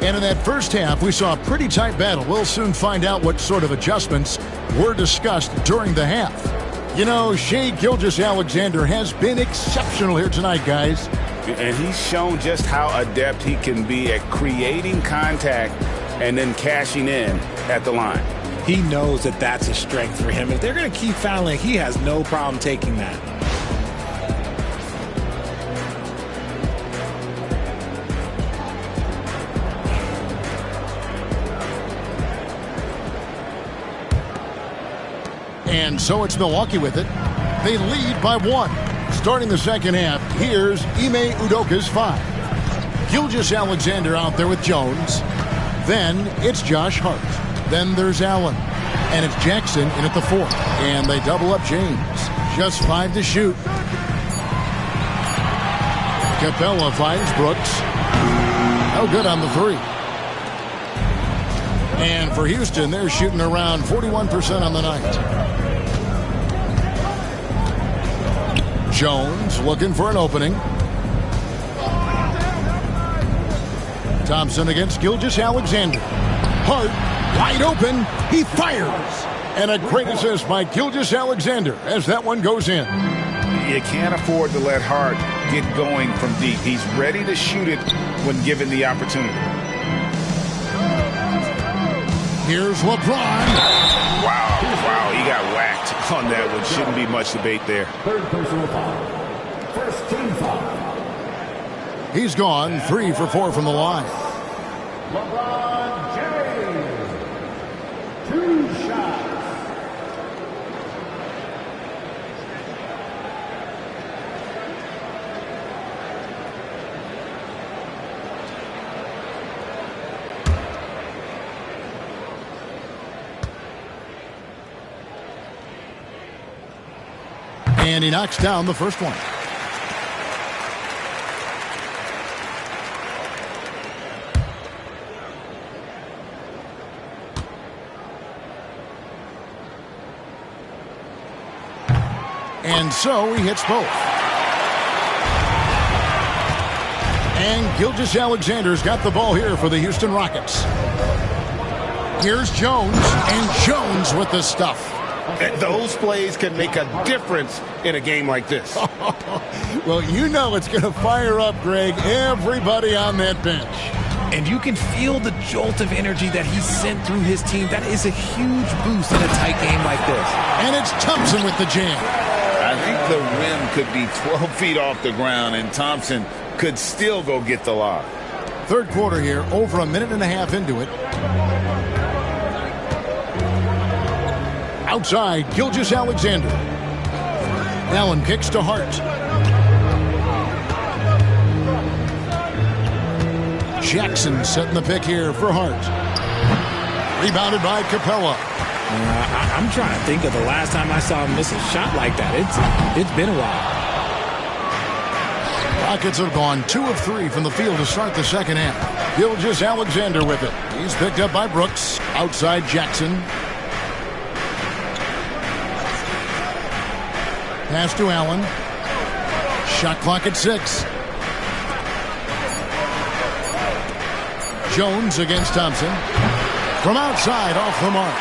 And in that first half, we saw a pretty tight battle. We'll soon find out what sort of adjustments were discussed during the half. You know, Shai Gilgeous-Alexander has been exceptional here tonight, guys. And he's shown just how adept he can be at creating contact and then cashing in at the line. He knows that that's a strength for him. If they're going to keep fouling, he has no problem taking that. And so it's Milwaukee with it. They lead by 1. Starting the second half, here's Ime Udoka's 5. Gilgeous-Alexander out there with Jones. Then it's Josh Hart. Then there's Allen. And it's Jackson in at the 4th. And they double up James. Just 5 to shoot. Capella finds Brooks. No good on the 3. And for Houston, they're shooting around 41% on the night. Jones looking for an opening. Thompson against Gilgeous-Alexander. Hart wide open. He fires. And a great assist by Gilgeous-Alexander as that one goes in. You can't afford to let Hart get going from deep. He's ready to shoot it when given the opportunity. Here's LeBron. Wow, he got whacked on that one. Shouldn't be much debate there. Third personal foul. First team foul. He's gone 3 for 4 from the line. LeBron James. 2 shots. And he knocks down the first one. And so he hits both. And Gilgeous-Alexander's got the ball here for the Houston Rockets. Here's Jones, and Jones with the stuff. Those plays can make a difference in a game like this. Well, you know it's going to fire up, Greg, everybody on that bench. And you can feel the jolt of energy that he sent through his team. That is a huge boost in a tight game like this. And it's Thompson with the jam. I think the rim could be 12 feet off the ground, and Thompson could still go get the lob. Third quarter here, over a minute and a half into it. Outside, Gilgeous-Alexander. Allen kicks to Hart. Jackson setting the pick here for Hart. Rebounded by Capella. I'm trying to think of the last time I saw him miss a shot like that. It's been a while. Rockets have gone 2 of 3 from the field to start the second half. Gilgeous-Alexander with it. He's picked up by Brooks. Outside Jackson. Pass to Allen. Shot clock at 6. Jones against Thompson. From outside, off the mark.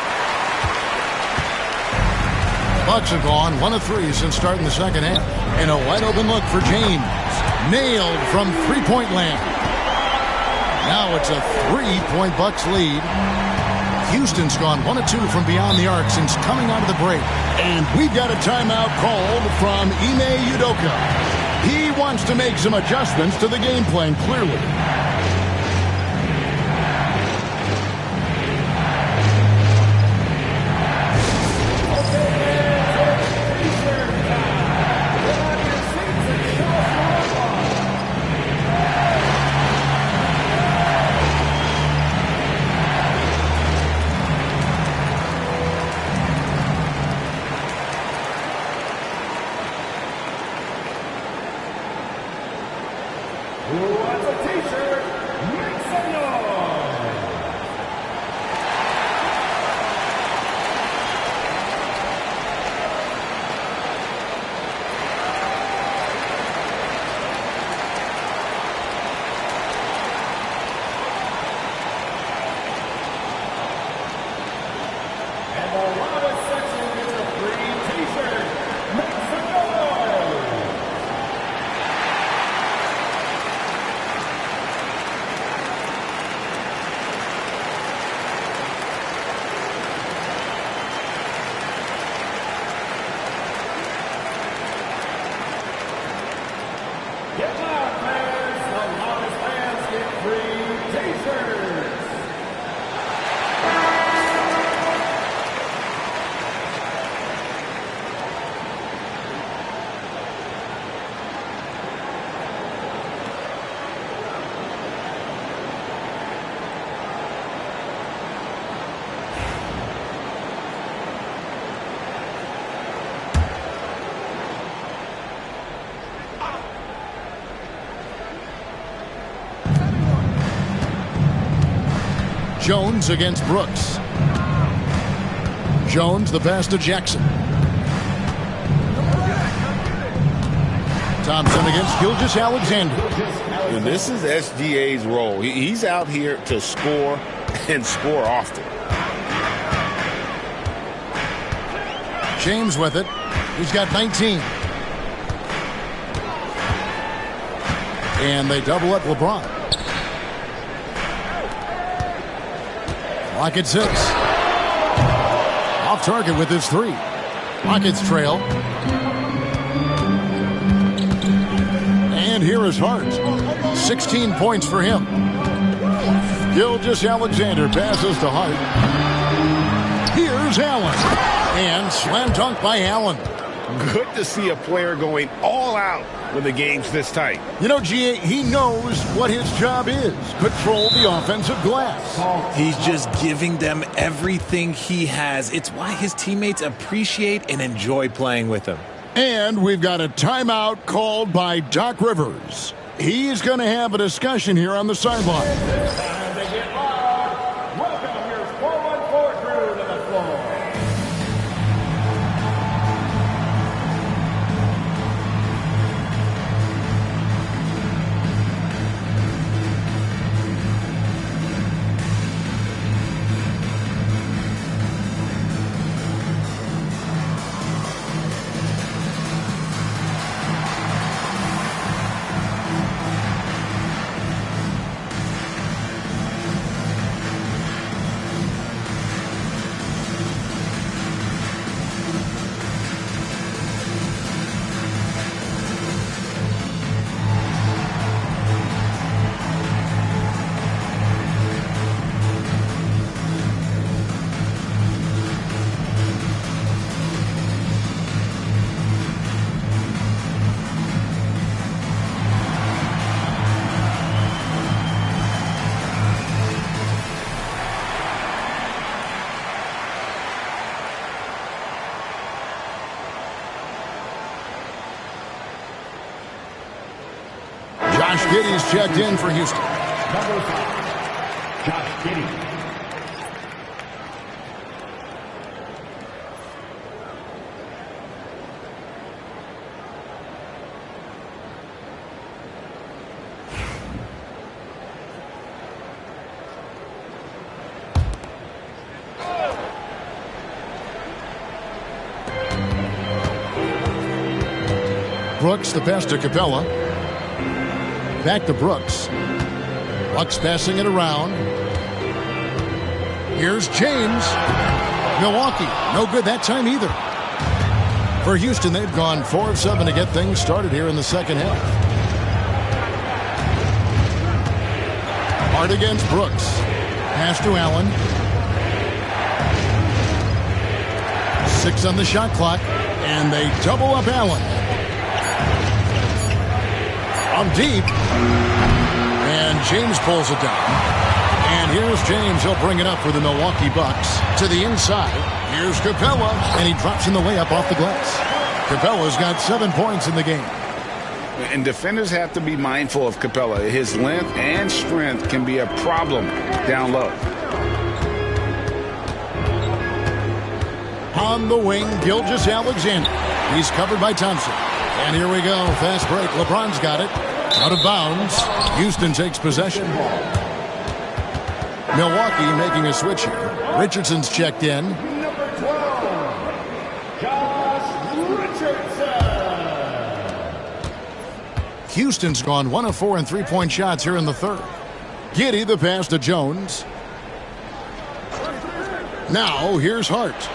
Bucks have gone 1 of 3 since starting the second half. And a wide open look for James. Nailed from three-point land. Now it's a 3-point Bucks lead. Houston's gone 1 of 2 from beyond the arc since coming out of the break. And we've got a timeout called from Ime Udoka. He wants to make some adjustments to the game plan, clearly. Jones against Brooks. Jones, the pass to Jackson. Thompson against Gilgeous-Alexander. And this is SGA's role. He's out here to score and score often. James with it. He's got 19. And they double up LeBron. Rockets 6. Off target with his 3. Rockets trail. And here is Hart. 16 points for him. Gilgeous-Alexander passes to Hart. Here's Allen. And slam dunk by Allen. Good to see a player going all out when the game's this tight. You know, GA, he knows what his job is. Control the offensive glass. He's just giving them everything he has. It's why his teammates appreciate and enjoy playing with him. And we've got a timeout called by Doc Rivers. He's going to have a discussion here on the sideline. Time to get live. Welcome your 414 crew to the floor. Josh Giddey's checked in for Houston. Number 5, Josh Giddey. Brooks, the pass to Capella. Back to Brooks. Bucks passing it around. Here's James. Milwaukee, no good that time either. For Houston, they've gone 4 of 7 to get things started here in the second half. Hart against Brooks. Pass to Allen. 6 on the shot clock, and they double up Allen. On deep, and James pulls it down. And here's James. He'll bring it up for the Milwaukee Bucks. To the inside. Here's Capella, and he drops in the layup off the glass. Capella's got 7 points in the game. And defenders have to be mindful of Capella. His length and strength can be a problem down low. On the wing, Gilgeous-Alexander. He's covered by Thompson. And here we go. Fast break. LeBron's got it. Out of bounds. Houston takes possession. Milwaukee making a switch here. Richardson's checked in. Number 12, Josh Richardson. Houston's gone 1 of 4 in three-point shots here in the third. Giddey, the pass to Jones. Now here's Hart.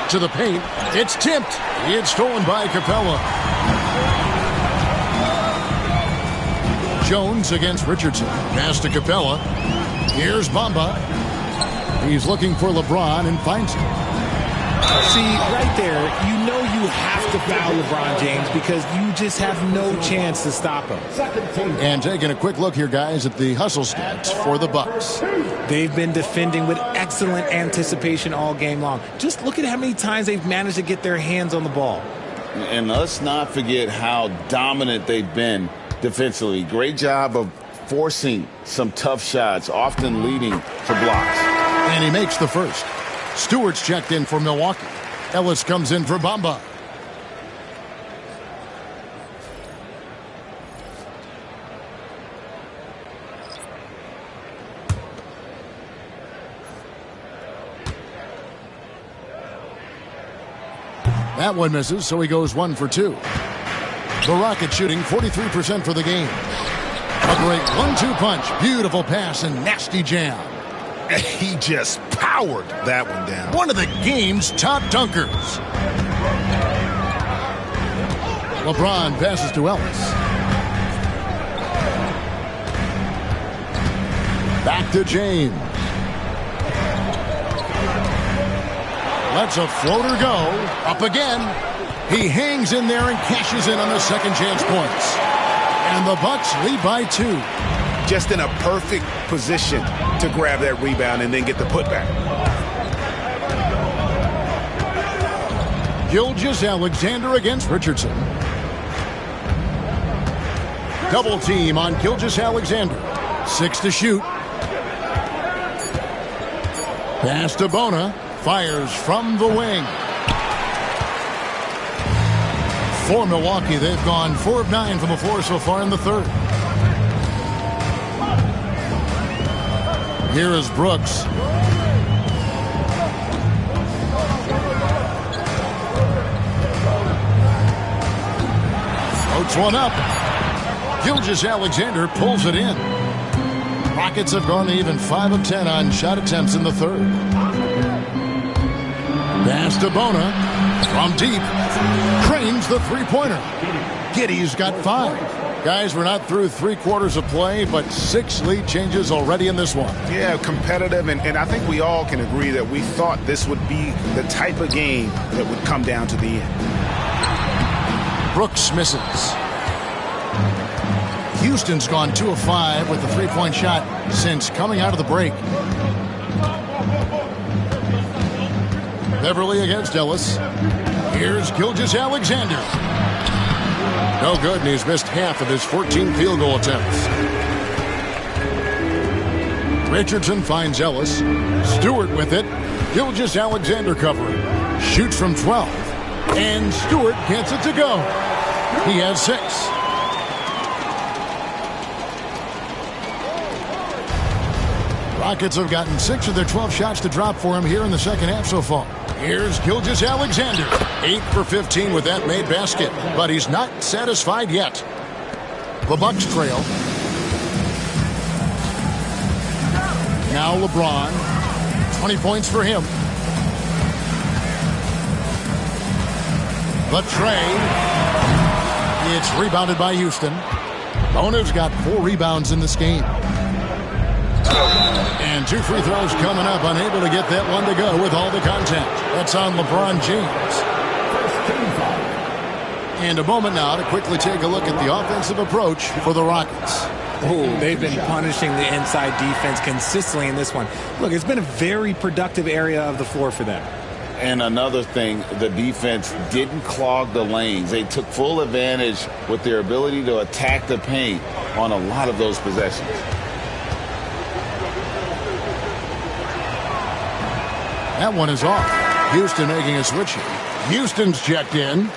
To the paint. It's tipped. It's stolen by Capella. Jones against Richardson. Pass to Capella. Here's Bamba. He's looking for LeBron and finds him. See, right there, you know you have to foul LeBron James because you just have no chance to stop him. And taking a quick look here, guys, at the hustle stats for the Bucks. They've been defending with excellent anticipation all game long. Just look at how many times they've managed to get their hands on the ball. And let's not forget how dominant they've been defensively. Great job of forcing some tough shots, often leading to blocks. And he makes the first. Stewart's checked in for Milwaukee. Ellis comes in for Bamba. That one misses, so he goes 1 for 2. The Rockets shooting 43% for the game. A great 1-2 punch. Beautiful pass and nasty jam. He just powered that one down. One of the game's top dunkers. LeBron passes to Ellis. Back to James. Lets a floater go. Up again. He hangs in there and cashes in on the second chance points. And the Bucks lead by 2. Just in a perfect position to grab that rebound and then get the putback. Gilgeous-Alexander against Richardson. Double team on Gilgeous-Alexander. 6 to shoot. Pass to Bona. Fires from the wing. For Milwaukee, they've gone 4 of 9 from the floor so far in the third. Here is Brooks. Floats one up. Gilgeous-Alexander pulls it in. Rockets have gone to even 5 of 10 on shot attempts in the third. Pass to Bona. From deep. Cranes the three-pointer. Giddey's got 5. Guys, we're not through 3 quarters of play, but 6 lead changes already in this one. Yeah, competitive, and I think we all can agree that we thought this would be the type of game that would come down to the end. Brooks misses. Houston's gone 2 of 5 with the three-point shot since coming out of the break. Beverly against Ellis. Here's Gilgeous-Alexander. No good, and he's missed half of his 14 field goal attempts. Richardson finds Ellis. Stewart with it. Gilgeous-Alexander covering. Shoots from 12. And Stewart gets it to go. He has 6. Rockets have gotten 6 of their 12 shots to drop for him here in the second half so far. Here's Gilgeous-Alexander. 8 for 15 with that made basket. But he's not satisfied yet. The Bucks trail. Now LeBron. 20 points for him. The tray. It's rebounded by Houston. Bona's got 4 rebounds in this game. And 2 free throws coming up. Unable to get that one to go with all the contact. That's on LeBron James. And a moment now to quickly take a look at the offensive approach for the Rockets. Oh, they've been punishing the inside defense consistently in this one. Look, it's been a very productive area of the floor for them. And another thing, the defense didn't clog the lanes. They took full advantage with their ability to attack the paint on a lot of those possessions. That one is off. Houston making a switch here. Houston's checked in.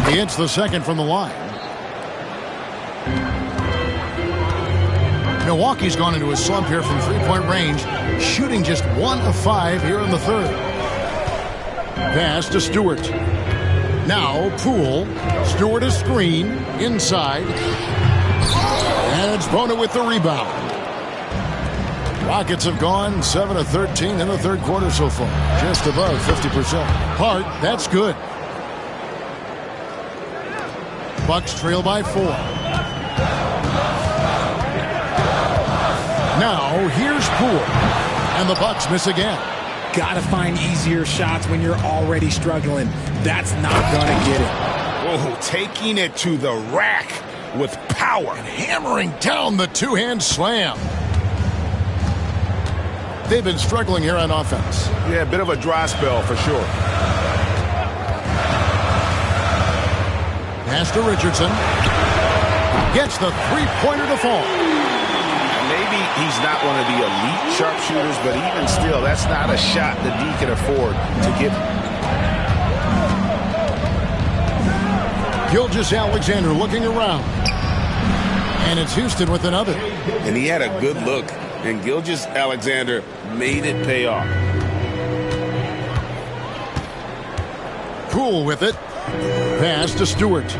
He hits the second from the line. Milwaukee's gone into a slump here from three-point range, shooting just 1 of 5 here in the third. Pass to Stewart. Now Poole. Stewart a screen. Inside. And it's Bona with the rebound. Rockets have gone 7 of 13 in the third quarter so far. Just above 50%. Hart, that's good. Bucks trail by 4. Now, here's Poole. And the Bucks miss again. Gotta find easier shots when you're already struggling. That's not gonna get it. Oh, taking it to the rack. with power. And hammering down the two-hand slam. They've been struggling here on offense. Yeah, a bit of a dry spell for sure. Pass to Richardson. Gets the three-pointer to fall. Maybe he's not one of the elite sharpshooters, but even still, that's not a shot that D can afford to give. Gilgeous-Alexander looking around. And it's Houston with another. And he had a good look, and Gilgeous-Alexander made it pay off. Poole with it. Pass to Stewart.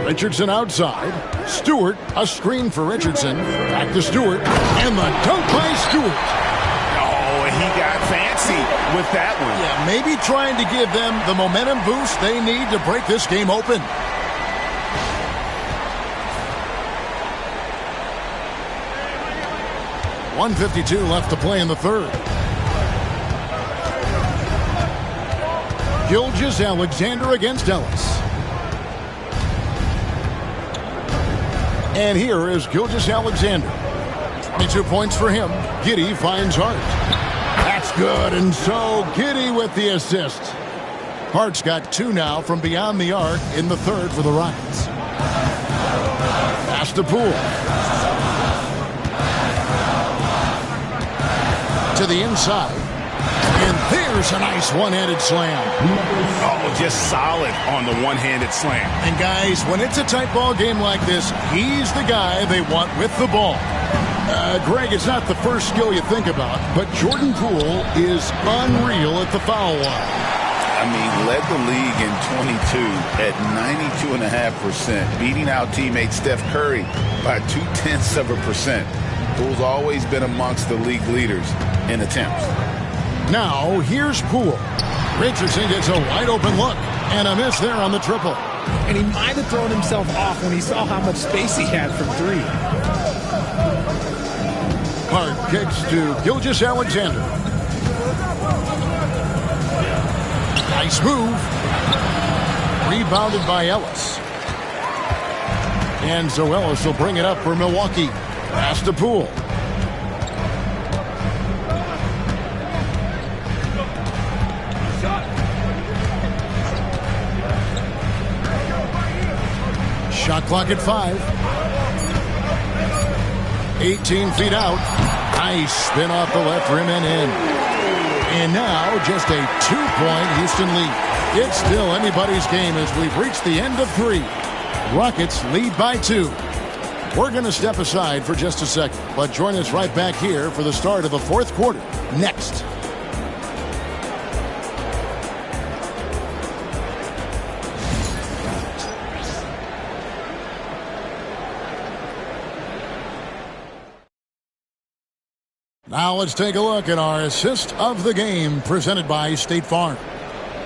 Richardson outside. Stewart, a screen for Richardson. Back to Stewart. And the dunk by Stewart. Oh, and he got fancy with that one. Yeah, maybe trying to give them the momentum boost they need to break this game open. .152 left to play in the third. Gilgeous-Alexander against Ellis. And here is Gilgeous-Alexander. 22 points for him. Giddey finds Hart. That's good, and so Giddey with the assist. Hart's got 2 now from beyond the arc in the third for the Rockets. Pass to Poole. To the inside. And there's a nice one-handed slam. Oh, just solid on the one-handed slam. And guys, when it's a tight ball game like this, he's the guy they want with the ball. Greg, it's not the first skill you think about, but Jordan Poole is unreal at the foul line. I mean, led the league in 22 at 92.5%, beating out teammate Steph Curry by 0.2%. Poole's always been amongst the league leaders in attempts. Now, here's Poole. Richardson gets a wide-open look, and a miss there on the triple. And he might have thrown himself off when he saw how much space he had from three. Hart kicks to Gilgeous-Alexander. Nice move. Rebounded by Ellis. And so Ellis will bring it up for Milwaukee. Pass to Poole. Shot clock at 5. 18 feet out. Nice spin off the left rim and in. And now just a 2-point Houston lead. It's still anybody's game as we've reached the end of 3. Rockets lead by 2. We're going to step aside for just a second, but join us right back here for the start of the fourth quarter next. Now let's take a look at our assist of the game presented by State Farm.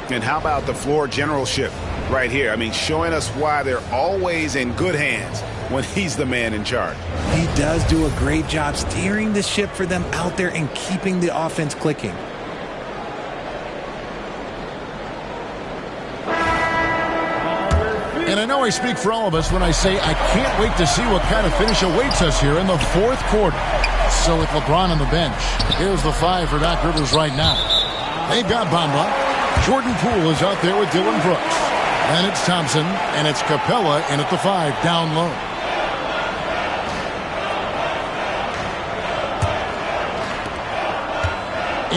And how about the floor generalship right here? I mean, showing us why they're always in good hands when he's the man in charge. He does do a great job steering the ship for them out there and keeping the offense clicking. And I know I speak for all of us when I say I can't wait to see what kind of finish awaits us here in the fourth quarter. So with LeBron on the bench, here's the 5 for Doc Rivers right now. They've got Bamba. Jordan Poole is out there with Dylan Brooks. Then it's Thompson, and it's Capella in at the 5 down low.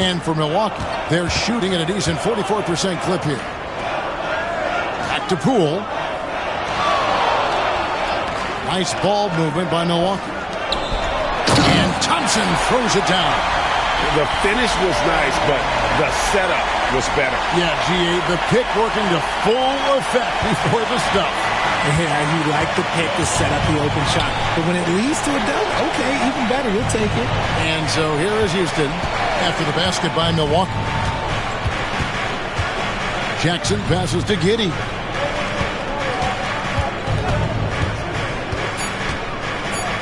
And for Milwaukee, they're shooting at a decent 44% clip here. Back to Poole. Nice ball movement by Milwaukee. And Thompson throws it down. The finish was nice, but the setup was better. Yeah, G.A., the pick working to full effect before the stuff. Yeah, you like the pick to set up the open shot. But when it leads to a dunk, okay, even better, we'll take it. And so here is Houston after the basket by Milwaukee. Jackson passes to Giddey.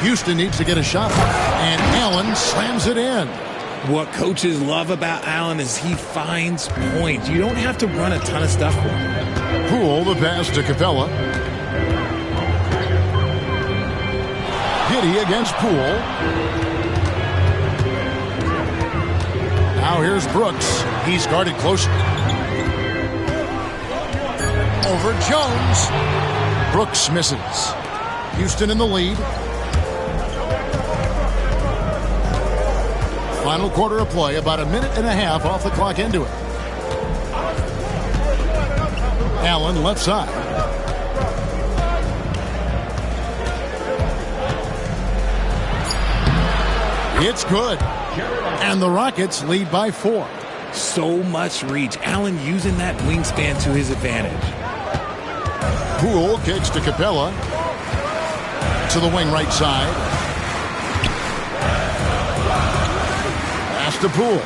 Houston needs to get a shot, and Allen slams it in. What coaches love about Allen is he finds points. You don't have to run a ton of stuff for him. Poole, the pass to Capella. Giddey against Poole. Now here's Brooks. He's guarded closely. Over Jones. Brooks misses. Houston in the lead. Final quarter of play, about a minute and a half off the clock into it. Allen left side. It's good. And the Rockets lead by 4. So much reach. Allen using that wingspan to his advantage. Poole kicks to Capella. To the wing right side. Pass to Poole.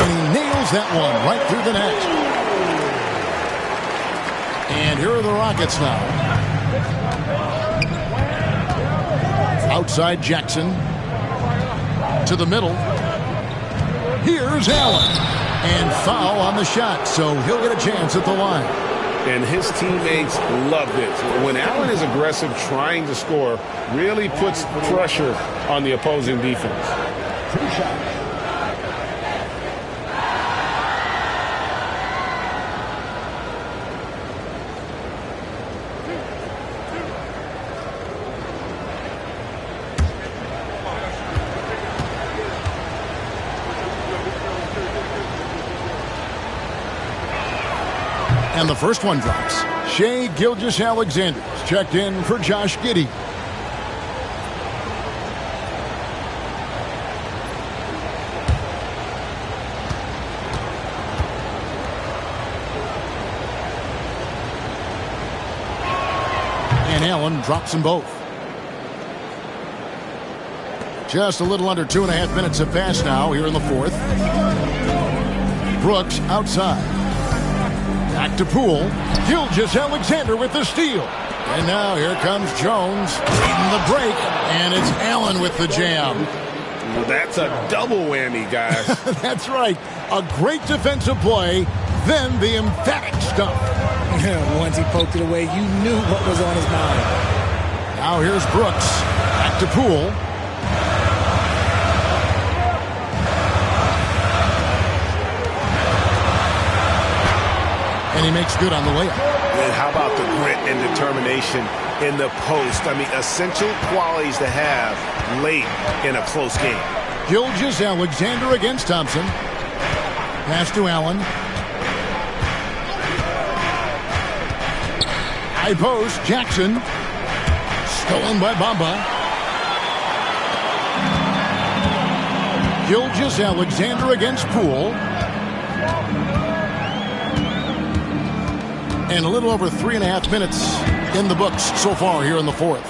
And he nails that one right through the net. And here are the Rockets now. Outside Jackson. To the middle. Here's Allen. And foul on the shot, so he'll get a chance at the line. And his teammates love this. When Allen is aggressive trying to score, really puts pressure on the opposing defense. 2 shots. And the first one drops. Shai Gilgeous-Alexander's checked in for Josh Giddey. And Allen drops them both. Just a little under 2.5 minutes have passed now here in the fourth. Brooks outside. Back to Poole. Gilgeous-Alexander with the steal. And now here comes Jones leading the break. And it's Allen with the jam. Well, that's a double whammy, guys. That's right. A great defensive play, then the emphatic stuff. Once he poked it away, you knew what was on his mind. Now here's Brooks. Back to Poole. And he makes good on the layup. And how about the grit and determination in the post? I mean, essential qualities to have late in a close game. Gilgeous-Alexander against Thompson. Pass to Allen. High post, Jackson. Stolen by Bamba. Gilgeous-Alexander against Poole. And a little over 3.5 minutes in the books so far here in the fourth.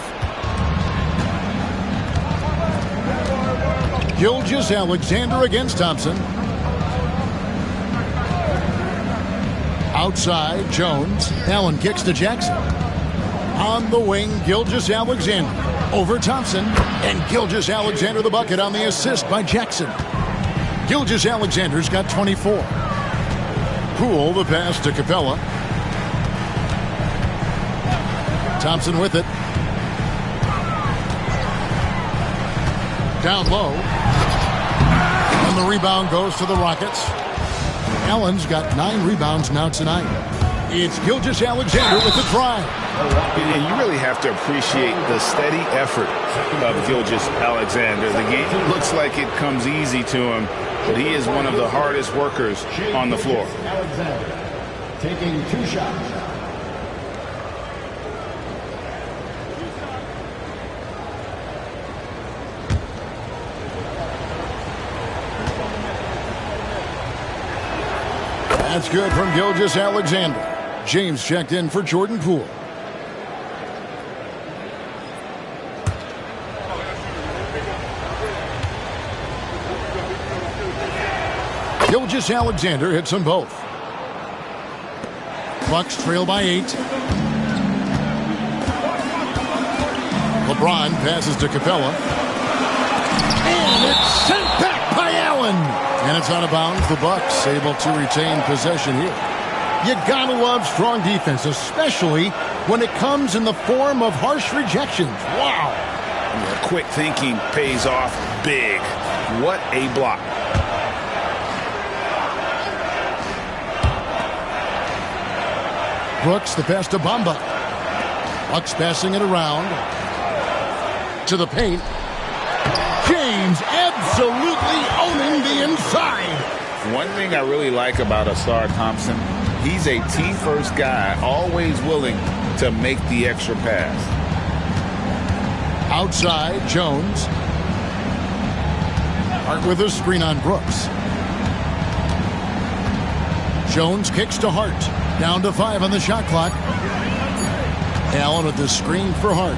Gilgeous-Alexander against Thompson. Outside, Jones. Allen kicks to Jackson. On the wing, Gilgeous-Alexander. Over Thompson. And Gilgeous-Alexander the bucket on the assist by Jackson. Gilgeous-Alexander's got 24. Poole the pass to Capella. Thompson with it. Down low. And the rebound goes to the Rockets. Allen's got 9 rebounds now tonight. It's Gilgeous-Alexander with the try. And you really have to appreciate the steady effort of Gilgeous-Alexander. The game looks like it comes easy to him, but he is one of the hardest workers on the floor. Alexander taking 2 shots. That's good from Gilgeous-Alexander. James checked in for Jordan Poole. Gilgeous-Alexander hits them both. Bucks trail by 8. LeBron passes to Capella. And it's sent back by Allen. And it's out of bounds. The Bucks able to retain possession here. You gotta love strong defense, especially when it comes in the form of harsh rejections. Wow. Yeah, quick thinking pays off big. What a block. Brooks, the pass to Bamba. Bucks passing it around to the paint. James absolutely owning the inside. One thing I really like about Asar Thompson, he's a team-first guy, always willing to make the extra pass. Outside, Jones. Hart with a screen on Brooks. Jones kicks to Hart. Down to 5 on the shot clock. Allen with the screen for Hart.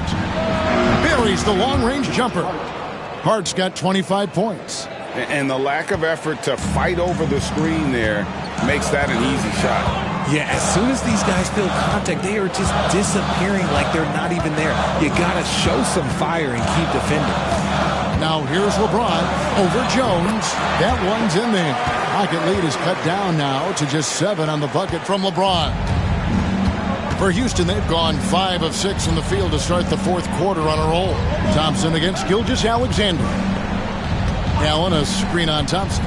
Buries the long-range jumper. Hart's got 25 points. And the lack of effort to fight over the screen there makes that an easy shot. Yeah, as soon as these guys feel contact, they are just disappearing like they're not even there. You got to show some fire and keep defending. Now here's LeBron over Jones. That one's in there. Pocket lead is cut down now to just 7 on the bucket from LeBron. For Houston, they've gone 5 of 6 from the field to start the fourth quarter on a roll. Thompson against Gilgeous-Alexander. Allen, a screen on Thompson.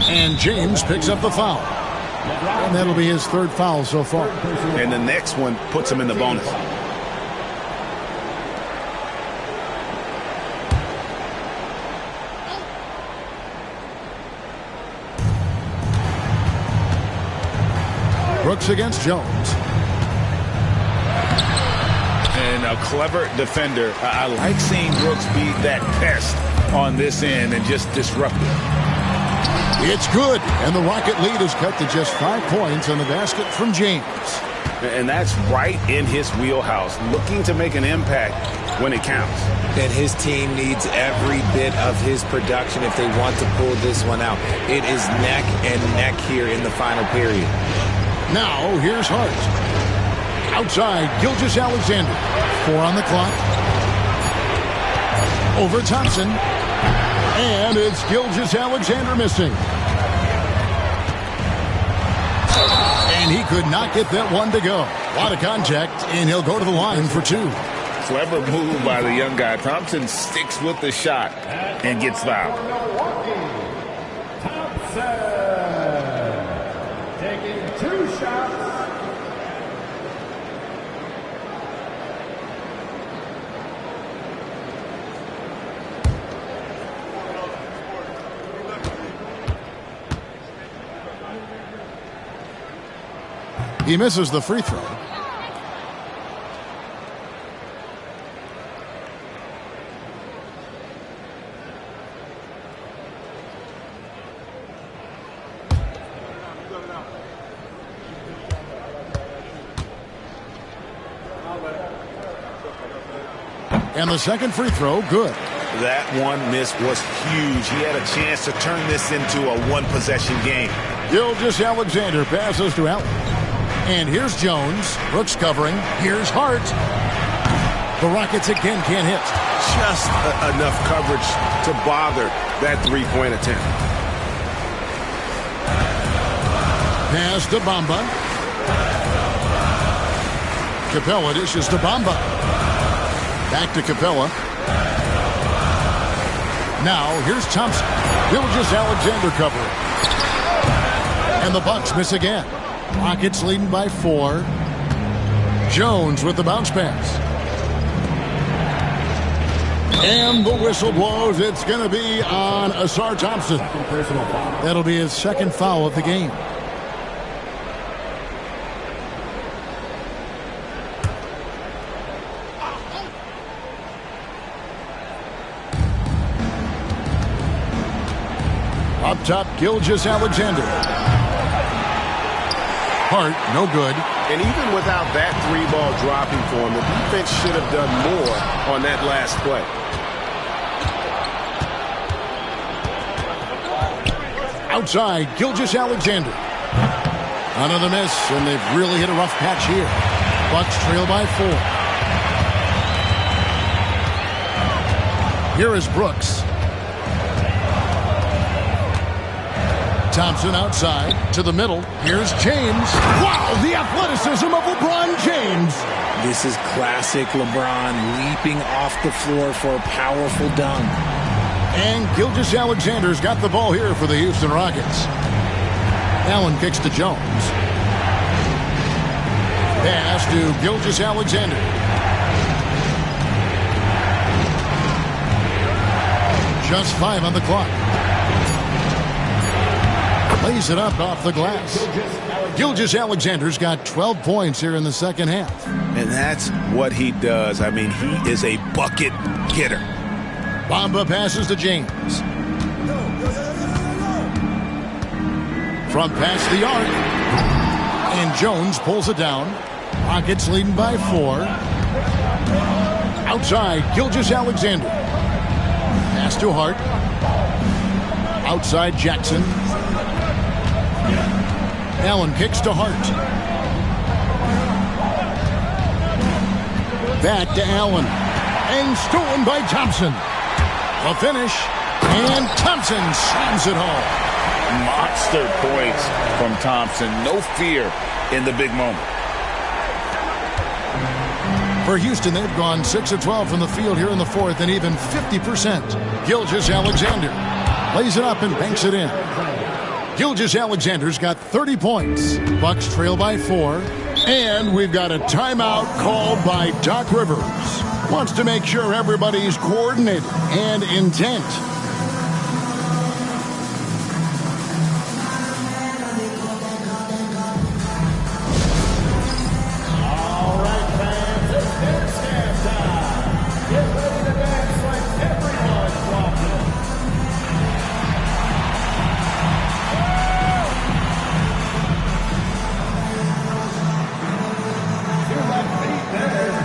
And James picks up the foul. And that'll be his 3rd foul so far. And the next one puts him in the bonus. Brooks against Jones. And a clever defender. I like seeing Brooks be that pest on this end and just disrupt it. It's good, and the Rocket lead is cut to just 5 points on the basket from James. And that's right in his wheelhouse, looking to make an impact when it counts. And his team needs every bit of his production if they want to pull this one out. It is neck and neck here in the final period. Now, here's Hart. Outside, Gilgeous-Alexander. 4 on the clock. Over Thompson. And it's Gilgeous-Alexander missing. And he could not get that one to go. A lot of contact, and he'll go to the line for 2. Clever move by the young guy. Thompson sticks with the shot and gets fouled. Thompson taking 2 shots. He misses the free throw. And the second free throw, good. That one miss was huge. He had a chance to turn this into a one-possession game. Gilgeous-Alexander passes to Allen. And here's Jones. Brooks covering. Here's Hart. The Rockets again can't hit. Just enough coverage to bother that three-point attempt. Pass to Bamba. Capella dishes to Bamba. Back to Capella. Now here's Thompson. Gilgeous-Alexander covering. And the Bucks miss again. Rockets leading by 4. Jones with the bounce pass. And the whistle blows. It's going to be on Asar Thompson. That'll be his 2nd foul of the game. Up top, Gilgeous-Alexander. Hart, no good. And even without that 3-ball dropping for him, the defense should have done more on that last play. Outside, Gilgeous-Alexander. Another miss, and they've really hit a rough patch here. Bucks trail by 4. Here is Brooks. Thompson outside to the middle. Here's James. Wow, the athleticism of LeBron James. This is classic LeBron leaping off the floor for a powerful dunk. And Gilgeous-Alexander's got the ball here for the Houston Rockets. Allen kicks to Jones. Pass to Gilgeous-Alexander. Just 5 on the clock. Lays it up off the glass. Gilgeous-Alexander's got 12 points here in the second half. And that's what he does. I mean, he is a bucket getter. Bamba passes to James. Front pass the arc. And Jones pulls it down. Rockets leading by 4. Outside, Gilgeous-Alexander. Pass to Hart. Outside, Jackson. Allen kicks to Hart. Back to Allen. And stolen by Thompson. The finish. And Thompson slams it home. Monster points from Thompson. No fear in the big moment. For Houston, they've gone 6 of 12 from the field here in the fourth and even 50%. Gilgeous-Alexander lays it up and banks it in. Gilgeous-Alexander's got 30 points. Bucks trail by 4. And we've got a timeout called by Doc Rivers. Wants to make sure everybody's coordinated and intent. All right, fans, it's dance time. Get ready to dance like everyone's watching. Feel that beat there.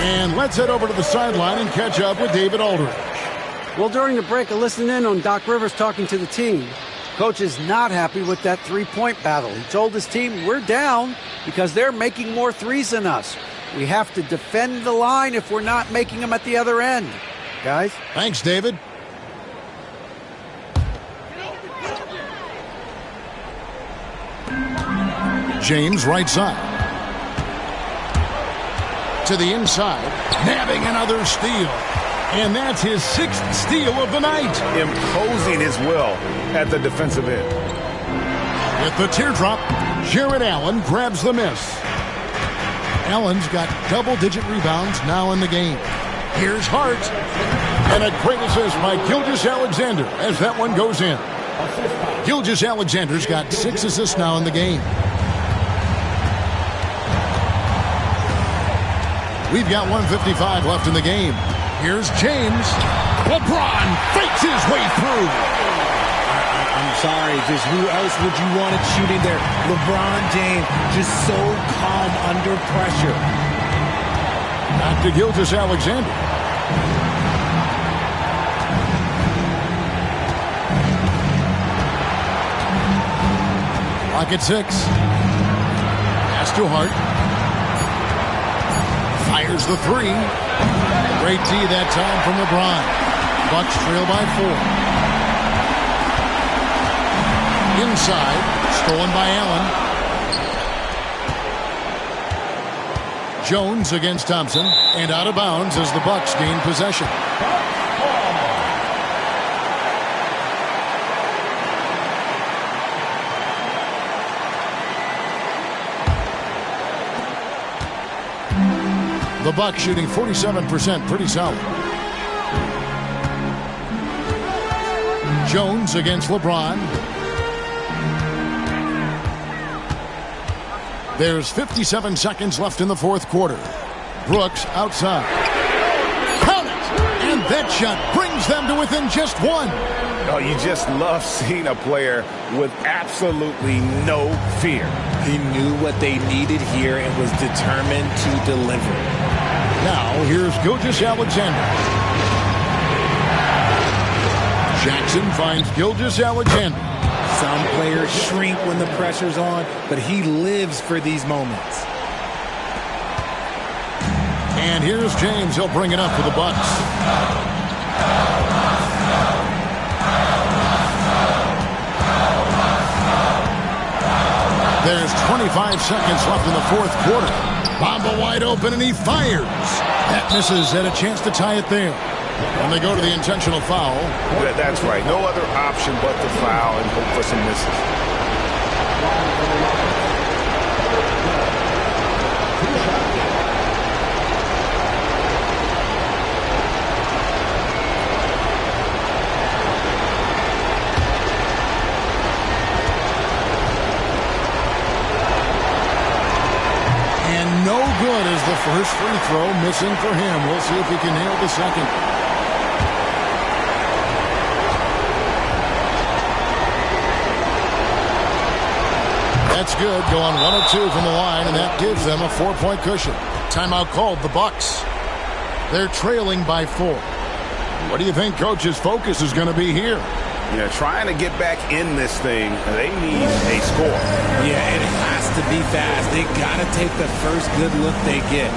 And let's head over to the sideline and catch up with David Aldridge. Well, during the break, I listened in on Doc Rivers talking to the team. Coach is not happy with that three-point battle. He told his team, we're down because they're making more threes than us. We have to defend the line if we're not making them at the other end. Guys? Thanks, David. James right side. To the inside, nabbing another steal. And that's his 6th steal of the night. Imposing his will at the defensive end. With the teardrop, Jared Allen grabs the miss. Allen's got double-digit rebounds now in the game. Here's Hart. And a great assist by Gilgeous-Alexander as that one goes in. Gilgeous-Alexander's got 6 assists now in the game. We've got 1:55 left in the game. Here's James. LeBron fakes his way through. I'm sorry, just who else would you want it shooting there? LeBron James, just so calm under pressure. Back to Gilgeous-Alexander. Rocket 6. Pass to Hart. Fires the 3. Great D that time from LeBron. Bucks trail by 4. Inside, stolen by Allen. Jones against Thompson, and out of bounds as the Bucks gain possession. The Bucks shooting 47%, pretty solid. Jones against LeBron. There's 57 seconds left in the fourth quarter. Brooks outside. Count it! And that shot brings them to within just one. Oh, you just love seeing a player with absolutely no fear. He knew what they needed here and was determined to deliver. Now, here's Gilgeous-Alexander. Jackson finds Gilgeous-Alexander. Some players shrink when the pressure's on, but he lives for these moments. And here's James. He'll bring it up for the Bucks. There's 25 seconds left in the fourth quarter. Bamba wide open, and he fires. That misses. Had a chance to tie it there. And they go to the intentional foul. That's right. No other option but to foul and hope for some misses. And no good is the first free throw, missing for him. We'll see if he can nail the second. That's good, going 1 of 2 from the line, and that gives them a 4-point cushion. Timeout called, the Bucks. They're trailing by 4. What do you think Coach's focus is going to be here? Yeah, trying to get back in this thing, they need a score. Yeah, it has to be fast. They got to take the first good look they get.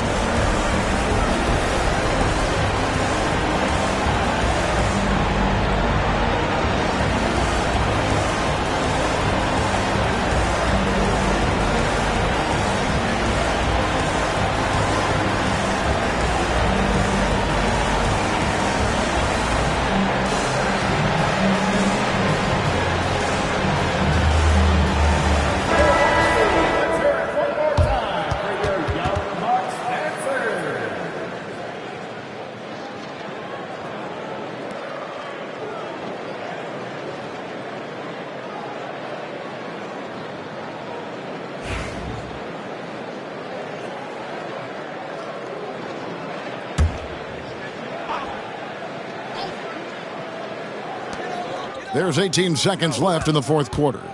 There's 18 seconds left in the fourth quarter.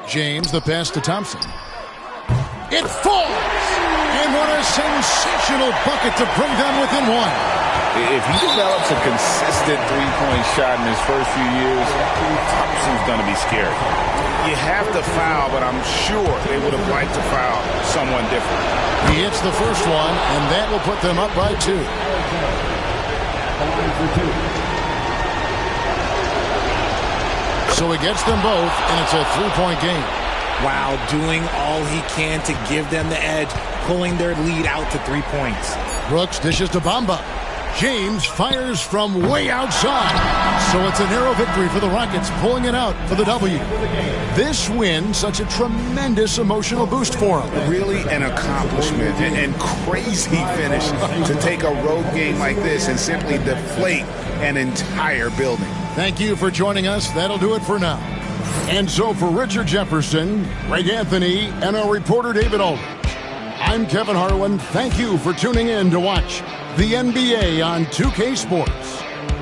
James, the pass to Thompson. It falls! And what a sensational bucket to bring them within one. If he develops a consistent three-point shot in his first few years, Thompson's going to be scary. You have to foul, but I'm sure they would have liked to foul someone different. He hits the first one, and that will put them up by 2. So he gets them both, and it's a 3-point game. Wow, doing all he can to give them the edge, pulling their lead out to 3 points. Brooks dishes to Bamba. James fires from way outside. So it's a narrow victory for the Rockets, pulling it out for the W. This win, such a tremendous emotional boost for them. Really an accomplishment and crazy finish to take a road game like this and simply deflate an entire building. Thank you for joining us. That'll do it for now. And so for Richard Jefferson, Greg Anthony, and our reporter David Aldridge, I'm Kevin Harlan. Thank you for tuning in to watch the NBA on 2K Sports.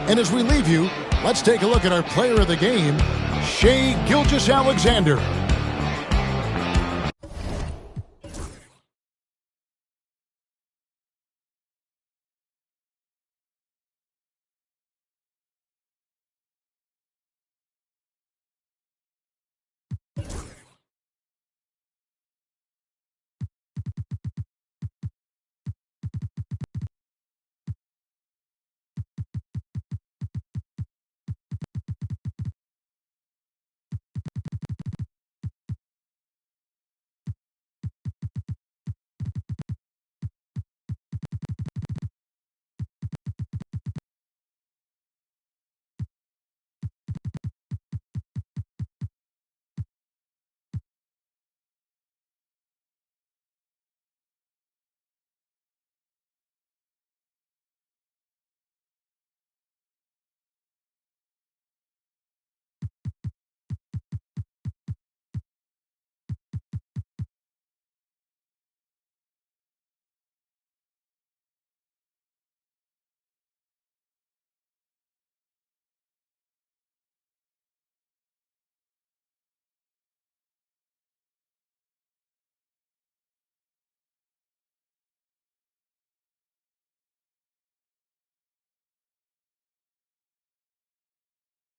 And as we leave you, let's take a look at our player of the game, Shai Gilgeous-Alexander.